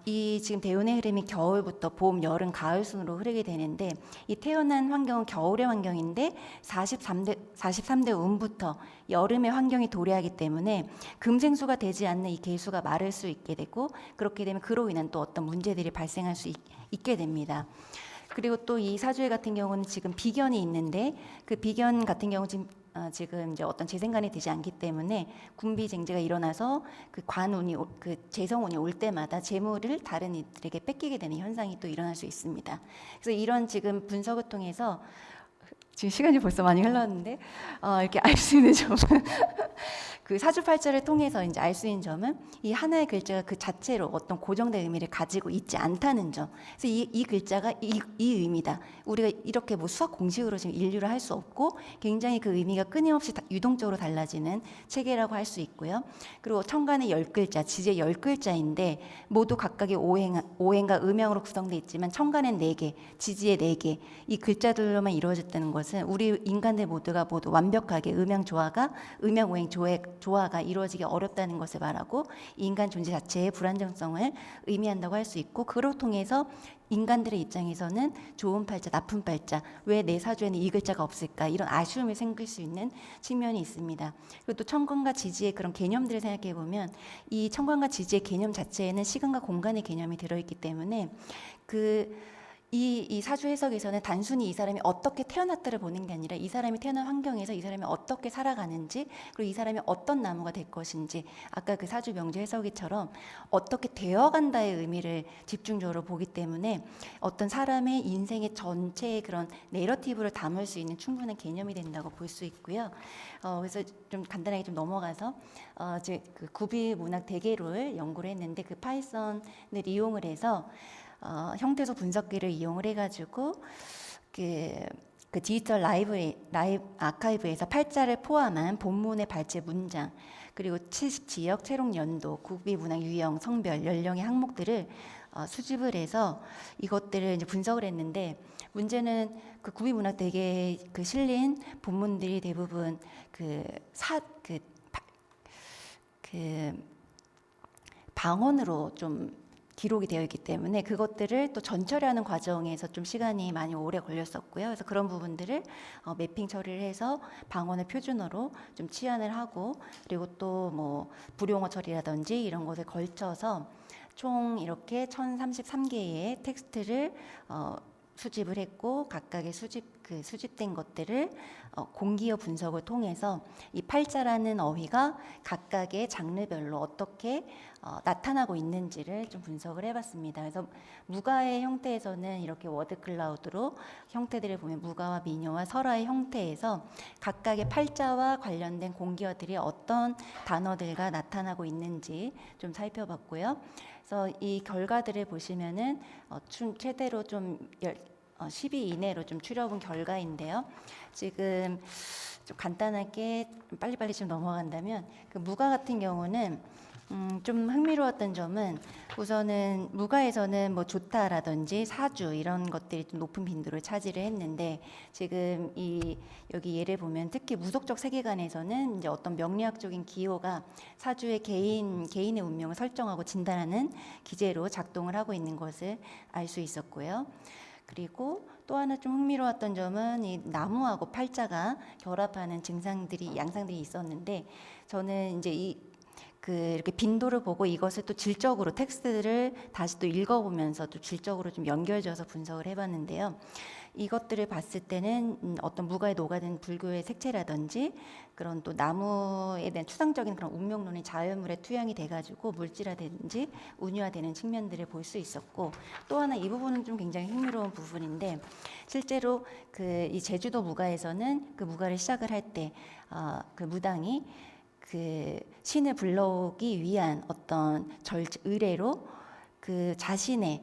이 지금 대운의 흐름이 겨울부터 봄, 여름, 가을 순으로 흐르게 되는데 이 태어난 환경은 겨울의 환경인데 43대 운부터 여름의 환경이 도래하기 때문에 금생수가 되지 않는 이 개수가 마를 수 있게 되고 그렇게 되면 그로 인한 또 어떤 문제들이 발생할 수 있게 됩니다. 그리고 또 이 사주에 같은 경우는 지금 비견이 있는데 그 비견 같은 경우 지금 이제 어떤 재생관이 되지 않기 때문에 군비쟁제가 일어나서 그 관운이 그 재성운이 올 때마다 재물을 다른 이들에게 뺏기게 되는 현상이 또 일어날 수 있습니다. 그래서 이런 지금 분석을 통해서 지금 시간이 벌써 많이 흘렀는데 이렇게 알 수 있는 점은 그 사주팔자를 통해서 이제 알 수 있는 점은 이 하나의 글자가 그 자체로 어떤 고정된 의미를 가지고 있지 않다는 점. 그래서 이 글자가 이 의미다. 우리가 이렇게 뭐 수학 공식으로 지금 인류를 할 수 없고 굉장히 그 의미가 끊임없이 유동적으로 달라지는 체계라고 할 수 있고요. 그리고 천간의 10글자, 지지의 10글자인데 모두 각각의 오행과 음양으로 구성되어 있지만 천간엔 4개, 지지의 4개 이 글자들로만 이루어졌다는 것은 우리 인간들 모두가 모두 완벽하게 음양 조화가 음양 오행 조화가 이루어지기 어렵다는 것을 말하고 인간 존재 자체의 불안정성을 의미한다고 할 수 있고 그로 통해서 인간들의 입장에서는 좋은 팔자, 나쁜 팔자, 왜 내 사주에는 이 글자가 없을까 이런 아쉬움이 생길 수 있는 측면이 있습니다. 그리고 또 천간과 지지의 그런 개념들을 생각해 보면 이 천간과 지지의 개념 자체에는 시간과 공간의 개념이 들어있기 때문에 이 사주 해석에서는 단순히 이 사람이 어떻게 태어났다를 보는 게 아니라 이 사람이 태어난 환경에서 이 사람이 어떻게 살아가는지 그리고 이 사람이 어떤 나무가 될 것인지 아까 그 사주 명조 해석이처럼 어떻게 되어간다의 의미를 집중적으로 보기 때문에 어떤 사람의 인생의 전체의 그런 내러티브를 담을 수 있는 충분한 개념이 된다고 볼 수 있고요. 그래서 좀 간단하게 좀 넘어가서 그 구비 문학 대개론을 연구를 했는데 그 파이썬을 이용을 해서 형태소 분석기를 이용을 해가지고 그 디지털 라이브 아카이브에서 팔자를 포함한 본문의 발제 문장 그리고 70지역, 채록 연도, 구비 문학 유형, 성별, 연령의 항목들을 수집을 해서 이것들을 이제 분석을 했는데 문제는 그 구비 문학 대개에 그 실린 본문들이 대부분 방언으로 좀 기록이 되어 있기 때문에 그것들을 또 전처리하는 과정에서 좀 시간이 많이 오래 걸렸었고요. 그래서 그런 부분들을 매핑 처리를 해서 방언을 표준어로 좀 치환을 하고 그리고 또 뭐 불용어 처리라든지 이런 것에 걸쳐서 총 이렇게 1033개의 텍스트를 수집을 했고 각각의 수집된 것들을 공기어 분석을 통해서 이 팔자라는 어휘가 각각의 장르별로 어떻게 나타나고 있는지를 좀 분석을 해봤습니다. 그래서 무가의 형태에서는 이렇게 워드 클라우드로 형태들을 보면 무가와 미녀와 설화의 형태에서 각각의 팔자와 관련된 공기어들이 어떤 단어들과 나타나고 있는지 좀 살펴봤고요. 그래서 이 결과들을 보시면은 최대로 좀 10위 이내로 좀 추려본 결과인데요. 지금 좀 간단하게 빨리빨리 좀 넘어간다면 그 무가 같은 경우는 좀 흥미로웠던 점은 우선은 무가에서는 뭐 좋다라든지 사주 이런 것들이 좀 높은 빈도를 차지를 했는데 지금 여기 예를 보면 특히 무속적 세계관에서는 이제 어떤 명리학적인 기호가 사주의 개인의 운명을 설정하고 진단하는 기제로 작동을 하고 있는 것을 알 수 있었고요. 그리고 또 하나 좀 흥미로웠던 점은 이 나무하고 팔자가 결합하는 증상들이 양상들이 있었는데 저는 이제 이렇게 빈도를 보고 이것을 또 질적으로 텍스트를 다시 또 읽어보면서 또 질적으로 좀 연결지어서 분석을 해봤는데요. 이것들을 봤을 때는 어떤 무가에 녹아든 불교의 색채라든지 그런 또 나무에 대한 추상적인 그런 운명론이 자연물에 투영이 돼가지고 물질화되는지 운유화되는 측면들을 볼 수 있었고 또 하나 이 부분은 좀 굉장히 흥미로운 부분인데 실제로 이 제주도 무가에서는 그 무가를 시작을 할 때 그 무당이 그 신을 불러오기 위한 어떤 의례로 그 자신의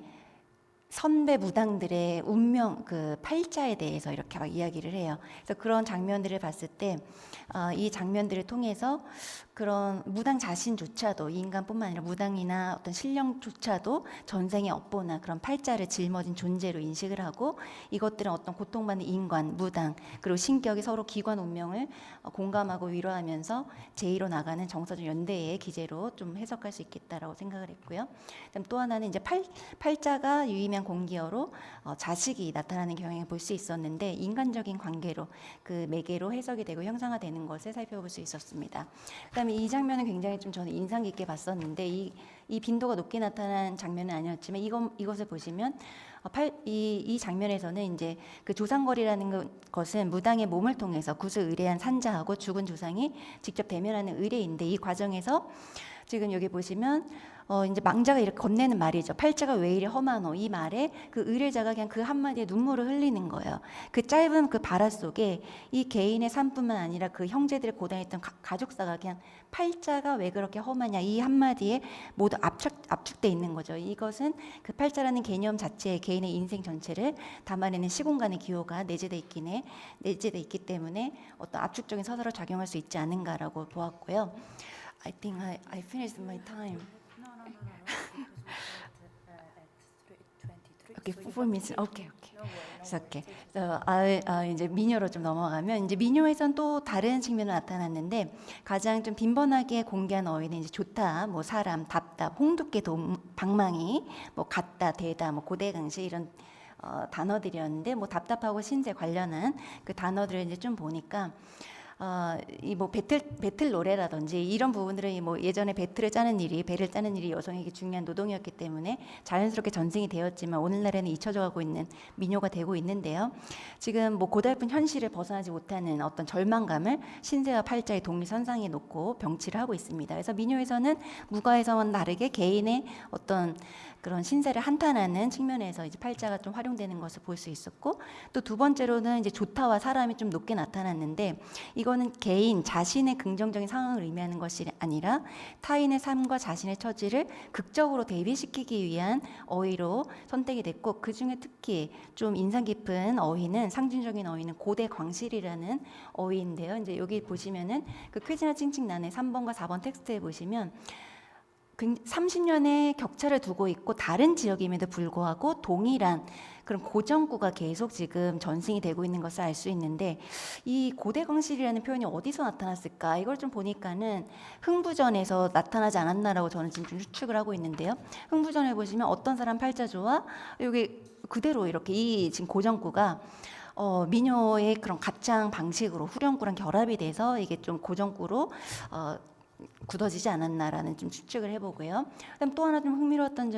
선배 무당들의 운명 그 팔자에 대해서 이렇게 막 이야기를 해요. 그래서 그런 장면들을 봤을 때 이 장면들을 통해서 그런 무당 자신조차도 이 인간뿐만 아니라 무당이나 어떤 신령조차도 전생에 업보나 그런 팔자를 짊어진 존재로 인식을 하고 이것들은 어떤 고통받는 인간, 무당 그리고 신격이 서로 기관 운명을 공감하고 위로하면서 제2로 나가는 정서적 연대의 기제로 좀 해석할 수 있겠다라고 생각을 했고요. 그다음 또 하나는 이제 팔자가 유의미한 공기어로 자식이 나타나는 경향을 볼 수 있었는데 인간적인 관계로 그 매개로 해석이 되고 형상화되는 것을 살펴볼 수 있었습니다. 그다음에 이 장면은 굉장히 좀 저는 인상 깊게 봤었는데 이 빈도가 높게 나타난 장면은 아니었지만 이것을 보시면 이 장면에서는 이제 그 조상거리라는 것은 무당의 몸을 통해서 구슬 의뢰한 산자하고 죽은 조상이 직접 대면하는 의례인데 이 과정에서 지금 여기 보시면 이제 망자가 이렇게 건네는 말이죠. 팔자가 왜 이리 험하노 이 말에 그 의뢰자가 그냥 그 한마디에 눈물을 흘리는 거예요. 그 짧은 그 발화 속에 이 개인의 삶뿐만 아니라 그 형제들을 고단했던 가족사가 그냥 팔자가 왜 그렇게 험하냐 이 한마디에 모두 압축돼 있는 거죠. 이것은 그 팔자라는 개념 자체에 개인의 인생 전체를 담아내는 시공간의 기호가 내재돼 있기 때문에 어떤 압축적인 서사로 작용할 수 있지 않은가라고 보았고요. I think I finished my time. Okay, 4 minutes. Okay. It's okay. 이제 민요로 좀 넘어가면 이제 민요에선 또 다른 측면이 나타났는데 가장 좀 빈번하게 공개한 어휘는 이제 좋다, 뭐 사람, 답답, 홍두깨, 방망이, 뭐 같다, 되다, 뭐 고대강시 이런 단어들이었는데 뭐 답답하고 신세 관련한 그 단어들을 이제 좀 보니까. 이 뭐 배틀 노래라든지 이런 부분들은 뭐 예전에 배를 짜는 일이 여성에게 중요한 노동이었기 때문에 자연스럽게 전승이 되었지만 오늘날에는 잊혀져 가고 있는 민요가 되고 있는데요. 지금 뭐 고달픈 현실을 벗어나지 못하는 어떤 절망감을 신세와 팔자의 독립선상에 놓고 병치를 하고 있습니다. 그래서 민요에서는 무가에서와는 다르게 개인의 어떤 그런 신세를 한탄하는 측면에서 이제 팔자가 좀 활용되는 것을 볼 수 있었고 또 두 번째로는 이제 좋다와 사람이 좀 높게 나타났는데 이거는 개인 자신의 긍정적인 상황을 의미하는 것이 아니라 타인의 삶과 자신의 처지를 극적으로 대비시키기 위한 어휘로 선택이 됐고 그 중에 특히 좀 인상 깊은 어휘는 상징적인 어휘는 고대광실이라는 어휘인데요. 이제 여기 보시면은 그 퀴즈나 칭칭난의 3번과 4번 텍스트에 보시면 30년의 격차를 두고 있고 다른 지역임에도 불구하고 동일한 그런 고정구가 계속 지금 전승이 되고 있는 것을 알 수 있는데 이 고대광실이라는 표현이 어디서 나타났을까 이걸 좀 보니까는 흥부전에서 나타나지 않았나라고 저는 지금 좀 추측을 하고 있는데요. 흥부전에 보시면 어떤 사람 팔자조와 여기 그대로 이렇게 이 지금 고정구가 민요의 그런 갑장 방식으로 후렴구랑 결합이 돼서 이게 좀 고정구로 굳어지지 않았나라는 좀 추측을 해보고요. 그다음 또 하나 좀 흥미로웠던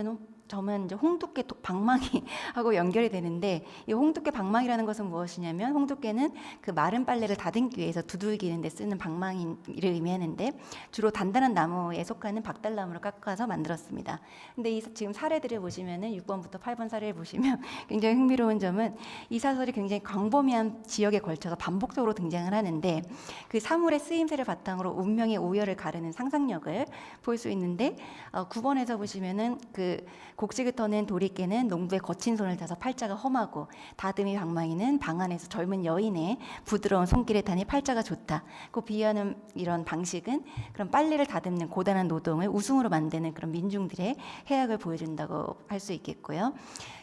점은 이제 홍두깨 방망이하고 연결이 되는데 이 홍두깨 방망이라는 것은 무엇이냐면 홍두깨는 그 마른 빨래를 다듬기 위해서 두들기는 데 쓰는 방망이를 의미하는데 주로 단단한 나무에 속하는 박달나무를 깎아서 만들었습니다. 근데 이 지금 사례들을 보시면은 6번부터 8번 사례를 보시면 굉장히 흥미로운 점은 이 사설이 굉장히 광범위한 지역에 걸쳐서 반복적으로 등장을 하는데 그 사물의 쓰임새를 바탕으로 운명의 오열을 가르는 상상력을 볼 수 있는데 9번에서 보시면은 그 곡식을 터는 도리깨는 농부의 거친 손을 타서 팔자가 험하고 다듬이 방망이는 방 안에서 젊은 여인의 부드러운 손길에 타니 팔자가 좋다. 그 비유하는 이런 방식은 그런 빨래를 다듬는 고단한 노동을 우승으로 만드는 그런 민중들의 해악을 보여준다고 할 수 있겠고요.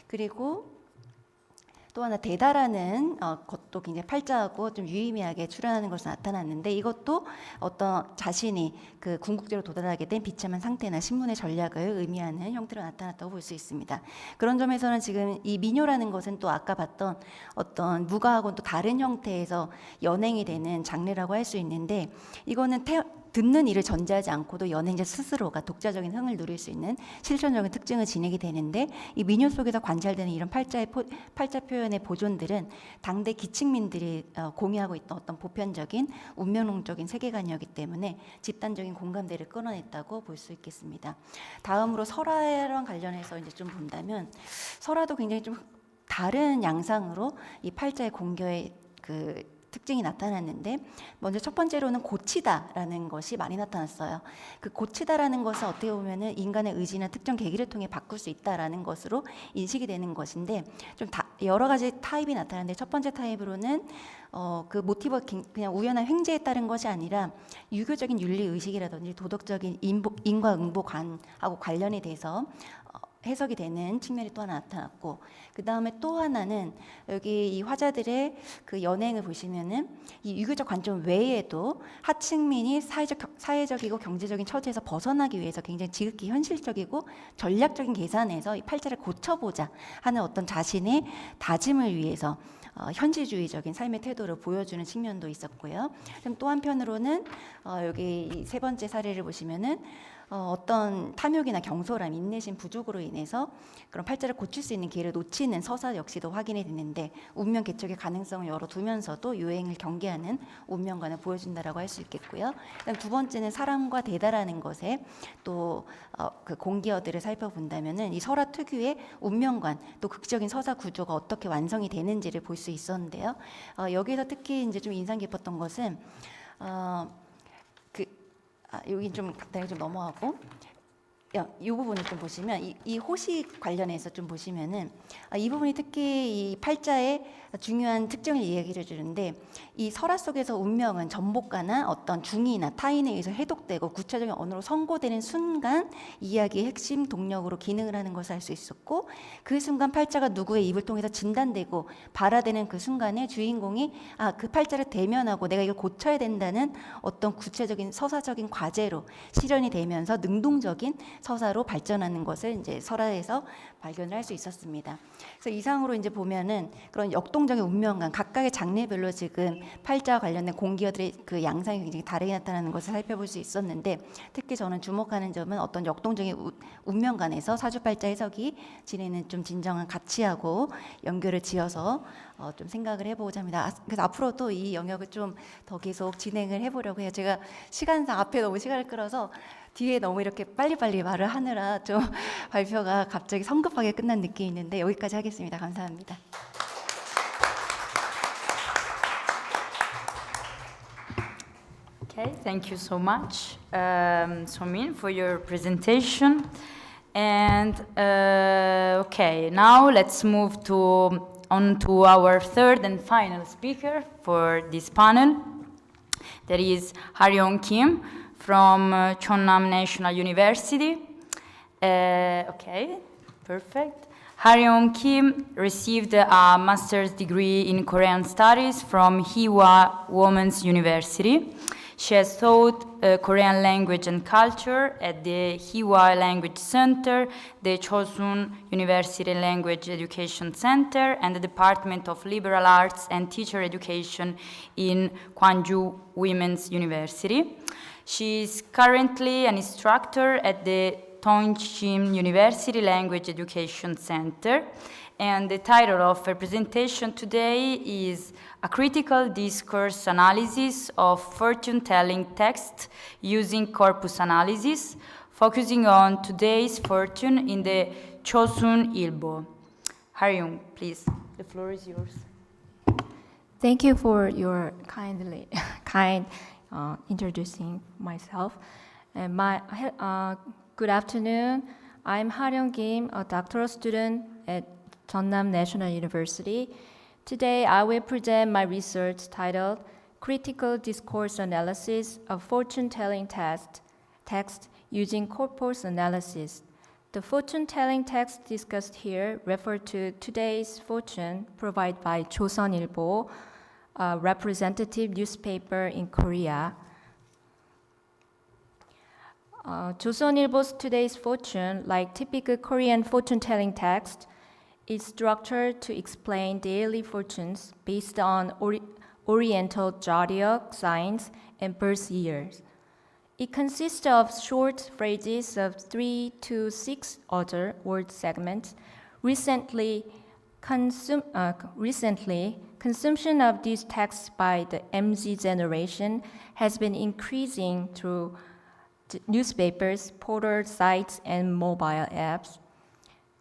그리고 또 하나 대다라는 것도 굉장히 팔자하고 좀 유의미하게 출현하는 것으로 나타났는데 이것도 어떤 자신이 그 궁극적으로 도달하게 된 비참한 상태나 신문의 전략을 의미하는 형태로 나타났다고 볼 수 있습니다. 그런 점에서는 지금 이 민요라는 것은 또 아까 봤던 어떤 무가하고는 또 다른 형태에서 연행이 되는 장르라고 할 수 있는데 이거는 듣는 이를 전제하지 않고도 연행자 스스로가 독자적인 흥을 누릴 수 있는 실존적인 특징을 지니게 되는데 이 민요 속에서 관찰되는 이런 팔자 표현의 보존들은 당대 기층민들이 공유하고 있던 어떤 보편적인 운명론적인 세계관이었기 때문에 집단적인 공감대를 끌어냈다고 볼 수 있겠습니다. 다음으로 설화랑 관련해서 이제 좀 본다면 설화도 굉장히 좀 다른 양상으로 이 팔자의 공교의 그 특징이 나타났는데 먼저 첫 번째로는 고치다라는 것이 많이 나타났어요. 그 고치다라는 것은 어떻게 보면은 인간의 의지나 특정 계기를 통해 바꿀 수 있다라는 것으로 인식이 되는 것인데 좀 여러 가지 타입이 나타나는데 첫 번째 타입으로는 그 모티브가 그냥 우연한 횡재에 따른 것이 아니라 유교적인 윤리 의식이라든지 도덕적인 인과응보관하고 관련이 돼서 해석이 되는 측면이 또 하나 나타났고 그 다음에 또 하나는 여기 이 화자들의 그 연행을 보시면은 이 유교적 관점 외에도 하층민이 사회적이고 경제적인 처지에서 벗어나기 위해서 굉장히 지극히 현실적이고 전략적인 계산에서 이 팔자를 고쳐보자 하는 어떤 자신의 다짐을 위해서 현실주의적인 삶의 태도를 보여주는 측면도 있었고요. 그럼 또 한편으로는 여기 이 세 번째 사례를 보시면은 어떤 탐욕이나 경솔함, 인내심 부족으로 인해서 그런 팔자를 고칠 수 있는 기회를 놓치는 서사 역시도 확인이 됐는데 운명 개척의 가능성을 열어두면서도 유행을 경계하는 운명관을 보여준다라고 할 수 있겠고요. 그다음 두 번째는 사람과 대다라는 것에 또 그 공기어들을 살펴본다면은 이 설화 특유의 운명관 또 극적인 서사 구조가 어떻게 완성이 되는지를 볼 수 있었는데요. 여기서 특히 이제 좀 인상 깊었던 것은 여기 좀 간단히 좀 넘어가고 이 부분을 좀 보시면 이 호식 관련해서 좀 보시면은 이 부분이 특히 이 팔자의 중요한 특징을 이야기를 주는데 이 설화 속에서 운명은 전복가나 어떤 중의나 타인에 의해서 해독되고 구체적인 언어로 선고되는 순간 이야기의 핵심 동력으로 기능을 하는 것을 알 수 있었고 그 순간 팔자가 누구의 입을 통해서 진단되고 발화되는 그 순간에 주인공이 그 팔자를 대면하고 내가 이걸 고쳐야 된다는 어떤 구체적인 서사적인 과제로 실현이 되면서 능동적인 서사로 발전하는 것을 이제 설화에서 발견을 할 수 있었습니다. 그래서 이상으로 이제 보면은 그런 역동적인 운명관 각각의 장르별로 지금 팔자와 관련된 공기어들의 그 양상이 굉장히 다르게 나타나는 것을 살펴볼 수 있었는데 특히 저는 주목하는 점은 어떤 역동적인 운명관에서 사주팔자 해석이 지니는 좀 진정한 가치하고 연결을 지어서 좀 생각을 해보고자 합니다. 그래서 앞으로도 이 영역을 좀 더 계속 진행을 해보려고 해요. 제가 시간상 앞에 너무 시간을 끌어서 뒤에 너무 이렇게 빨리빨리 말을 하느라 좀 발표가 갑자기 성급하게 끝난 느낌이 있는데 여기까지 하겠습니다. 감사합니다. Okay, thank you so much, Somin, for your presentation. And okay, now let's move on to our third and final speaker for this panel. That is Haryung Kim from Chonnam National University. Okay, perfect. Haryung Kim received a master's degree in Korean Studies from Hyunhee Women's University. She has taught Korean language and culture at the Hyunhee Language Center, the Chosun University Language Education Center, and the Department of Liberal Arts and Teacher Education in Gwangju Women's University. She is currently an instructor at the Dongshin University Language Education Center, and the title of her presentation today is A Critical Discourse Analysis of Fortune-Telling Text Using Corpus Analysis, focusing on today's fortune in the Chosun Ilbo. Haryung, please, the floor is yours. Thank you for your kind introducing myself. And good afternoon. I'm Haryung Kim, a doctoral student at Chonnam National University. Today, I will present my research titled Critical Discourse Analysis of Fortune-Telling Text Using Corpus Analysis, The fortune-telling text discussed here refer to today's fortune provided by 조선일보, a representative newspaper in Korea. 조선일보's today's fortune, like typical Korean fortune-telling text, is structured to explain daily fortunes based on Oriental zodiac signs and birth years. It consists of short phrases of 3 to 6 other word segments. Recently, consumption of these texts by the MZ generation has been increasing through newspapers, portal sites, and mobile apps.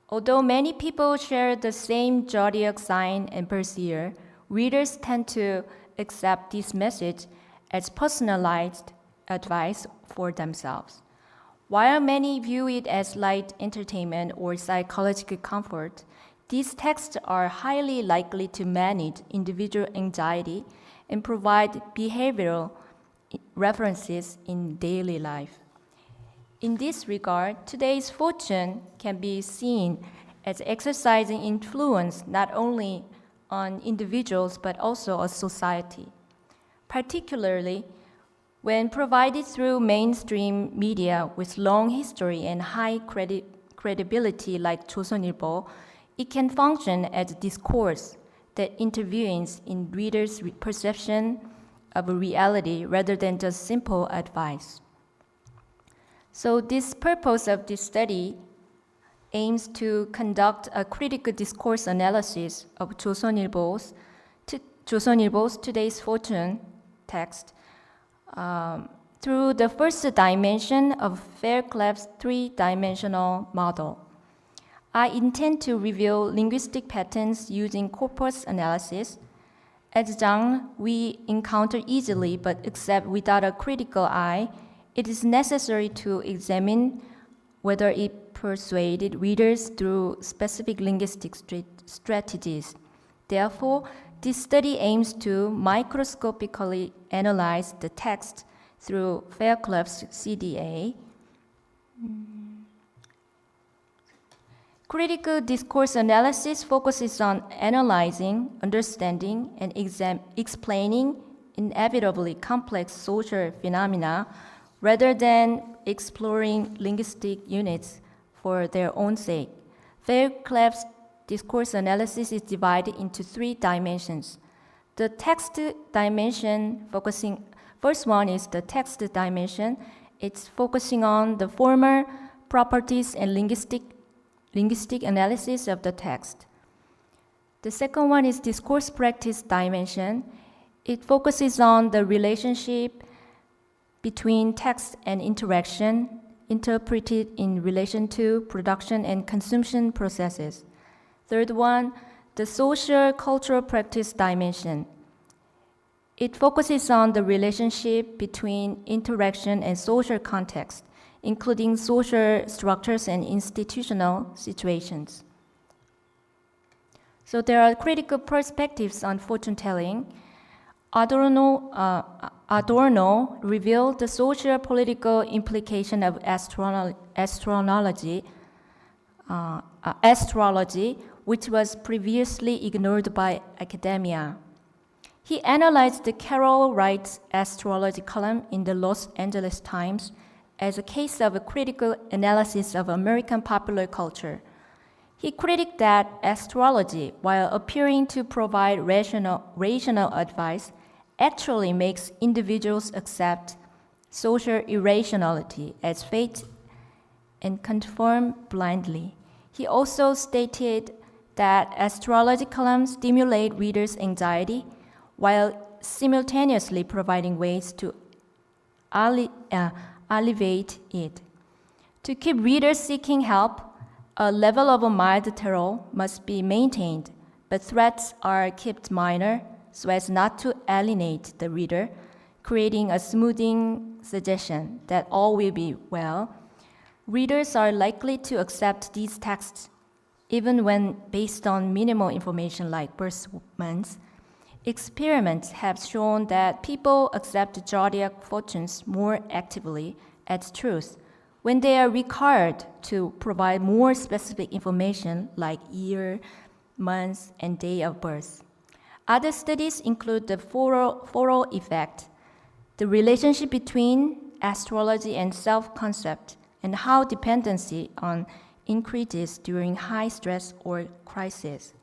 Although many people share the same zodiac sign and birth year, readers tend to accept this message as personalized advice for themselves. While many view it as light entertainment or psychological comfort, these texts are highly likely to manage individual anxiety and provide behavioral references in daily life. In this regard, today's fortune can be seen as exercising influence not only on individuals but also on society. Particularly, when provided through mainstream media with long history and high credibility like 조선일보, it can function as a discourse that intervenes in readers' perception of a reality rather than just simple advice. So this purpose of this study aims to conduct a critical discourse analysis of 조선일보's today's fortune text through the first dimension of Fairclought's three-dimensional model. I intend to reveal linguistic patterns using corpus analysis. As Chung, we encounter easily but accept without a critical eye, it is necessary to examine whether it persuaded readers through specific linguistic strategies. Therefore, this study aims to microscopically analyze the text through Fairclough's CDA. Critical discourse analysis focuses on analyzing, understanding, and explaining inevitably complex social phenomena rather than exploring linguistic units for their own sake. Fairclough's discourse analysis is divided into 3 dimensions. The text dimension first one is the text dimension. It's focusing on the former properties and linguistic analysis of the text. The second one is discourse practice dimension. It focuses on the relationship between text and interaction, interpreted in relation to production and consumption processes. Third one, the social cultural practice dimension. It focuses on the relationship between interaction and social context, including social structures and institutional situations. So there are critical perspectives on fortune-telling. Adorno revealed the social-political implication of astrology, which was previously ignored by academia. He analyzed the Carol Wright's astrology column in the Los Angeles Times as a case of a critical analysis of American popular culture. He critiqued that astrology, while appearing to provide rational advice, actually makes individuals accept social irrationality as fate and conform blindly. He also stated that astrology columns stimulate readers' anxiety while simultaneously providing ways to alleviate it. To keep readers seeking help, a level of a mild terror must be maintained, but threats are kept minor so as not to alienate the reader, creating a smoothing suggestion that all will be well. Readers are likely to accept these texts even when based on minimal information like birth months. Experiments have shown that people accept zodiac fortunes more actively as truth when they are required to provide more specific information like year, month, and day of birth. Other studies include the Foro effect, the relationship between astrology and self-concept, and how dependency on increases during high stress or crisis.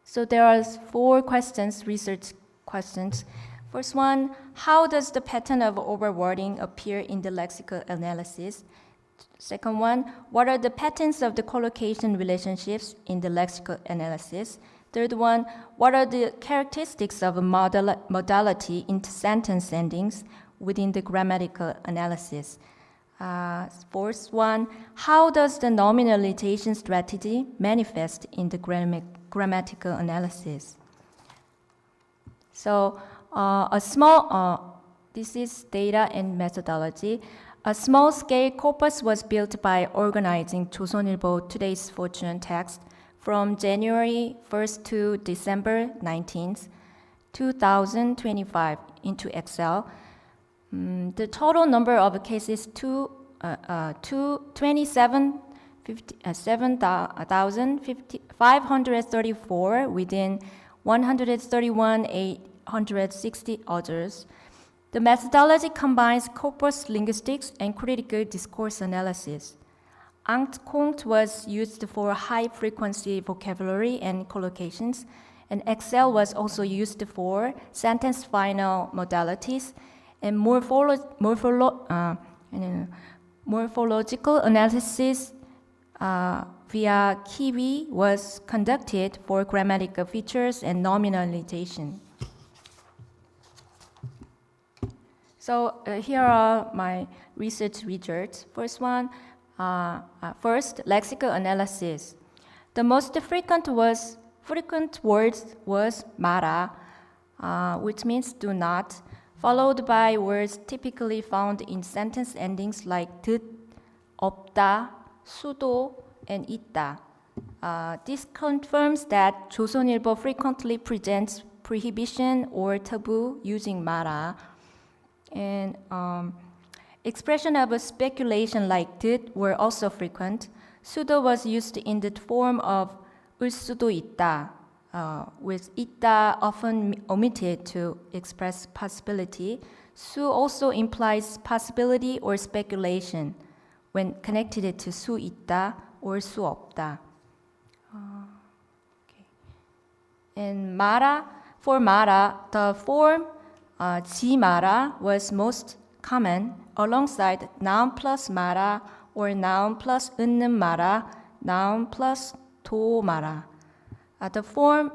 So there are 4 questions, research questions. First one, how does the pattern of overwording appear in the lexical analysis? Second one, what are the patterns of the collocation relationships in the lexical analysis? Third one, what are the characteristics of a modality in sentence endings within the grammatical analysis? Fourth one, how does the nominalization strategy manifest in the grammatical analysis? So this is data and methodology. A small-scale corpus was built by organizing 조선일보 Today's Fortune text from January 1st to December 19th, 2025 into Excel. The total number of cases to 27,534 within 131,860 others. The methodology combines corpus linguistics and critical discourse analysis. Angtkongt was used for high-frequency vocabulary and collocations, and Excel was also used for sentence final modalities, and morphological analysis via Kiwi was conducted for grammatical features and nominalization. So here are my research results. First one, first, lexical analysis. The most frequent words was mara, which means do not, followed by words typically found in sentence endings like 듣, 없다, 수도, and 있다. This confirms that 조선일보 frequently presents prohibition or taboo using mara. And expression of a speculation like 듣 were also frequent. 수도 was used in the form of 을 수도 있다, with 있다 often omitted to express possibility. 수 also implies possibility or speculation when connected to 수 있다 or 수 없다. And for mara, the form 지 마라 was most common alongside noun plus 마라 or noun plus 은는 마라, noun plus 도 마라. The form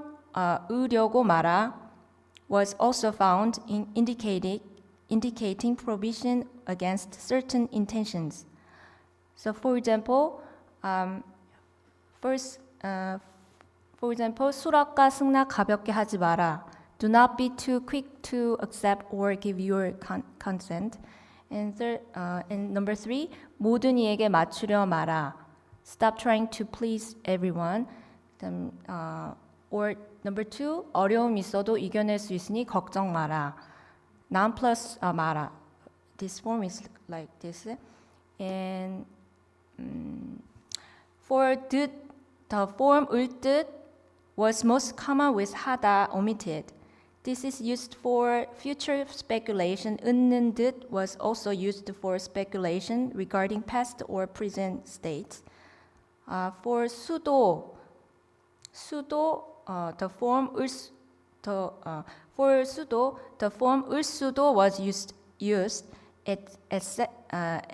으려고 마라 was also found in indicating provision against certain intentions. So for example, 수락과 승낙 가볍게 하지 마라. Do not be too quick to accept or give your consent. And number 3, 모든 이에게 맞추려 마라. Stop trying to please everyone. Or number 2, 어려움이 있어도 이겨낼 수 있으니 걱정 마라. Noun plus 마라. This form is like this. And for 듣, the form 을듯 was most common with 하다 omitted. This is used for future speculation. 은는 듯 was also used for speculation regarding past or present states. For 수도, the form 을 수도 was used as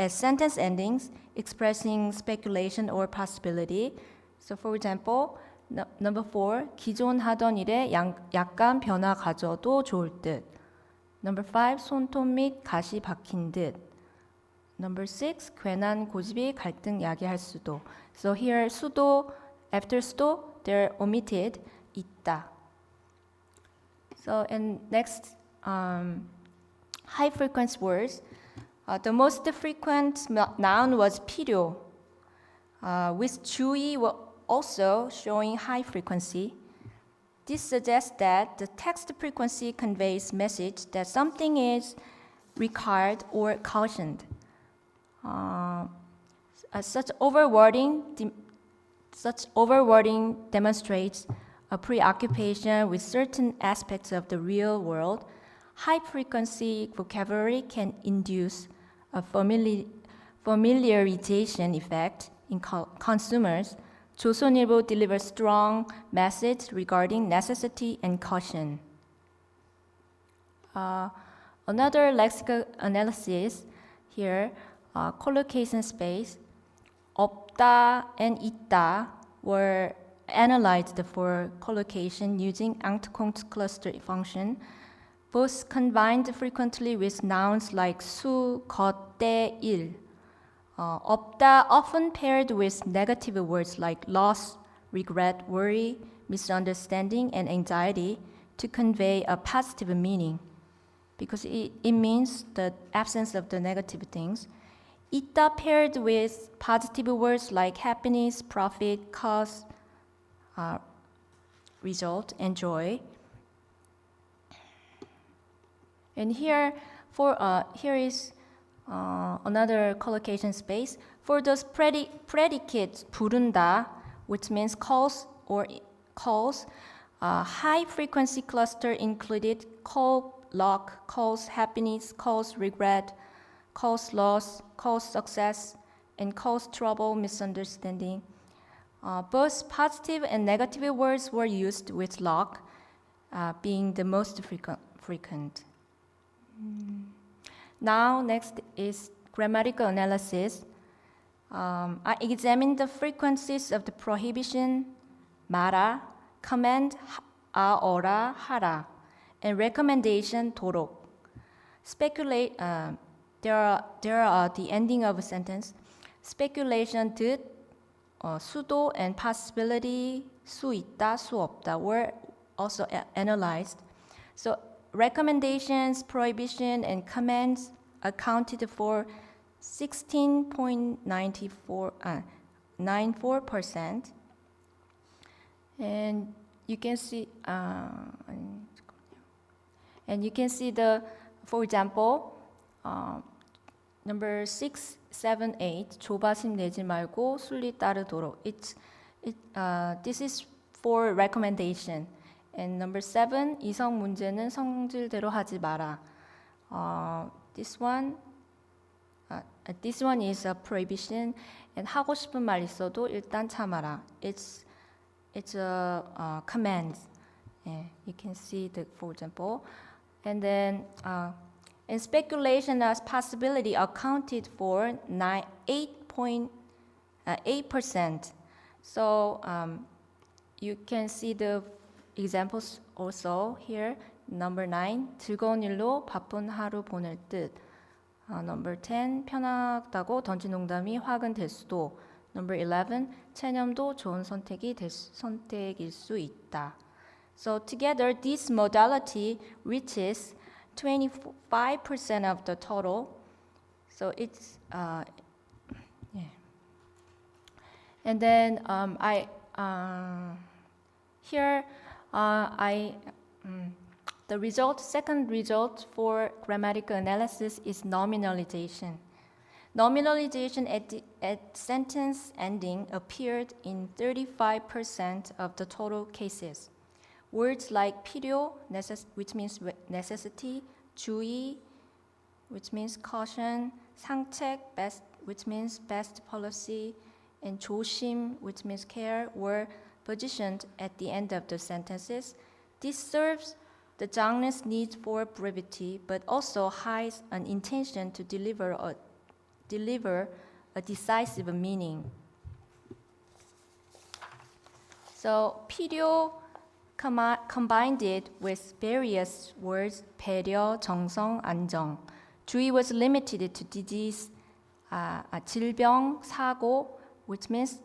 sentence endings expressing speculation or possibility. So for example, number 4, 기존 하던 일에 약간 변화 가져도 좋을 듯. Number 5, 손톱 및 가시 박힌 듯. Number 6, 괜한 고집이 갈등 야기할 수도. So here 수도, after 수도, they're omitted, 있다. So and next, high frequency words. The most frequent noun was 필요, with 주의 also showing high frequency. This suggests that the text frequency conveys message that something is required, or cautioned. Such overwording demonstrates a preoccupation with certain aspects of the real world. High-frequency vocabulary can induce a familiarization effect in consumers. 조선일보 delivers strong message regarding necessity and caution. Another lexical analysis here, collocation space. 없다 and 있다 were analyzed for collocation using Angst cluster function. Both combined frequently with nouns like 수, 것, 때, 일. 없다 often paired with negative words like loss, regret, worry, misunderstanding, and anxiety to convey a positive meaning, because it means the absence of the negative things. 있다 paired with positive words like happiness, profit, cause, result, and joy. And here is another collocation space. For those predicates 부른다, which means calls or calls, high frequency cluster included call luck, calls happiness, calls regret, calls loss, calls success, and calls trouble, misunderstanding. Both positive and negative words were used, with luck being the most frequent. Now, next is grammatical analysis. I examined the frequencies of the prohibition, 마라, command, 어라, 하라, and recommendation, 도록. There are the ending of a sentence. Speculation, 뜻, 수도, and possibility, 수 있다, 수 없다, were also analyzed. So recommendations, prohibition, and commands accounted for 16.94%. And you can see, for example, number 6, 7, 8, 조바심 내지 말고 순리 따르도록. This is for recommendation. And number 7, 이성 문제는 성질대로 하지 마라. This one is a prohibition. And 하고 싶은 말 있어도 일단 참아라. It's a command. Yeah, you can see for example. And then and speculation as possibility accounted for 8.8%. So you can see the examples also here. Number 9, 즐거운 일로 바쁜 하루 보낼 듯. Number 10, 편하다고 던진 농담이 화근 될 수도. Number 11, 체념도 좋은 선택일 수 있다. So together, this modality reaches 25% of the total. So it's And then the second result for grammatical analysis is nominalization. Nominalization at sentence ending appeared in 35% of the total cases. Words like 필요, which means necessity, 주의, which means caution, 상책, best, which means best policy, and 조심, which means care, were positioned at the end of the sentences. This serves the genre's need for brevity, but also hides an intention to deliver a decisive meaning. So 필요 combined it with various words, 배려, 정성, 안정. 주의 was limited to disease, 질병, 사고, which means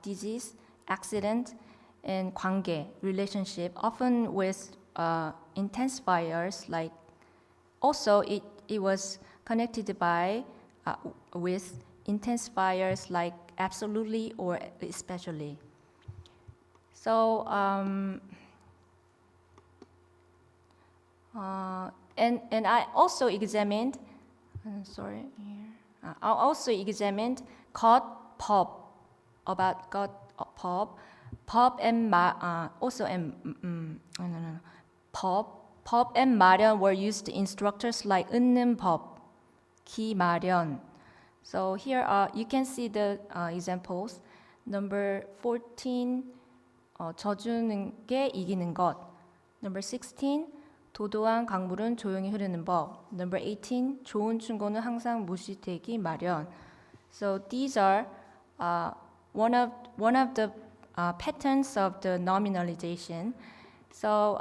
disease, accident, and 관계, relationship, often with intensifiers like. Also, it was connected with intensifiers like absolutely or especially. So and I also examined. Sorry, here. I also examined got pop about got pop, pop and also and pop and 마련 were used in structures like 은는 법, 기 마련. So here you can see the examples. Number 14, 져주는 게 이기는 것. Number 16, 도도한 강물은 조용히 흐르는 법. Number 18, 좋은 충고는 항상 무시되기 마련. So these are one of the patterns of the nominalization. So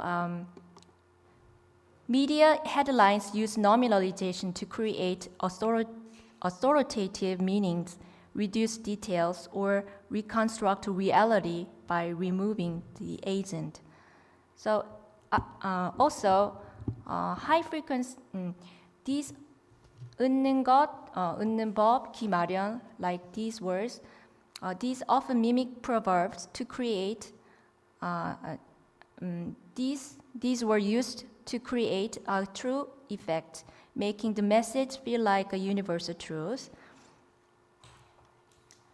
media headlines use nominalization to create authoritative meanings, reduce details, or reconstruct reality by removing the agent. So also high frequency these 웃는 것, 웃는 법, 기마련, like these words, these often mimic proverbs to create. These were used to create a true effect, making the message feel like a universal truth.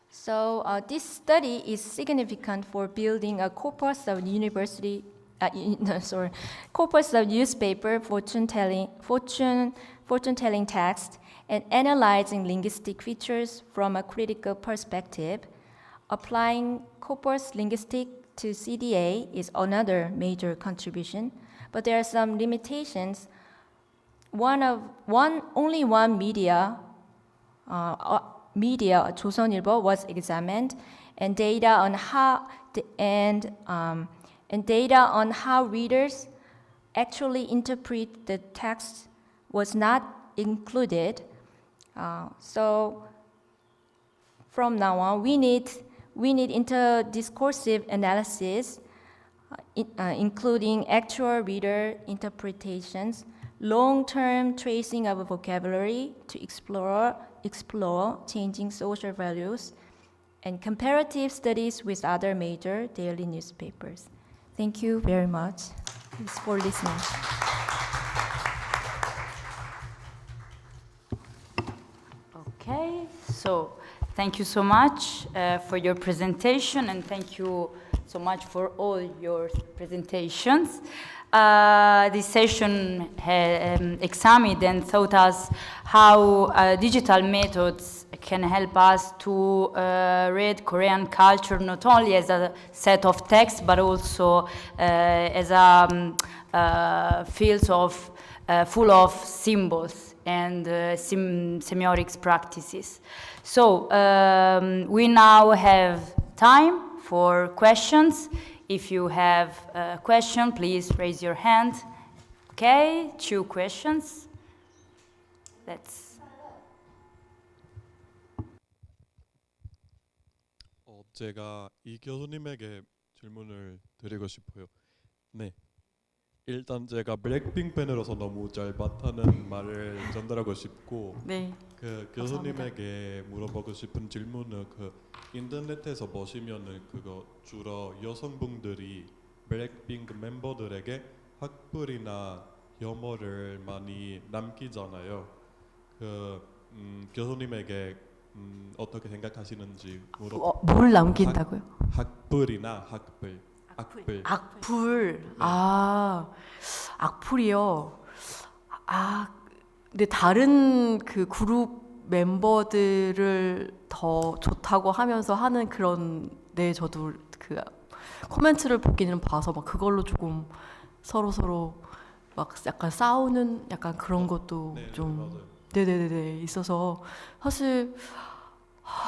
So this study is significant for building a corpus of corpus of newspaper fortune-telling text and analyzing linguistic features from a critical perspective. Applying corpus linguistic to CDA is another major contribution, but there are some limitations. Only one media, 조선일보, was examined, and data on how readers actually interpret the text was not included. So from now on, we need interdiscursive analysis, including actual reader interpretations, long-term tracing of vocabulary to explore changing social values, and comparative studies with other major daily newspapers. Thank you very much for listening. Okay, so thank you so much for your presentation, and thank you so much for all your presentations. This session examined and taught us how digital methods can help us to read Korean culture not only as a set of texts, but also as a field of full of symbols and semiotics practices. So we now have time for questions. If you have a question, please raise your hand. Okay, 2 questions. 제가 이 교수님에게 질문을 드리고 싶어요. 네. 일단 제가 블랙핑크 팬으로서 너무 잘 봤다는 말을 전달하고 싶고, 네. 그 교수님에게 물어보고 싶은 질문은 그 인터넷에서 보시면은 그거 주로 여성분들이 블랙핑크 멤버들에게 학벌이나 유머를 많이 남기잖아요. 그 교수님에게 어떻게 생각하시는지 뭘 남긴다고요? 학벌이나 악플. 악플. 악플이요. 근데 다른 그 그룹 멤버들을 더 좋다고 하면서 하는 그런, 네, 저도 그 코멘트를 보기는 봐서 막 그걸로 조금 서로 막 약간 싸우는 약간 그런 것도 네, 좀 맞아요. 네네네 있어서 사실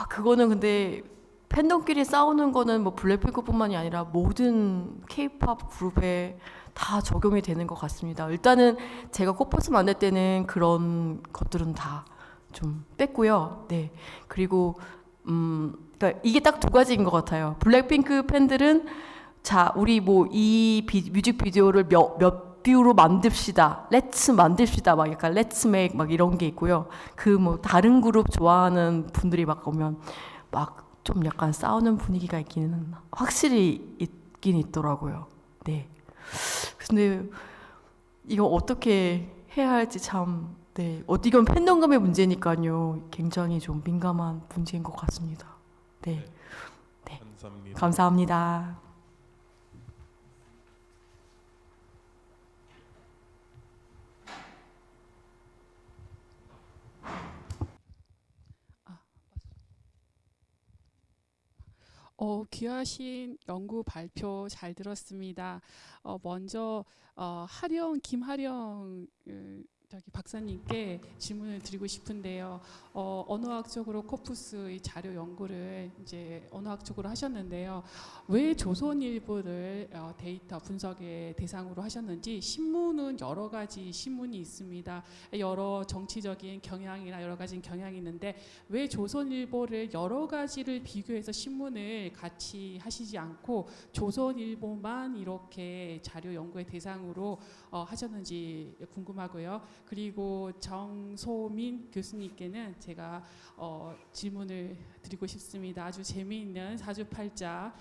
그거는 근데 팬덤끼리 싸우는 거는 뭐 블랙핑크뿐만이 아니라 모든 K-팝 그룹에 다 적용이 되는 것 같습니다. 일단은 제가 코퍼스 만들 때는 그런 것들은 다 좀 뺐고요. 네. 그리고 그러니까 이게 딱 2가지인 것 같아요. 블랙핑크 팬들은 자, 우리 뭐 이 뮤직비디오를 몇 뷰로 만듭시다. 렛츠 만듭시다. 막 약간 렛츠 메이크 막 이런 게 있고요. 그 뭐 다른 그룹 좋아하는 분들이 막 오면 막 좀 약간 싸우는 분위기가 있기는 확실히 있긴 있더라고요. 네. 근데 이거 어떻게 해야 할지 참, 네, 어떻게 보면 팬덤감의 문제니까요. 굉장히 좀 민감한 문제인 것 같습니다. 네. 네. 감사합니다. 감사합니다. 귀하신 연구 발표 잘 들었습니다. 먼저 김하령 박사님께 질문을 드리고 싶은데요. 언어학적으로 코푸스의 자료 연구를 이제 언어학적으로 하셨는데요. 왜 조선일보를 데이터 분석의 대상으로 하셨는지, 신문은 여러 가지 신문이 있습니다. 여러 정치적인 경향이나 여러 가지 경향이 있는데 왜 조선일보를 여러 가지를 비교해서 신문을 같이 하시지 않고 조선일보만 이렇게 자료 연구의 대상으로 하셨는지 궁금하고요. 그리고 정소민 교수님께는 제가 질문을 드리고 싶습니다. 아주 재미있는 사주팔자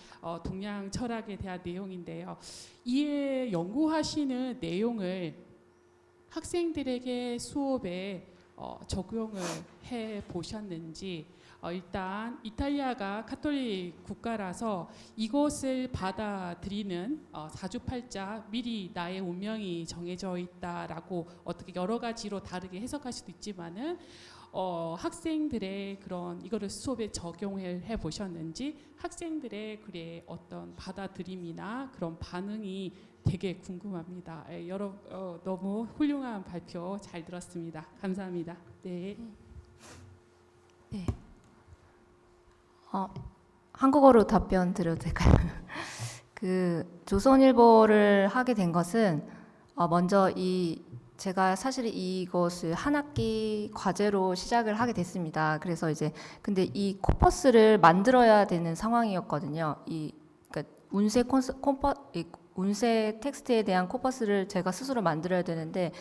동양 철학에 대한 내용인데요. 이에 연구하시는 내용을 학생들에게 수업에 적용을 해 보셨는지, 일단 이탈리아가 카톨릭 국가라서 이것을 받아들이는 사주팔자, 미리 나의 운명이 정해져 있다라고 어떻게 여러 가지로 다르게 해석할 수도 있지만은 학생들의 그런 이거를 수업에 적용을 해 보셨는지, 학생들의 그래 어떤 받아들임이나 그런 반응이 되게 궁금합니다. 너무 훌륭한 발표 잘 들었습니다. 감사합니다. 네. 네. 한국어로 답변 드려도 될까요? 조선일보를 하게 된 것은 먼저 제가 사실 이것을 한 학기 과제로 시작을 하게 됐습니다. 그래서 이제 근데 이 코퍼스를 만들어야 되는 상황이었거든요. 그러니까 운세 텍스트에 대한 코퍼스를 제가 스스로 만들어야 되는데,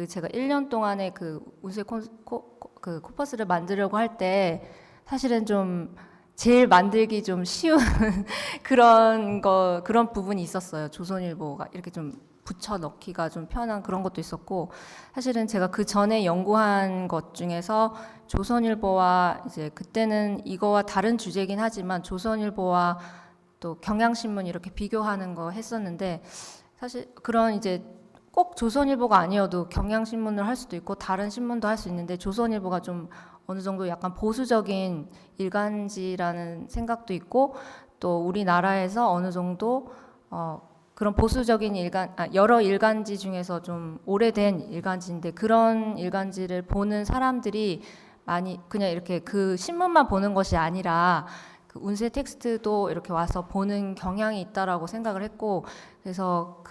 제가 1년 동안에 운세 코퍼스를 만들려고 할 때 사실은 좀 제일 만들기 좀 쉬운 그런 부분이 있었어요. 조선일보가 이렇게 좀 붙여 넣기가 좀 편한 그런 것도 있었고, 사실은 제가 그 전에 연구한 것 중에서 조선일보와 이제 그때는 이거와 다른 주제긴 하지만 조선일보와 또 경향신문 이렇게 비교하는 거 했었는데, 사실 그런 이제 꼭 조선일보가 아니어도 경향신문을 할 수도 있고 다른 신문도 할 수 있는데, 조선일보가 좀 어느 정도 약간 보수적인 일간지라는 생각도 있고, 또 우리나라에서 어느 정도 그런 보수적인 여러 일간지 중에서 좀 오래된 일간지인데, 그런 일간지를 보는 사람들이 많이 그냥 이렇게 그 신문만 보는 것이 아니라 그 운세 텍스트도 이렇게 와서 보는 경향이 있다라고 생각을 했고, 그래서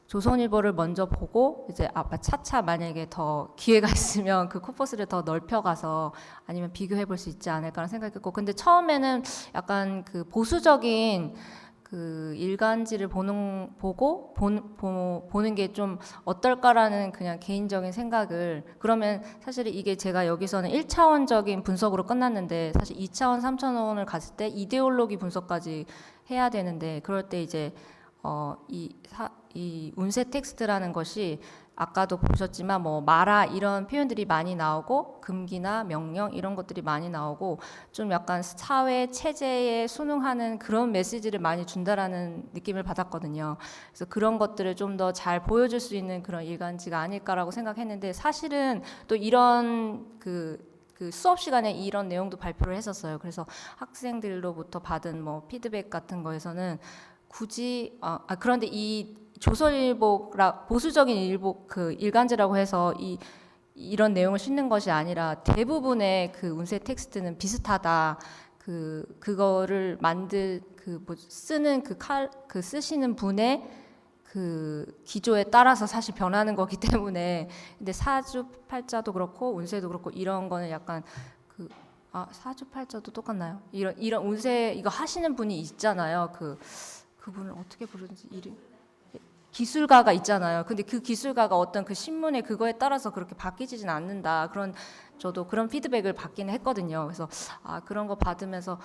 조선일보를 먼저 보고 이제 차차 만약에 더 기회가 있으면 그 코퍼스를 더 넓혀가서 아니면 비교해 볼 수 있지 않을까라는 생각했고, 근데 처음에는 약간 보수적인 일간지를 보는 게 좀 어떨까라는 그냥 개인적인 생각을, 그러면 사실 이게 제가 여기서는 1차원적인 분석으로 끝났는데 사실 2차원, 3차원을 갔을 때 이데올로기 분석까지 해야 되는데, 그럴 때 이제 이 운세 텍스트라는 것이 아까도 보셨지만 마라 이런 표현들이 많이 나오고, 금기나 명령 이런 것들이 많이 나오고, 좀 약간 사회 체제에 순응하는 그런 메시지를 많이 준다라는 느낌을 받았거든요. 그래서 그런 것들을 좀 더 잘 보여줄 수 있는 그런 일간지가 아닐까라고 생각했는데, 사실은 또 이런 수업 시간에 이런 내용도 발표를 했었어요. 그래서 학생들로부터 받은 피드백 같은 거에서는 굳이 그런데 이 조선일보라 보수적인 일간지라고 해서 이런 내용을 싣는 것이 아니라 대부분의 운세 텍스트는 비슷하다. 그거를 쓰는 쓰시는 분의 기조에 따라서 사실 변하는 거기 때문에. 근데 사주팔자도 그렇고 운세도 그렇고 이런 거는 약간 사주팔자도 똑같나요? 이런 운세 이거 하시는 분이 있잖아요. 그분을 어떻게 부르는지 기술가가 있잖아요. 근데 그 기술가가 어떤 그 신문의 그거에 따라서 그렇게 바뀌지는 않는다. 저도 그런 피드백을 받기는 했거든요. 그래서 그런 거 받으면서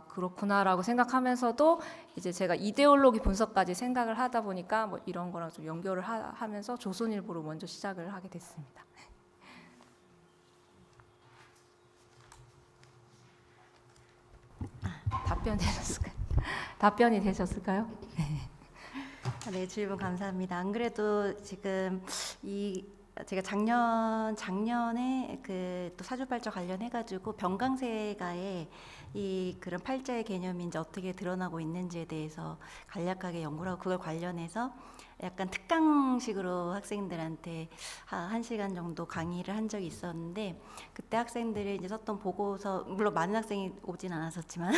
그렇구나라고 생각하면서도 이제 제가 이데올로기 분석까지 생각을 하다 보니까 뭐 이런 거랑 좀 연결을 하면서 조선일보로 먼저 시작을 하게 됐습니다. 답변이 되셨을까요? 네, 질문 감사합니다. 안 그래도 지금 제가 작년에 그 또 사주팔자 관련해가지고 병강세가의 그런 팔자의 개념이 이제 어떻게 드러나고 있는지에 대해서 간략하게 연구를 하고 그걸 관련해서 약간 특강식으로 학생들한테 한 시간 정도 강의를 한 적이 있었는데 그때 학생들이 이제 썼던 보고서 물론 많은 학생이 오진 않았었지만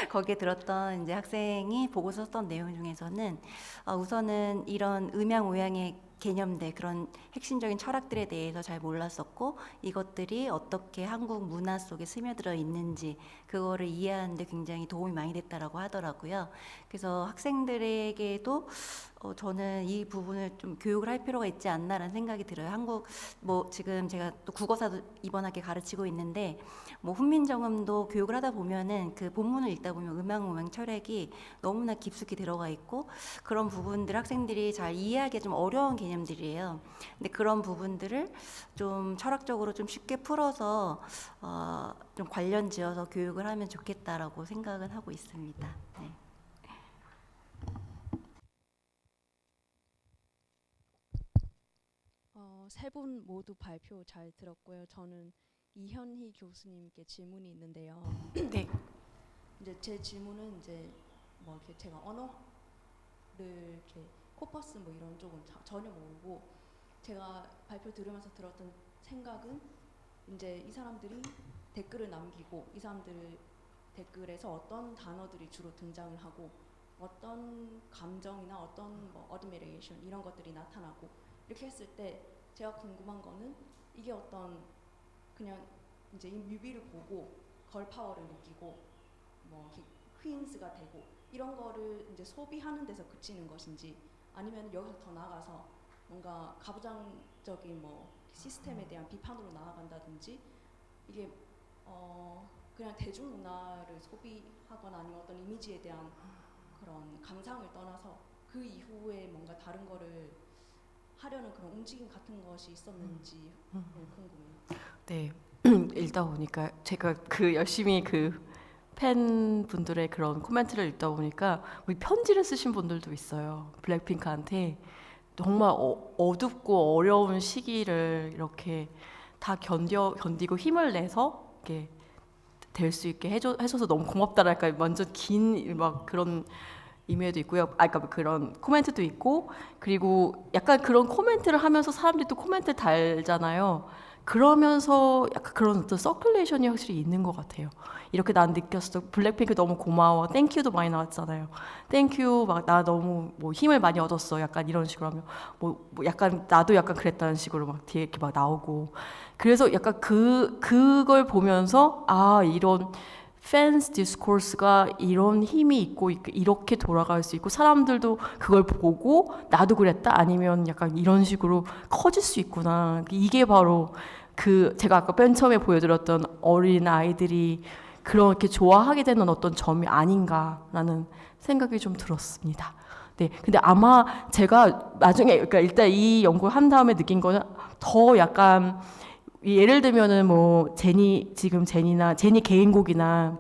거기에 들었던 이제 학생이 보고서 썼던 내용 중에서는 우선은 이런 음양오양의 개념들 그런 핵심적인 철학들에 대해서 잘 몰랐었고 이것들이 어떻게 한국 문화 속에 스며들어 있는지 그거를 이해하는 데 굉장히 도움이 많이 됐다라고 하더라고요. 그래서 학생들에게도 저는 이 부분을 좀 교육을 할 필요가 있지 않나라는 생각이 들어요. 지금 제가 또 국어사도 이번 학기에 가르치고 있는데 훈민정음도 교육을 하다 보면은 그 본문을 읽다 보면 음양오양 철학이 너무나 깊숙이 들어가 있고 그런 부분들 학생들이 잘 이해하기 좀 어려운 개념들이에요. 근데 그런 부분들을 좀 철학적으로 좀 쉽게 풀어서 좀 관련지어서 교육을 하면 좋겠다라고 생각은 하고 있습니다. 네. 세 분 모두 발표 잘 들었고요. 저는 이현희 교수님께 질문이 있는데요. 네. 이제 제 질문은 이제 뭐 이렇게 제가 언어를 이렇게 코퍼스 뭐 이런 쪽은 전혀 모르고 제가 발표 들으면서 들었던 생각은 이제 이 사람들이 댓글을 남기고 이 사람들 댓글에서 어떤 단어들이 주로 등장을 하고 어떤 감정이나 어떤 뭐 admiration 이런 것들이 나타나고 이렇게 했을 때 제가 궁금한 거는 이게 어떤 그냥 이제 이 뮤비를 보고 걸 파워를 느끼고 뭐 퀸스가 되고 이런 거를 이제 소비하는 데서 그치는 것인지 아니면 여기서 더 나아가서 뭔가 가부장적인 뭐 시스템에 대한 비판으로 나아간다든지 이게 그냥 대중문화를 소비하거나 아니면 어떤 이미지에 대한 그런 감상을 떠나서 그 이후에 뭔가 다른 거를 하려는 그런 움직임 같은 것이 있었는지 궁금해요. 네, 읽다 보니까 제가 열심히 팬분들의 그런 코멘트를 읽다 보니까 우리 편지를 쓰신 분들도 있어요. 블랙핑크한테 정말 어둡고 어려운 시기를 이렇게 다 견디고 힘을 내서 이렇게 될 수 있게 해줘서 너무 고맙다랄까 완전 긴 막 그런 이메일도 있고요. 그러니까 그런 코멘트도 있고 그리고 약간 그런 코멘트를 하면서 사람들이 또 코멘트를 달잖아요. 그러면서 약간 그런 어떤 서큘레이션이 확실히 있는 것 같아요. 이렇게 난 느꼈어. 블랙핑크 너무 고마워. 땡큐도 많이 나왔잖아요. 땡큐 막 나 너무 뭐 힘을 많이 얻었어. 약간 이런 식으로 하면 뭐 약간 나도 약간 그랬다는 식으로 막 뒤에 이렇게 막 나오고 그래서 약간 그걸 보면서 이런 팬스 디스코스가 이런 힘이 있고 이렇게 돌아갈 수 있고 사람들도 그걸 보고 나도 그랬다 아니면 약간 이런 식으로 커질 수 있구나. 이게 바로 제가 아까 맨 처음에 보여드렸던 어린 아이들이 그렇게 좋아하게 되는 어떤 점이 아닌가라는 생각이 좀 들었습니다. 네, 근데 아마 제가 나중에 그러니까 일단 이 연구를 한 다음에 느낀 거는 더 약간 예를 들면은 뭐 제니 개인곡이나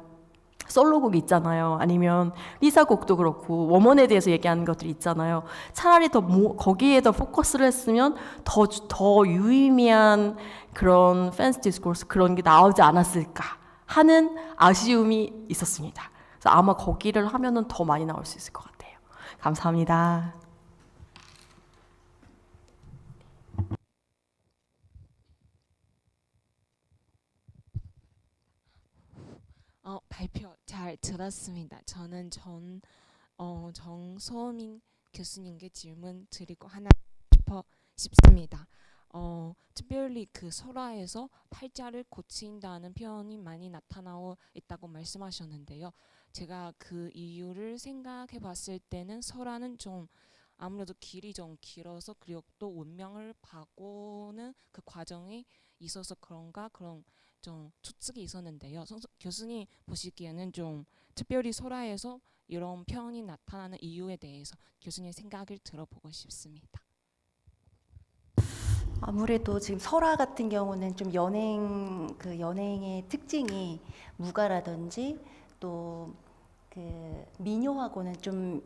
솔로곡이 있잖아요. 아니면 리사 곡도 그렇고 워먼에 대해서 얘기하는 것들이 있잖아요. 차라리 거기에 더 포커스를 했으면 더 유의미한 그런 팬스 디스코스 그런 게 나오지 않았을까 하는 아쉬움이 있었습니다. 그래서 아마 거기를 하면은 더 많이 나올 수 있을 것 같아요. 감사합니다. 발표 잘 들었습니다. 저는 정소민 교수님께 질문 드리고 하나 싶습니다. 특별히 설화에서 팔자를 고친다는 표현이 많이 나타나고 있다고 말씀하셨는데요. 제가 그 이유를 생각해 봤을 때는 설화는 좀 아무래도 길이 좀 길어서 그리고 또 운명을 바꾸는 그 과정이 있어서 그런가 그런 좀 추측이 있었는데요. 교수님 보시기에는 좀 특별히 설화에서 이런 표현이 나타나는 이유에 대해서 교수님 생각을 들어보고 싶습니다. 아무래도 지금 설화 같은 경우는 좀 연행의 특징이 무가라든지 또 그 민요하고는 좀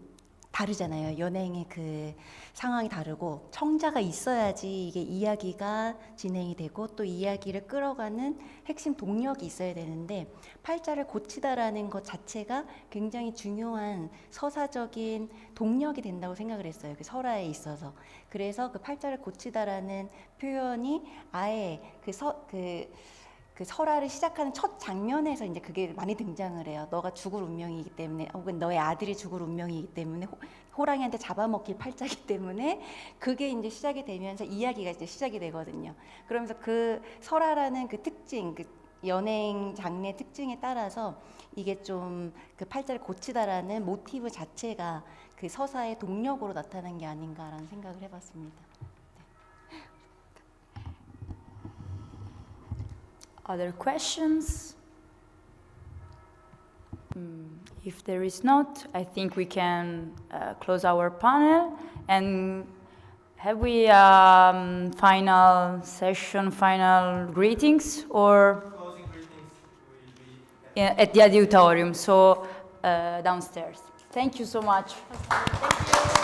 다르잖아요. 연행의 그 상황이 다르고 청자가 있어야지 이게 이야기가 진행이 되고 또 이야기를 끌어가는 핵심 동력이 있어야 되는데 팔자를 고치다라는 것 자체가 굉장히 중요한 서사적인 동력이 된다고 생각을 했어요. 그 설화에 있어서. 그래서 그 팔자를 고치다라는 표현이 아예 그 설화를 시작하는 첫 장면에서 이제 그게 많이 등장을 해요. 너가 죽을 운명이기 때문에 혹은 너의 아들이 죽을 운명이기 때문에 호랑이한테 잡아먹힐 팔자이기 때문에 그게 이제 시작이 되면서 이야기가 이제 시작이 되거든요. 그러면서 그 설화라는 그 특징, 그 연행 장르 특징에 따라서 이게 좀 그 팔자를 고치다라는 모티브 자체가 그 서사의 동력으로 나타난 게 아닌가라는 생각을 해봤습니다. Other questions? If there is not, I think we can close our panel. And have we final session, final greetings, or Closing greetings will be at the auditorium, so downstairs. Thank you so much. Thank you.